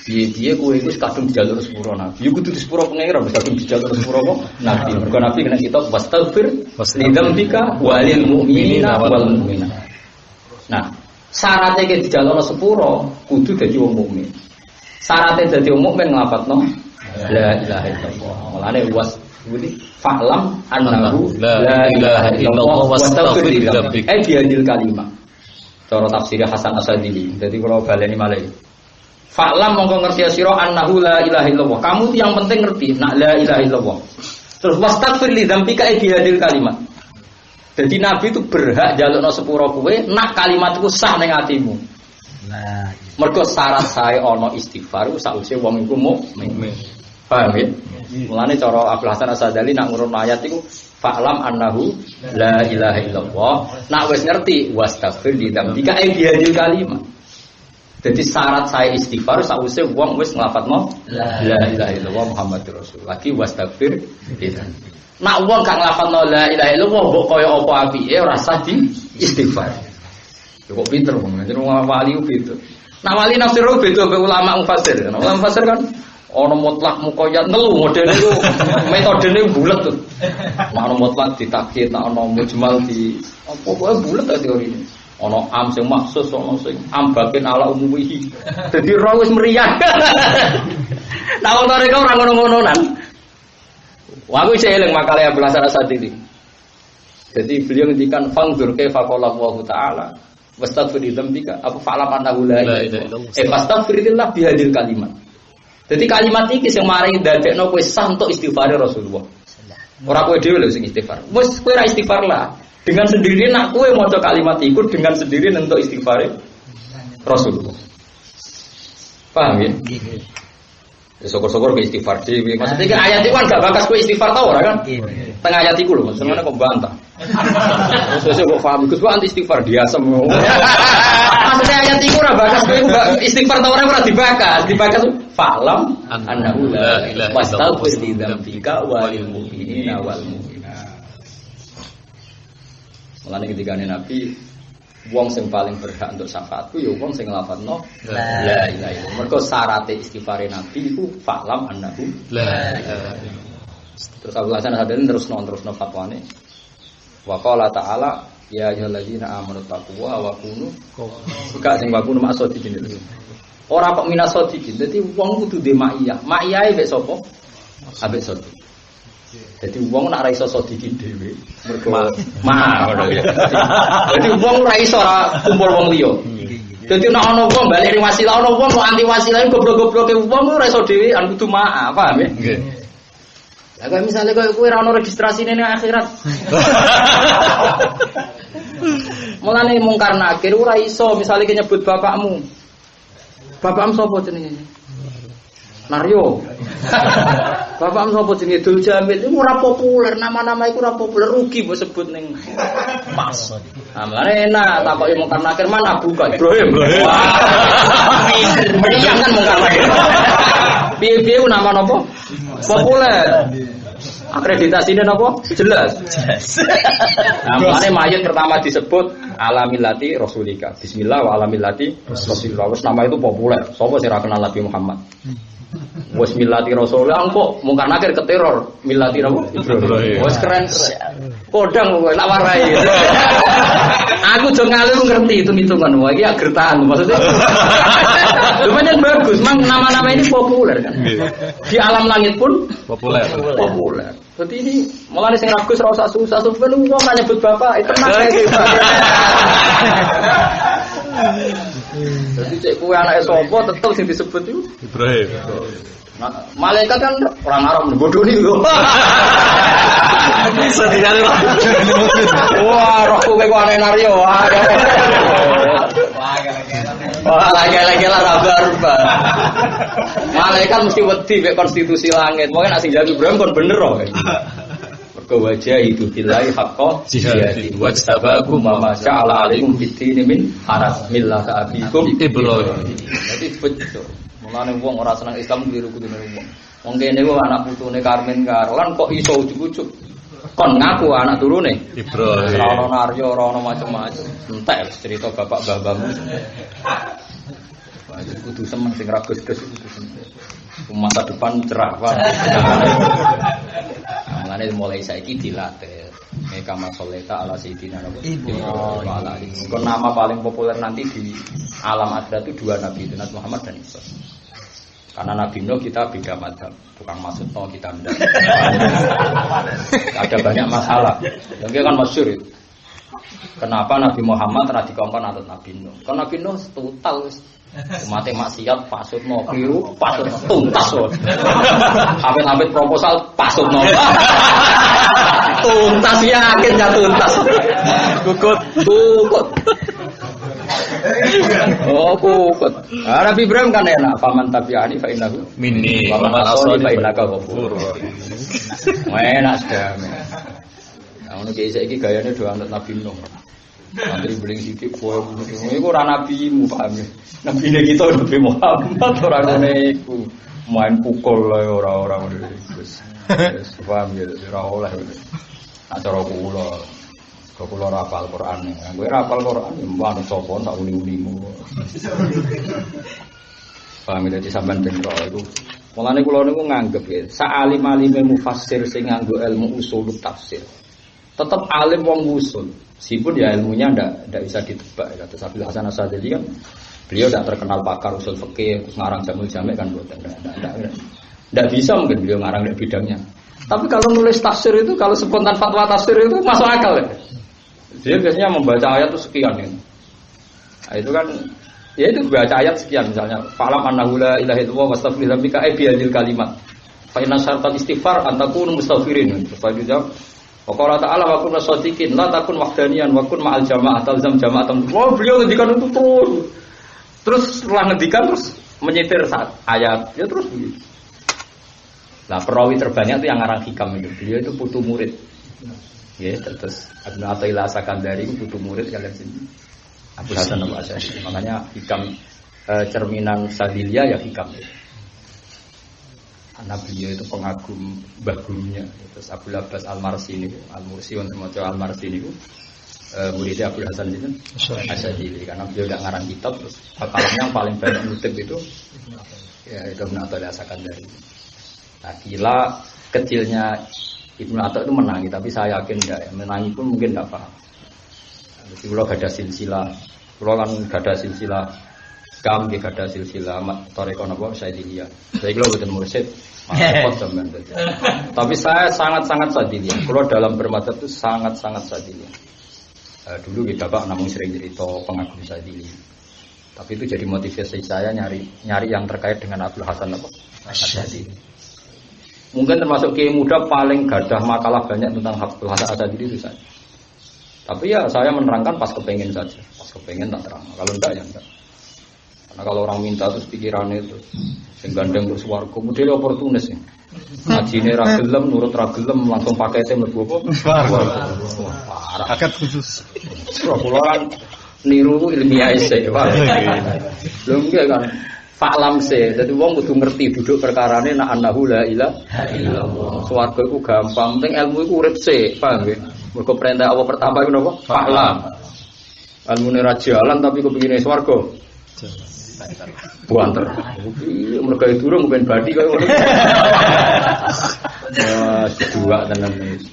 Piye-piye kowe iku kadung dijaluk sepuro Nabi. Yo kudu sepuro pengira wis kadung dijaluk sepuro kok Nabi. Mergo Nabi kena khitab wastaghfir li dzambika walil mu'minina wal mu'minat. Nah, syaratnya ke dijalukno sepuro kudu dadi wong mukmin. Syaratnya dadi wong mukmin nglafadzno la ilaha illallah. Mulane fa'lam annahu la ilaha illallah wastaghfir li dzambik. Biadil kalimah. Cara tafsir Hasan As-Sadzili. Dadi kula baleni malih. Fa'lam mongko ngerti sira annahu la ilaha illallah. Kamu yang penting ngerti nak la ilaha illallah. Terus wastaghfir li dzambika biadil kalimat. Jadi Nabi itu berhak njalukno sepuro kowe nak kalimat iku sah ning atimu. Nah, mergo syarat sae ana istighfar sakwise wong iku mukmin. Paham ya? Mulane cara Abdul Hasan As-Sadzali nak ngurun ayat iku fa'lam annahu la ilaha illallah. Nak wis ngerti wastaghfir li dzambika biadil kalimat. Jadi syarat saya istighfar sakwise wong wis nglafadzno la ilaha illallah Muhammadur Rasul. Lagi wastaghfir li dzambika. Nak wong gak nglafadzno la ilaha illallah mbok kaya apa apike ora sah di istighfar. Kok pinter wong, jeneng wali ku beda. Nak wali nafsir ku beda mbek ulama mufassir. Ulama mufassir kan ana mutlak muqayyad ngelu modene iku metodene bulet tuh. Ana mutlak ditakkid, ana mujmal di apa kok bulet ta teorine. Ana am sing maksus, ana sing ambakin ala umumihi. Dadi ora wis mriyang. Nah wong mereka ora ngono-ngononan. Wah aku isih eling makale Abdul Hasan As-Sadzili. Jadi beliau ngendikan fangdur kaifa qala Allah taala wastaghfir li dzambika apa fa'lam annahu la ilaha illallah. Fastaghfirillah bihadil kalimat. Jadi kalimat iki sing maring dadekno kowe sah entuk istighfar Rasulullah. Ora kowe dhewe lho sing istighfar. Wis kowe ra istighfar lah. Dengan sendiri nak kowe maca kalimat iku dengan sendiri entuk istighfar Rasulullah. Paham ya? Ya syukur-syukur ke istighfar dhewe. Maksudnya kan ayat iku kan gak bakas kowe istighfar ta ora kan? Teng ayat iku lho, maksudnya kok bantah. Terus kok paham Gus anti istighfar diasem. Maksudnya ayat iku ora bakas kowe istighfar ta ora dibakas falam annahu la ilaha illallah wastaghfir li dzambika walil mu'minina wal mu'minat. Mulane ketika Nabi wong sing paling berhak untuk syafaatku ya wong sing nglafadzno la ilaha illallah. Mergo syarat istighfar Nabi iku falam annahu la ilaha illallah. Terus Abu Hasan hadirin terusno fatwane. Wa qala ta'ala ya ayyuhalladzina amanu taquwa wa kunu gak sing wa kunu ma'asodiqin. Ora kok minasodiqin. Dadi wong kudu ndek ma'iyah. Ma'iyahe mek sapa? Ambek sodiq. Dadi wong nek ora iso sodiqin dhewe mergo ngono ya. Dadi wong ora iso kumpul wong liya. Dadi nek ana wong bali ring wasilah, ana wong kok anti wasilah goblok-gobloke wong ora iso dhewe kudu maaf, paham ya? Nggih. Lah kok misale kowe ora ono registrasine ning akhirat. Mulane mungkar nakir ora iso misale nyebut bapakmu. Bapakmu sapa jenenge? Naryo. Bapakmu sapa jenenge? Dul Jamil. Iku ora populer, nama-nama iku ora populer, rugi mbok sebut ning pas. Nah, mulane enak takoki mungkar nakir mana buka Ibrahim. Meriang kan mungkar nakir. Piye-piye nama napa? Populer. Akreditasinya napa? Jelas. Nah, mulane mayit pertama disebut alamillati rasulika. Bismillah wa alamillati rasulillah. Wes nama itu populer. Sapa sing ora kenal Nabi Muhammad? Wes millati rasulillah kok mungkar nakir keteror millati napa? Ibrahim. Wes keren. Kodang kowe tak warai. Aku jo ngalim ngerti hitung-hitungan wae iki gertahan maksudnya. Lumayan bagus, mang nama-nama ini populer kan. Di alam langit pun populer. Jadi ini malah sing ragus ora usah susah ben wong kan nyebut bapak itu tenang kae. Jadi cek kowe anake sapa tetep sing disebut itu Ibrahim. Nah, malaikat kan orang Arab bodoh nih lho. Sedihane lah. Wah, roh kowe kok aneh Naryo. Wah, lagi-lagi lah rabar-rabar. Malaikat mesti wedi mek konstitusi langit. Mungkin asing jago Ibrahim kon bener kok. Mergo wajah itu billahi haqqo jihadi wastabakum ma sya'ala alaikum fid-din min haras millata abikum Ibrahim. Jadi betul. Mulane wong ora seneng Islam keliru-keliru wong. Wong kene kok anak putune Karmen karo lan kok iso ujug-ujug. Kon ngaku anak turune Ibrahim. Ora ono Naryo, ora ono macam-macam. Entek cerita bapak mbah-mbahmu. Wah, kudu seneng sing ragus-gus kudu seneng. Masa depan cerah, Pak. Mulane mulai saiki dilatih. Meka masoleta ala sayyidina Nabi. Kon nama paling populer nanti di alam akhirat itu dua nabi, Nabi Muhammad dan Isa. Karena Nabi Nuh kita beda madzhab, tukang maksud no kita ndak. Ada banyak masalah. Yang kan masyhur itu. Kenapa Nabi Muhammad ra dikongkon atau Nabi Nuh? Karena Nabi Nuh total mate maksiat pasutno kliru, pasutno tuntas wae. Amit-amit proposal pasutno. Tuntas yakin ya tuntas. Kukut. Oh, kukut. Nabi Ibrahim kan enak, faman tabi'ani fa innahu minni wa man asani fa innaka ghafur. Enak sudah. Nah, ono iki gayane do anut Nabi Nuh. Antri beling sithik kowe iku ora nabimu paham ya. Nabine kita Nabi Muhammad ora ngene iku. Main pukul ae ora ngono iku. Wis paham ya ora oleh. Acara kula ora hafal Quran. Kowe ora hafal Quran mbah sapa tak uni-unimu. Paham dadi sampean ben ro iku. Mulane kula niku nganggep ya, sak alim-alime mufassir sing nganggo ilmu usul tafsir. Tetap alim wong usul. Meskipun ya ilmunya ndak bisa ditebak. Kata Sabil Hasan Asadili kan beliau tidak terkenal pakar usul fikih, terus ngarang jamul jamek kan buatan. Ndak bisa mungkin beliau ngarang di bidangnya. Tapi kalau nulis tafsir itu, kalau spontan fatwa tafsir itu masuk akal ya. Dia biasanya membaca ayat itu sekian ya. Nah, itu kan ya itu baca ayat sekian misalnya falam annahu la ilaha illallah wastaghfir dzambika bi hadil kalimat. Fa inna syartal istighfar an takunu mustaghfirin. Supaya dijawab Qala ta'ala wa kunna shadiqin la takun wahdaniyan wa kun ma'al jamaah talzam jama'atan. Oh, beliau ngendikan itu terus setelah ngendikan terus menyitir saat ayat ya terus begitu. Nah, perawi terbanyak itu yang ngarang hikam itu. Beliau itu putu murid. Ya, terus Ibnu Athaillah Sakandari itu putu murid kalian sini. Abu Hasan Al-Asy'ari. Makanya hikam cerminan Sadiliyah ya hikam itu. Karena beliau itu pengagum mbah gurunya. Terus Abu Abbas Al-Marsi ini, Al-Mursi untuk maca Al-Marsi ini muridnya Abu Hasan itu Asy'ari. Karena beliau tidak ngarang kitab, terus hafalannya yang paling banyak nutip itu ya itu Ibnu Athaillah Sakandari. Nah, gila kecilnya Ibnu Athaillah itu menangi, tapi saya yakin tidak ya. Menangi pun mungkin tidak paham. Jadi kalau gak ada silsilah, kalau kan gak ada silsilah kami gak ada silsilah Thariqah napa Saidiliyah. Saya kalau bukan mursyid, repot sampean. Tapi saya sangat-sangat Saidiliyah. Kalau dalam bermadzhab itu sangat-sangat Saidiliyah. Dulu kita Pak namun sering cerita pengagum Saidiliyah. Tapi itu jadi motivasi saya nyari yang terkait dengan Abdul Hasan apa? Asy'ari. Mungkin termasuk kiai muda paling gadah makalah banyak tentang Abdul Hasan Asy'ari itu saya. Tapi ya saya menerangkan pas kepengen saja. Pas kepengen tak terang. Kalau enggak ya enggak. Karena kalau orang minta terus pikirannya itu sing gandeng terus warga model oportunis ya. Ngajine ra gelem nurut ra gelem langsung pakete mlebu apa? Parah. Akad khusus. Kula kan niru ilmiah sih, Pak. Lho nggih kan. Faklam se, dadi wong kudu ngerti duduk perkarane nak annahu la ilaha illallah. Swarga iku gampang, penting ilmu iku urip sik, paham nggih? Mergo perintah Allah pertama iku napa? Faklam. Ilmune ra jalan tapi kepengine swarga. Buanter. Iya, mergo durung ben badi koyo ngono. Wah, dua tenan iki.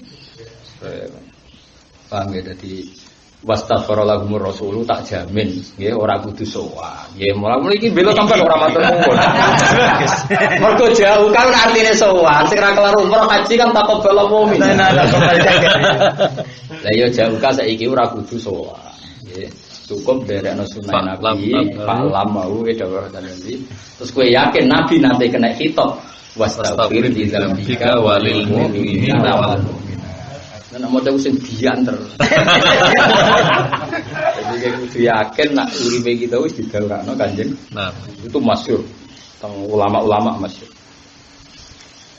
Paham nggih dadi wastaghfara lahumur rasulu tak jamin nggih ora kudu sowan. Nggih mulai iki bela sampean ora matur nuwun. Mergo jauh kan artine sowan, sing ra kelar umroh haji kan taqabbal mu'min. Lah ya jauh ka saiki ora kudu sowan. Nggih. Cukup derekno sunah Nabi, palam mau dawuh Nabi. Terus kowe yakin Nabi nanti kena khitab wastaghfir di dzambika walil mu'minina wal nek mau tahu sing diantar. Jadi kayak kudu yakin nak uripe kita wis digawakno Kanjeng. Nah, itu masyhur teng ulama-ulama masyhur.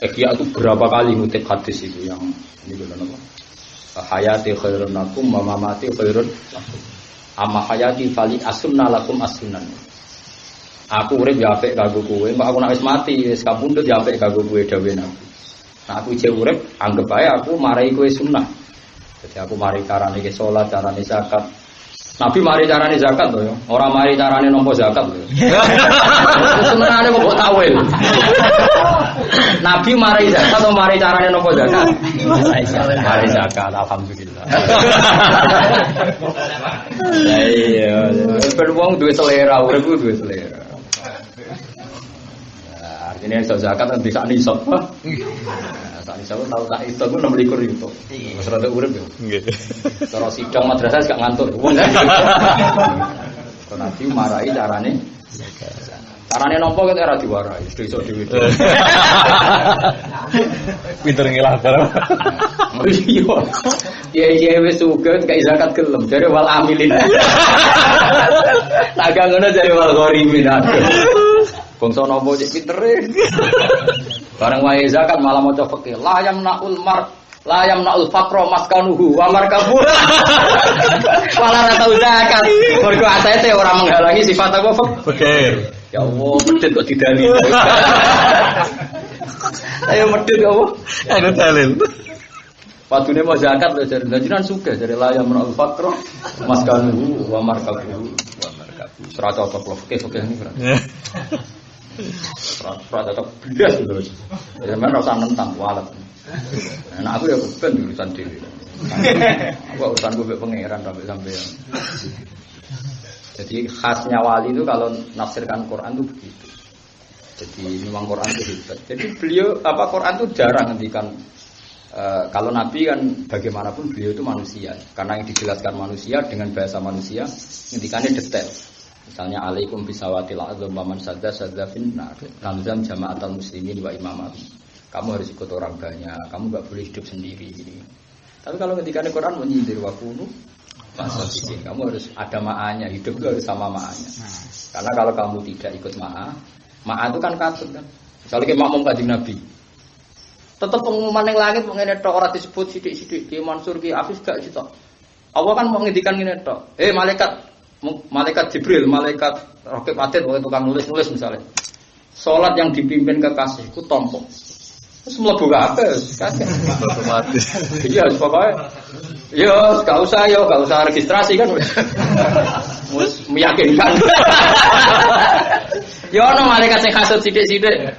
Ihya itu berapa kali ngutip hadis itu yang ini benar apa? Hayati khairun lakum wa mamati khairun lakum. Amma hayati fali asunna lakum asunan. Aku urip ya apik kanggo kowe, kok aku nek wis mati wis kapundhut ya apik kanggo kowe dawuhe Nabi. Nah aku jek urip anggap ae aku marai kowe sunnah. Jadi aku mari carane ke salat, carane zakat. Nabi mari carane zakat to ya. Ora mari carane nampa zakat lho. Sunnahane kok mbok tawil. Nabi mari zakat atau mari carane nampa zakat? Mari zakat, alhamdulillah. Iya, ben wong duwe selera, urip ku duwe selera. Artinya zakat kan bisa nisab. Sak nisab tahu tak itu ku 26 itu. Wis rada urip ya. Nggih. Cara sidang madrasah gak ngantur. Kok Nabi marahi carane carane nampa kok ora diwarai, desa dhewe. Pinter ngilah barang. Iya wis sugih gak zakat gelem jare wal amilin. Tak ngono jare wal ghorimin. Bangsa nopo cek pintere. Bareng wae zakat malah maca fikih. La yamnaul faqra maskanuhu wa markabu. Malah ora tau zakat. Mergo atete ora menghalangi sifat apa fakir. Ya Allah, medhit kok didali. Ayo medhit ya Allah. Ada dalil. Padune mau zakat lho jare jenengan sugih jare la yamnaul faqra maskanuhu wa markabu. Ora cocok lho fikih ini berarti. Rata tak blas terus. Ya men ora usah nentang walet. Nah aku ya ben urusan dhewe. Aku urusanku mbek pangeran sampai sampean. Jadi khasnya wali itu kalau nafsirkan Quran itu begitu. Jadi memang Quran itu hebat. Jadi beliau Quran itu jarang ngendikan kalau Nabi kan bagaimanapun beliau itu manusia. Karena yang dijelaskan manusia dengan bahasa manusia, ngendikannya detail. Misalnya alaikum bisawatil azam wa man sadda finnar. Lamzam jama'atul muslimin wa imamat. Kamu harus ikut orang banyak, kamu enggak boleh hidup sendiri gini. Tapi kalau ketika di Quran menyindir wa kunu fasadiqin, kamu harus ada ma'anya, hidup itu harus sama ma'anya. Karena kalau kamu tidak ikut ma'a itu kan katut kan. Misalnya kayak makmum Kanjeng Nabi. Tetap pengumuman yang langit ngene tok ora disebut sithik-sithik Ki Mansur Ki Afif gak sitok. Allah kan mau ngendikan ngene tok. Malaikat malaikat Jibril, malaikat Raqib Atid, tukang nulis misalnya. Salat yang dipimpin kekasihku tompo. Terus mlebu kabeh, kabeh. Otomatis. Iya, pokoknya. Yo, gak usah registrasi kan. Mus meyakinkan. Yo ono malaikat sing hasud sithik-sithik.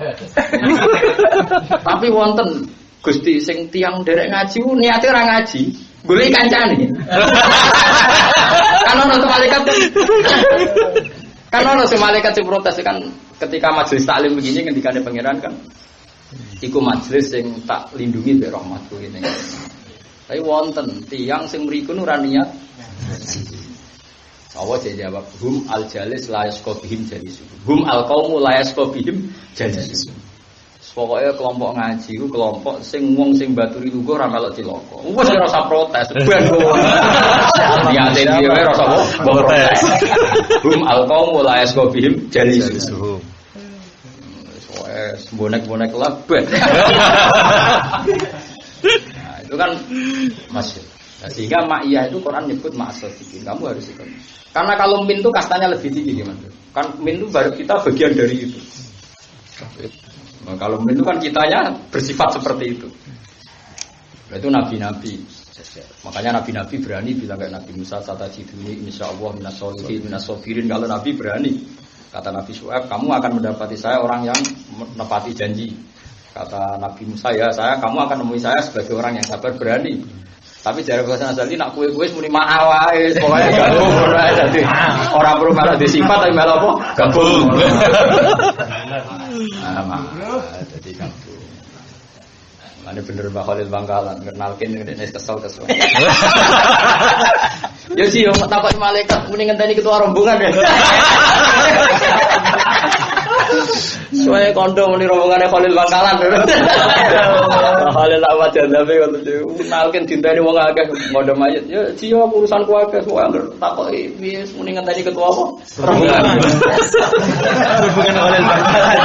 Tapi wonten Gusti sing tiyang derek ngaji niate ora ngaji, golek kancane. Kan ono malaikat. Kan ono malaikat sing protes kan ketika majelis taklim begini ngendikane pangeran kan. Iku majelis sing tak lindungi mbek rahmatku ngene. Tapi wonten tiyang sing mriku ora niat. Allah jawab hum al jalis la yasqobihim jalisu. Hum al qaumu la yasqobihim jalisu. Pokoknya kelompok ngaji ku kelompok sing wong sing baturi lugu ora melok cilaka. Wes ora usah protes. Ben kok. Ya dhewe rasa protes. Hum al qaumu la yasqobihim jalisu. Bonek-bonek lebat. Nah, itu kan masuk. Nah, sehingga ma'iyah itu Quran nyebut ma'asodikin. Kamu harus ikut. Karena kalau min itu kastanya lebih tinggi gimana? Kan min itu baru kita bagian dari itu. Nah, kalau min itu kan kitanya bersifat seperti itu. Nah, itu nabi-nabi. Makanya nabi-nabi berani bilang kayak Nabi Musa satajiduni insyaallah minasolihin minasofirin. Kalau nabi berani. Kata Nabi Syuaib, kamu akan mendapati saya orang yang menepati janji. Kata Nabi Musa, ya kamu akan menemui saya sebagai orang yang sabar berani. Tapi dari bahasa Nazali nak kue-kue muni ma'awai, pokoknya gabung. Jadi orang perlu malah disifat tapi malah apa? Gabung. Jadi gabung. Ini bener Mbak Khalil Bangkalan, kenalkin ini kesel. Ya sih, takut malaikat mendingan tadi ketua rombongan ya. Soalnya kondo muni rombongannya Khalil Bangkalan. Khalil apa jandabe ngono kenalkin dinteni wong akeh ngondo mayit. Ya sih urusanku akeh soalnya takut wis mendingan tadi ketua apa? Rombongan. Rombongan Khalil Bangkalan.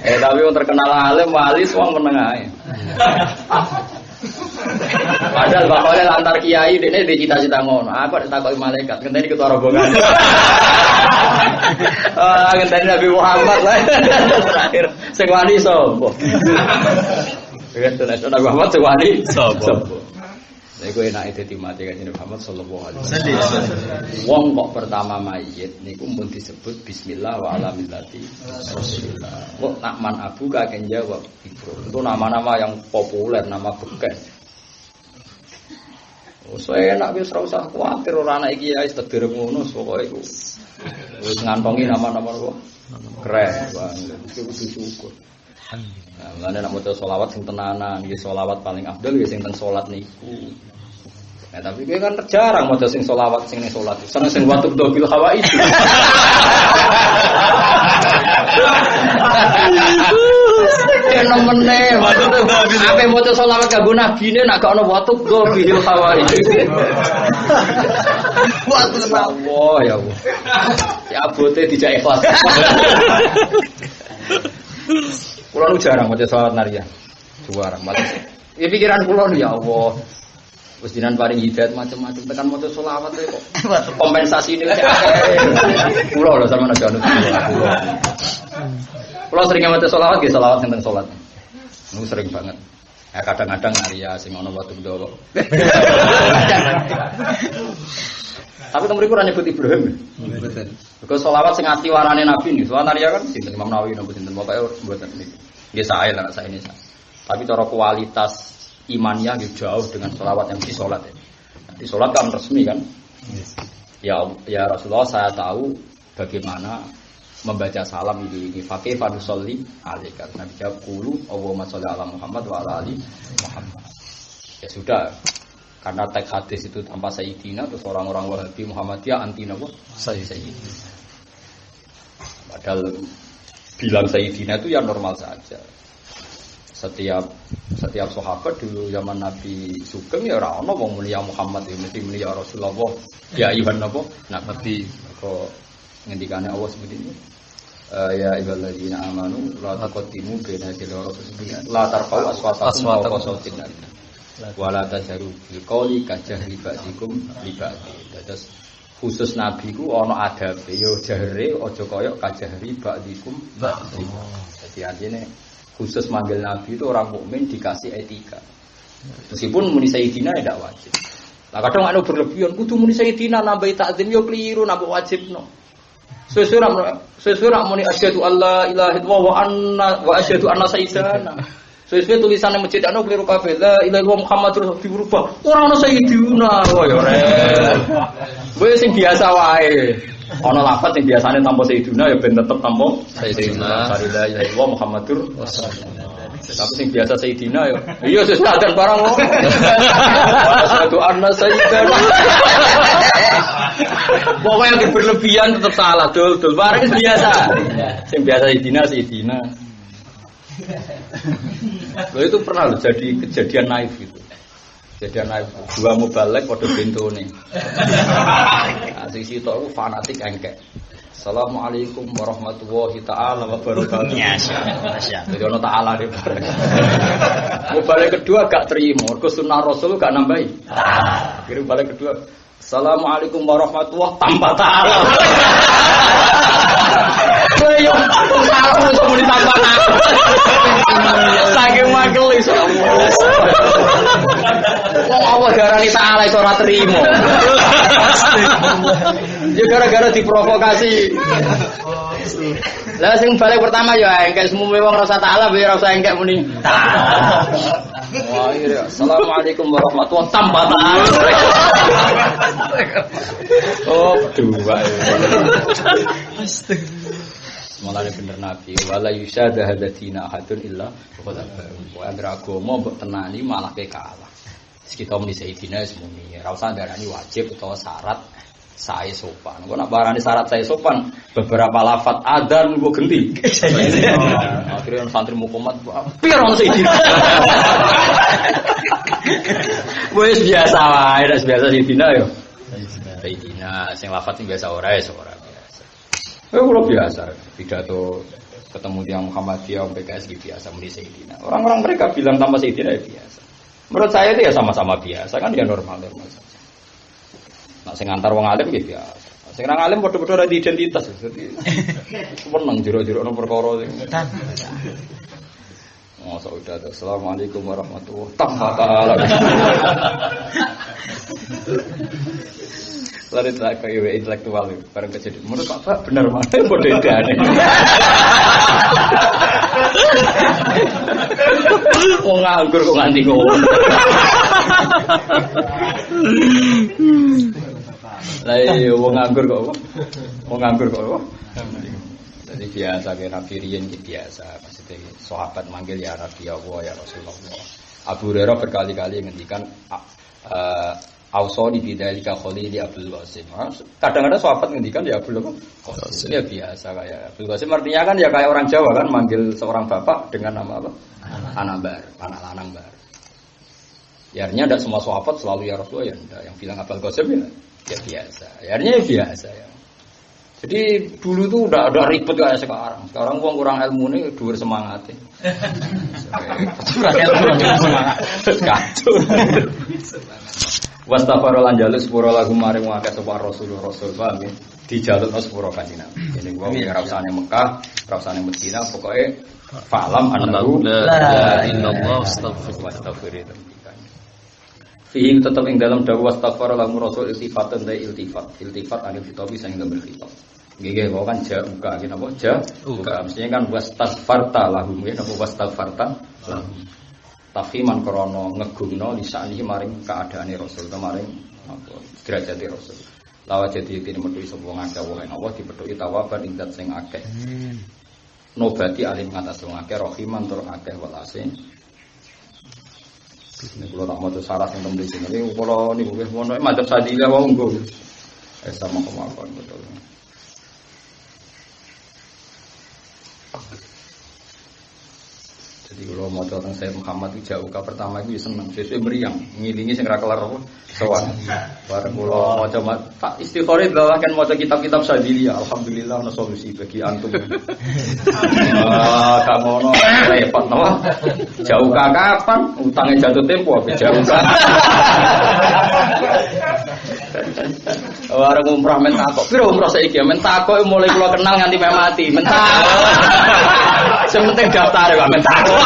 Tapi yang terkenal alim wali wong menengah. Padahal bakalnya lantar kiai ini di cita-cita ngono. Aku ditakoki malaikat, ngenteni ketua rombongan. Ngenteni Nabi Muhammad lah. Terakhir sing wali sapa? Nabi Muhammad sing wali sapa? Iku enake dadi mati kanjeng Muhammad sallallahu alaihi wasallam. Wong kok pertama mayit niku mun disebut bismillah wa ala millati Rasulillah. Kok nak man abu kakek jawab Ibrahim. Itu nama-nama yang populer, nama beken. Saya enak wis ora usah kuwatir ora anak iki ya wis teder ngono pokoke iku. Wis ngantongi nama-nama kok keren banget. Kudu syukur. Nah, nek maca selawat sing tenanan, nggih selawat paling afdal nggih sing teng salat niku. Nah, tapi kowe kan jarang maca sing selawat sing ning salat. Seneng sing watu bil hawa itu. Fenomene ape maca selawat kanggo nabine nek gak ono watu bil hawa itu. Watu Allah ya Allah. Ya abote dijak ikhlas. Kulo nu jarang maca selawat nariya. Jarang maca. Ya pikiran kulo ya Allah. Wis dinan paring hidayat macam-macam tekan maca selawat kok. Kompensasi ini akeh. Kulo lho sampeyan aja anut kulo. Kulo sering maca selawat nggih selawat teng salat. Nu sering banget. Ya kadang-kadang nariya sing ana watu ndawa. Tapi temriku ora nyebut Ibrahim. Mboten. Kok selawat sing ati warane Nabi nih. Soal nariya kan sinten Imam Nawawi napa sinten pokoke mboten niku. Nggih sae lah sak ini. Tapi cara kualitas imannya jauh dengan selawat yang di salat. Di salat kan resmi kan? Ya Rasulullah saya tahu bagaimana membaca salam ini fakih fanusolli alaika. Nabi jawab qulu Allahumma sholli ala Muhammad wa ala ali Muhammad. Ya sudah. Karena teks hadis itu tanpa sayyidina terus orang-orang Wahabi Muhammadiyah anti napa? Sayyidina. Padahal bilang sayyidina itu ya normal saja. Setiap sahabat dulu zaman Nabi Sugeng ya ora ono wong mulia Muhammad ya mesti mulia Rasulullah. Ya ayuhan napa? Nabi kok ngendikane Allah seperti ini. Ya ayyuhalladzina amanu la taqaddimu baina yaday Rasulillah la tarfa'u aswatakum fawqa sautin nabi. Wala tajaru bil qauli kajahri ba'dikum li ba'di. Terus khusus nabi ku ana adabe ya jahre aja kaya kajahri ba'dikum ba'di. Jadi artinya khusus manggil nabi itu orang mukmin dikasih etika. Meskipun muni sayyidina tidak wajib. Lah kadang ana berlebihan kudu muni sayyidina nambahi takzim yo keliru nambah wajibno. Sesuai muni asyhadu alla ilaha illallah wa asyhadu anna sayyidana. Sesuai tulisan yang masjid anu keliru kabeh la ilaha illallah Muhammadur Rasulullah. Ora ono sayyiduna kok ya ora. Wis sing biasa wae. Ana lafaz sing biasane tanpa sayyiduna ya ben tetep tanpa sayyiduna. La ilaha illallah Muhammadur Rasulullah. Tapi sing biasa sayyidina ya. Iya sesuai adan barang wong. Asyhadu anna sayyidana. Pokoknya yang berlebihan tetap salah, dul barang biasa. Yang biasa Sayyidina. Loh itu pernah loh jadi kejadian naif itu. Kejadian naif. Dua mubalek pada bentone. Nah, sisi itu aku fanatik engkek. Assalamualaikum warahmatullahi taala wabarakatuh. Jadi ono taala di bareng. Mubalek kedua gak terima, mergo sunah Rasul gak nambahi. Akhirnya mubalek kedua Assalamualaikum warahmatullahi tanpa ta'ala. Yo, aku iso muni tanpa ta'ala. Saking magel iso. Wong apa darani ta'ala iso ora trimo. Ya gara-gara diprovokasi. Lah sing balik pertama ya engke semume wong rasa ta'ala biar rasa engke muni ta'ala. Wah, iya. Assalamualaikum warahmatullahi tanpa ta'ala. Oh, dua. Mulane bener Nabi, wala yusyada hadatina ahadun illa qad wa agama mbok tenani malah ke kalah. Kita muni sayyidina semuni, ora usah darani wajib utawa syarat sae sopan. Engko nek barani syarat sae sopan, beberapa lafaz adzan nggo genti. Akhirnya santri mukomat, "Pir ono sayyidina." Wis biasa wae, nek biasa sayyidina yo. Sayyidina sing lafaz sing biasa ora ya ora biasa. Kalau biasa pidato ketemu yang Muhammadiyah PKS biasa muni sayyidina. Orang-orang mereka bilang tanpa sayyidina ya biasa. Menurut saya itu ya sama-sama biasa kan ya normal saja. Nah sing antar wong alim ya biasa. Sing nang alim padha-padha ora identitas. Dadi seneng jero-jero ono perkara sing. Oh, sudah. Assalamualaikum warahmatullahi wabarakatuh. Lalu tak kayak intelektual bareng kejadian. Menurut Pak benar mana bodoh aneh. Wong nganggur kok nganti ngono. Lah iya wong nganggur kok. Jadi biasa kayak Nabi Rian biasa. Maksudnya sahabat manggil ya Nabi Allah ya Rasulullah. Abu Hurairah berkali-kali ngendikan Ausoni bidzalika khalili Abdul Qasim. Kadang-kadang sahabat ngendikan ya Abdul Qasim. Ya biasa kayak Abdul Qasim artinya kan ya kayak orang Jawa kan manggil seorang bapak dengan nama apa? Anak lanang bar. Ya artinya tidak semua sahabat selalu ya Rasulullah ya enggak. Yang bilang Abdul Qasim ya biasa. Ya artinya ya biasa ya. Jadi dulu tuh udah ribet kayak sekarang. Sekarang gua kurang ilmu nih, dhuwur semangatnya. Kurang ilmu semangat. Kacau. Wastafaro lan jaluk sepuro lagu maring wae sapa Rasul paham ya. Dijalukno sepuro kanjeng Nabi. Ini gua ora usah nang Mekah, ora usah nang Madinah, pokoke fa'lam annahu la illallah astaghfirullah. Fihi tetap ing dalam dawuh wastaghfara lahum Rasul iltifatan ta iltifat anil fitobi sing gambar fitab. Nggih kok kan jauka iki napa jauka mestinya kan wastaghfarta lahum ya napa wastaghfarta lahum. Tafhiman krana ngegungno lisani maring keadaane Rasul maring apa derajate Rasul. Lawa jadi iki metu sapa ngakeh wae Allah dipethuki tawaban ing zat sing akeh. Nobati alim ngatas wong akeh rahiman tur akeh welase. Ini kalau tak mau salah yang temen di sini. Ini kalau ini bukan mau macam sadilah mau nggo. Sama kemauan betul. Jadi kalau mau tentang saya Muhammad itu jauh pertama itu senang. Sesuai meriang, ngilingi sing ra kelar apa? Sowan. Bareng kula maca tak istighfar lah kan maca kitab-kitab sadilia. Alhamdulillah ana solusi bagi antum. Kamono repot napa? Jauh kapan? Utangnya jatuh tempo apa jauh kan? Orang umrah men takok. Piro umrah saiki men takok mulai kula kenal nganti meh mati. Men takok. Sing penting daftare kok men takok.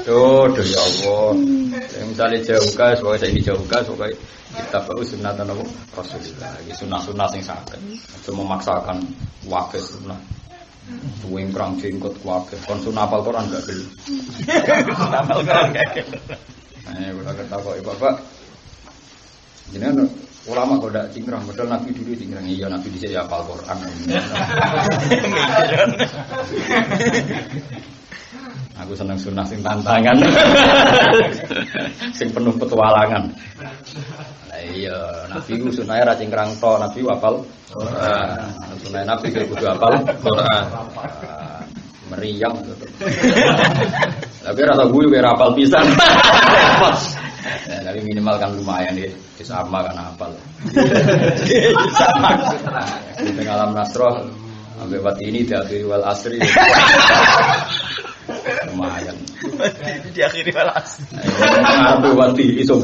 Duh ya Allah. Misalnya jauh gas, pokoknya saya ini jauh gas, pokoknya kita baru sunatan apa? Rasulullah. Sunnah-sunnah yang sakit. Cuma memaksakan wakil sunnah. Suwing perang jenggot wakil. Kon sunnah apal Quran gak geli. Apal Quran gak geli. Nah, kalau kata kok Bapak, jenengan ulama kok ndak cingkrang, padahal Nabi dulu cingkrang. Iya Nabi dhisik ya apal Quran. Aku seneng sunnah sing tantangan, sing penuh petualangan. Nah, iya, Nabi ku sunnahnya ra cingkrang tok, Nabi apal Quran. Sunnah Nabi kudu apal Quran. Meriang gitu. Tapi rasa gue ora apal pisan. Tapi minimal kan lumayan ya, sama kan apal. Sama. Di tengah alam Nasroh, sampai waktu ini diakhiri wal asri. Lumayan. Diakhiri wal asri. Sampai waktu itu.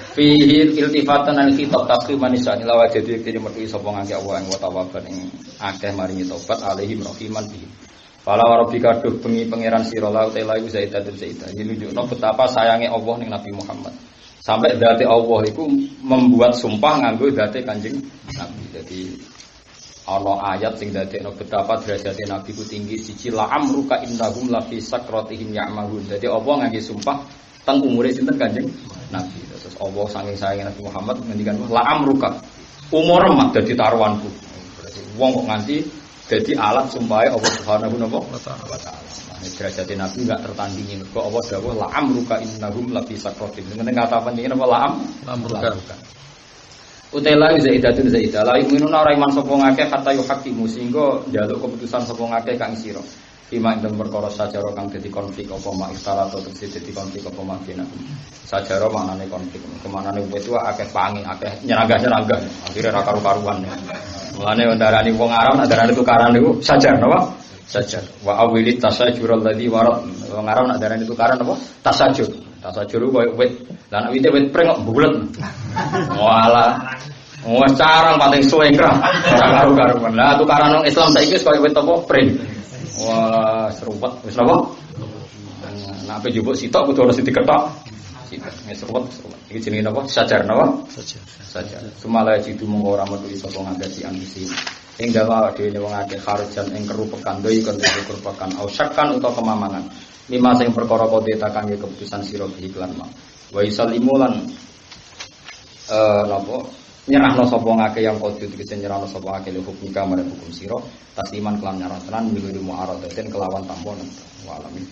Fihi iltifatan an khitab takriman isani lawa jadi kene metu sapa ngake Allah ing tawaban ing akeh maringi tobat alaihim rahiman bi. Fala rabbika duh bengi pangeran sira la ta'ala iku zaidatun zaidah. Iki nunjukno betapa sayange Allah ning Nabi Muhammad. Sampai dzate Allah iku membuat sumpah nganggo dzate Kanjeng Nabi. Jadi ana ayat sing dadekno betapa derajate Nabi ku tinggi siji la amruka innahum la fi sakratihim ya'mahun. Jadi Allah ngangge sumpah teng umure sinten Kanjeng Nabi. Terus Allah saking sayang Nabi Muhammad ngendikan la amruka umur mah dadi taruhanku. Berarti wong kok nganti dadi alat sumpahe Allah Subhanahu wa taala. Derajat Nabi enggak tertandingi. Kok Allah dawuh la amruka innahum la fi sakratin. Dengan kata penting apa la amruka. Utela zaidatun zaidah la yu'minuna ora iman sapa ngakeh kata yu hakimu sehingga njaluk keputusan sapa ngakeh kang sira. Lima ing perkara sajaro kang dadi konflik apa mak ikhtilat atau dadi konflik apa makina. Sajaro maknane konflik. Kemanane wis tuwa akeh pangi, akeh nyerangga-nyerangga. Akhire ra karu-karuan. Mulane ndarani wong Arab ndarani tukaran niku sajar napa? Sajar. Wa awilit tasajjur alladzi warad. Wong Arab ndarani tukaran apa? Tasajjur. Tasajjur koyo wit. Lah nek wite wit preng kok bulet. Walah. Wes carang pating suwe krah. Ora karu-karuan. Lah tukaran wong Islam saiki wis koyo wit apa? Preng. Wah, serupet wis napa? Nek ape njupuk sitok kudu ana sing diketok. Sitok serupet. Iki jenenge napa? Sajar napa? Sajar. Sumala jitu mung ora metu sapa ngandasi ambisi. Ing dawa dhewe wong akeh kharjan ing kerupekan doi kon kerupekan ausyakan utawa kemamangan. Lima sing perkara kode takange keputusan sira iklan mak. Wa yusallimulan napa? Nyerahno sapa ngake yang kode dikese nyerahno sapa ngake hukum nikah marang hukum sira tasliman kelan nyaratan milu mu'aradatin kelawan tampon walamin.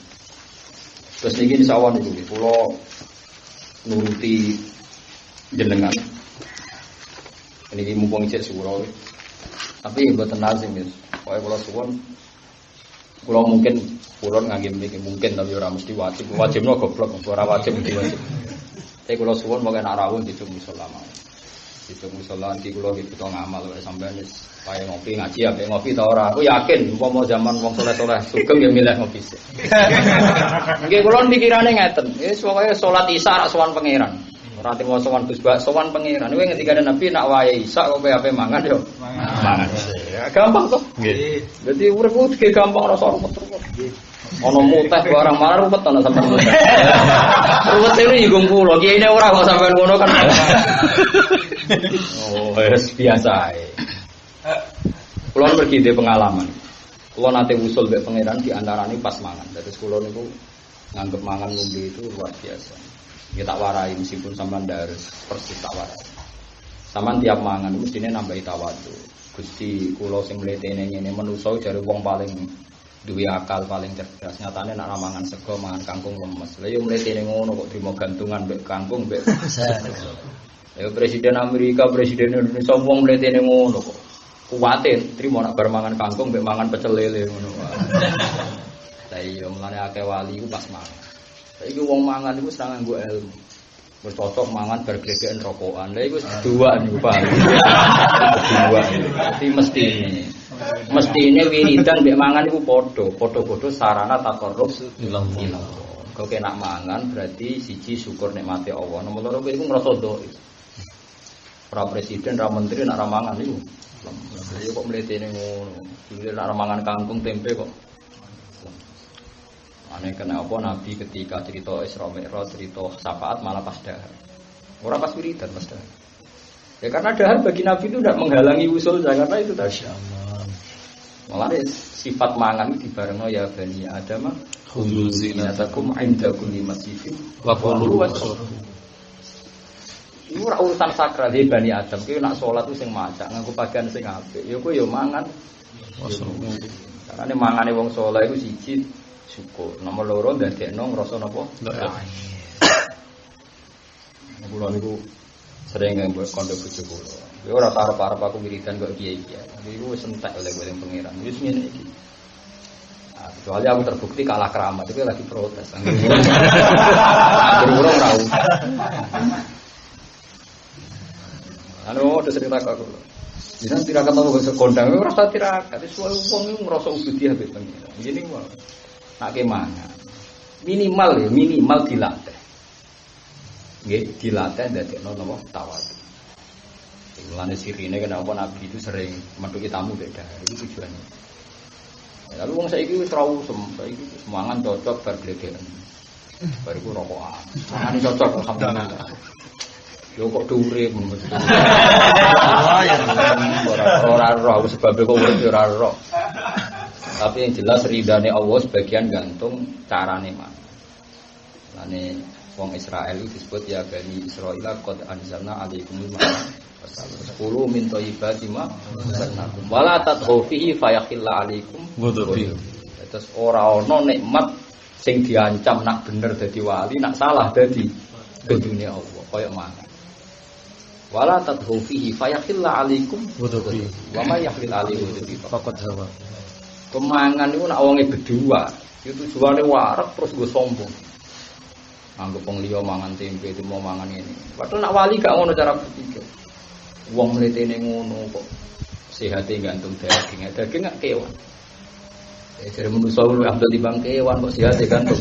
Terus niki insyaallah niku kula nuruti jenengan. Niki mumpung isih surau. Tapi mboten lazim wis. Pokoke kula suwun kula mungkin kulon ngangge mriki mungkin tapi ora mesti wajib. Wajibno goblok ora wajib mesti wajib. Tapi kula suwun mongke nek rawuh dicung musala mawon. Dicung musala iki kula iki butuh ngamal wae sampeyan wis pae ngopi ngaji ape ngopi ta ora. Aku yakin umpama zaman wong saleh-saleh sugeng ya milih ngopi sik. Nggih kula pikirane ngeten. Wis pokoke salat Isya rak sowan pangeran. Ora timo sowan Gus Bak sowan pangeran. Kuwi ngendikane Nabi nak wae Isya kok ape mangan yo. Mangan. Ya gampang to. Nggih. Dadi uripku iki gampang rasa repot. Ono muteh barang marah ruwet ana sampean. Ruwet iki nggung kula. Kiyene ora kok sampean ngono kan. Oh, wis biasa ae. Kula pergi di pengalaman. Kula nate usul mbek pangeran di antarane pas mangan. Dadi kula niku nganggep mangan ngombe itu luar biasa. Ya tak warai meskipun sampean harus persis tak warai. Sampean tiap mangan mestine nambahi tawadhu. Gusti kula sing mletene ngene manusa jare wong paling duwe akal paling cerdas. Nyatane nek mangan sego mangan kangkung lemes. Lah yo mletene ngono kok trimo gantungan mbek kangkung mbek. Ya presiden Amerika, presiden Indonesia wong mletene ngono kok. Kuwate trimo nek bar mangan kangkung mbek mangan pecel lele ngono wae. Lah iya mulane akeh wali ku pas mangan. Saiki wong mangan iku seneng nganggo ilmu. Wis cocok mangan bar gregeken rokokan. Lah iku dua niku Pak. Dua. Mesti Mestine wiridan mbek mangan iku padha sarana taqarrub Ilang. Kau kena mangan berarti siji syukur nikmati Allah. Nomor loro kowe iku ngrasa dhaif. Pra presiden, ra menteri nak ra mangan iku. Ya kok mletene ngono. Dile nak ra mangan kangkung tempe kok. Ane kenapa Nabi ketika cerita Isra Mi'raj, cerita syafaat malah pas dahar. Ora pas wiridan pas dahar. Ya karena dahar bagi Nabi itu tidak menghalangi usul karena itu tadi. Malah sifat mangan itu dibarengno ya bani Adam Khudhu zinatakum zinatakum 'inda kulli masjidin wa qulu wasrabu. Iku ora urusan sakral he bani Adam. Kowe nak salat ku sing macak nganggo pakaian sing apik. Ya kowe ya mangan wasrabu. Karena mangane wong saleh iku siji syukur. Nomor loro ndadekno ngrasa napa? Kula niku sering nganggo kondo bojo kula. Ya ora parep-parep aku wiridan kok kiai-kiai. Iku wis entek oleh kowe pengiran. Wis ngene iki. Nah, kecuali aku terbukti kalah keramat itu lagi protes. Berurung rau. Anu udah sering takak kula. Jenengan tirakat apa basa kondang ora usah tirakat. Wis wong iku ngrasa ubudiyah mbek pengiran. Ngene wae. Nak kemangan. Minimal dilatih. Nggih, dilatih ndadekno napa tawadhu. Mulane sirine kenapa Nabi itu sering metuki tamu beda. Itu tujuannya. Lalu wong saiki wis ra usum, saiki semangan cocok bar glegeran. Bar iku rokokan. Mangane cocok alhamdulillah. Yo kok dhuwure ngono. Ora ora sebab kok urip ora ora. Tapi yang jelas ridane Allah sebagian gantung carane mangan. Lane wong Israel itu disebut ya Bani Israil qad anzalna 'alaikumul ma'ida. Sepuluh min thayyibati ma razaqnakum. Wala tadhu fihi fayakhilla 'alaikum ghadabi. Terus ora ana nikmat sing diancam nak bener dadi wali, nak salah dadi dunya Allah kaya mangan. Wala tadhu fihi fayakhilla 'alaikum ghadabi. Wa ma yakhil 'alaihi ghadabi faqad hawa. Kemangan itu nak wonge berdua, itu tujuane warak terus gue sombong. Anggap wong liya mangan tempe itu mau mangan ini. Padahal nak wali gak ngono cara berpikir. Wong mletene ngono kok sehate gantung daging gak kewan. Jadi manusa luwih abdal timbang kewan kok sehate gantung.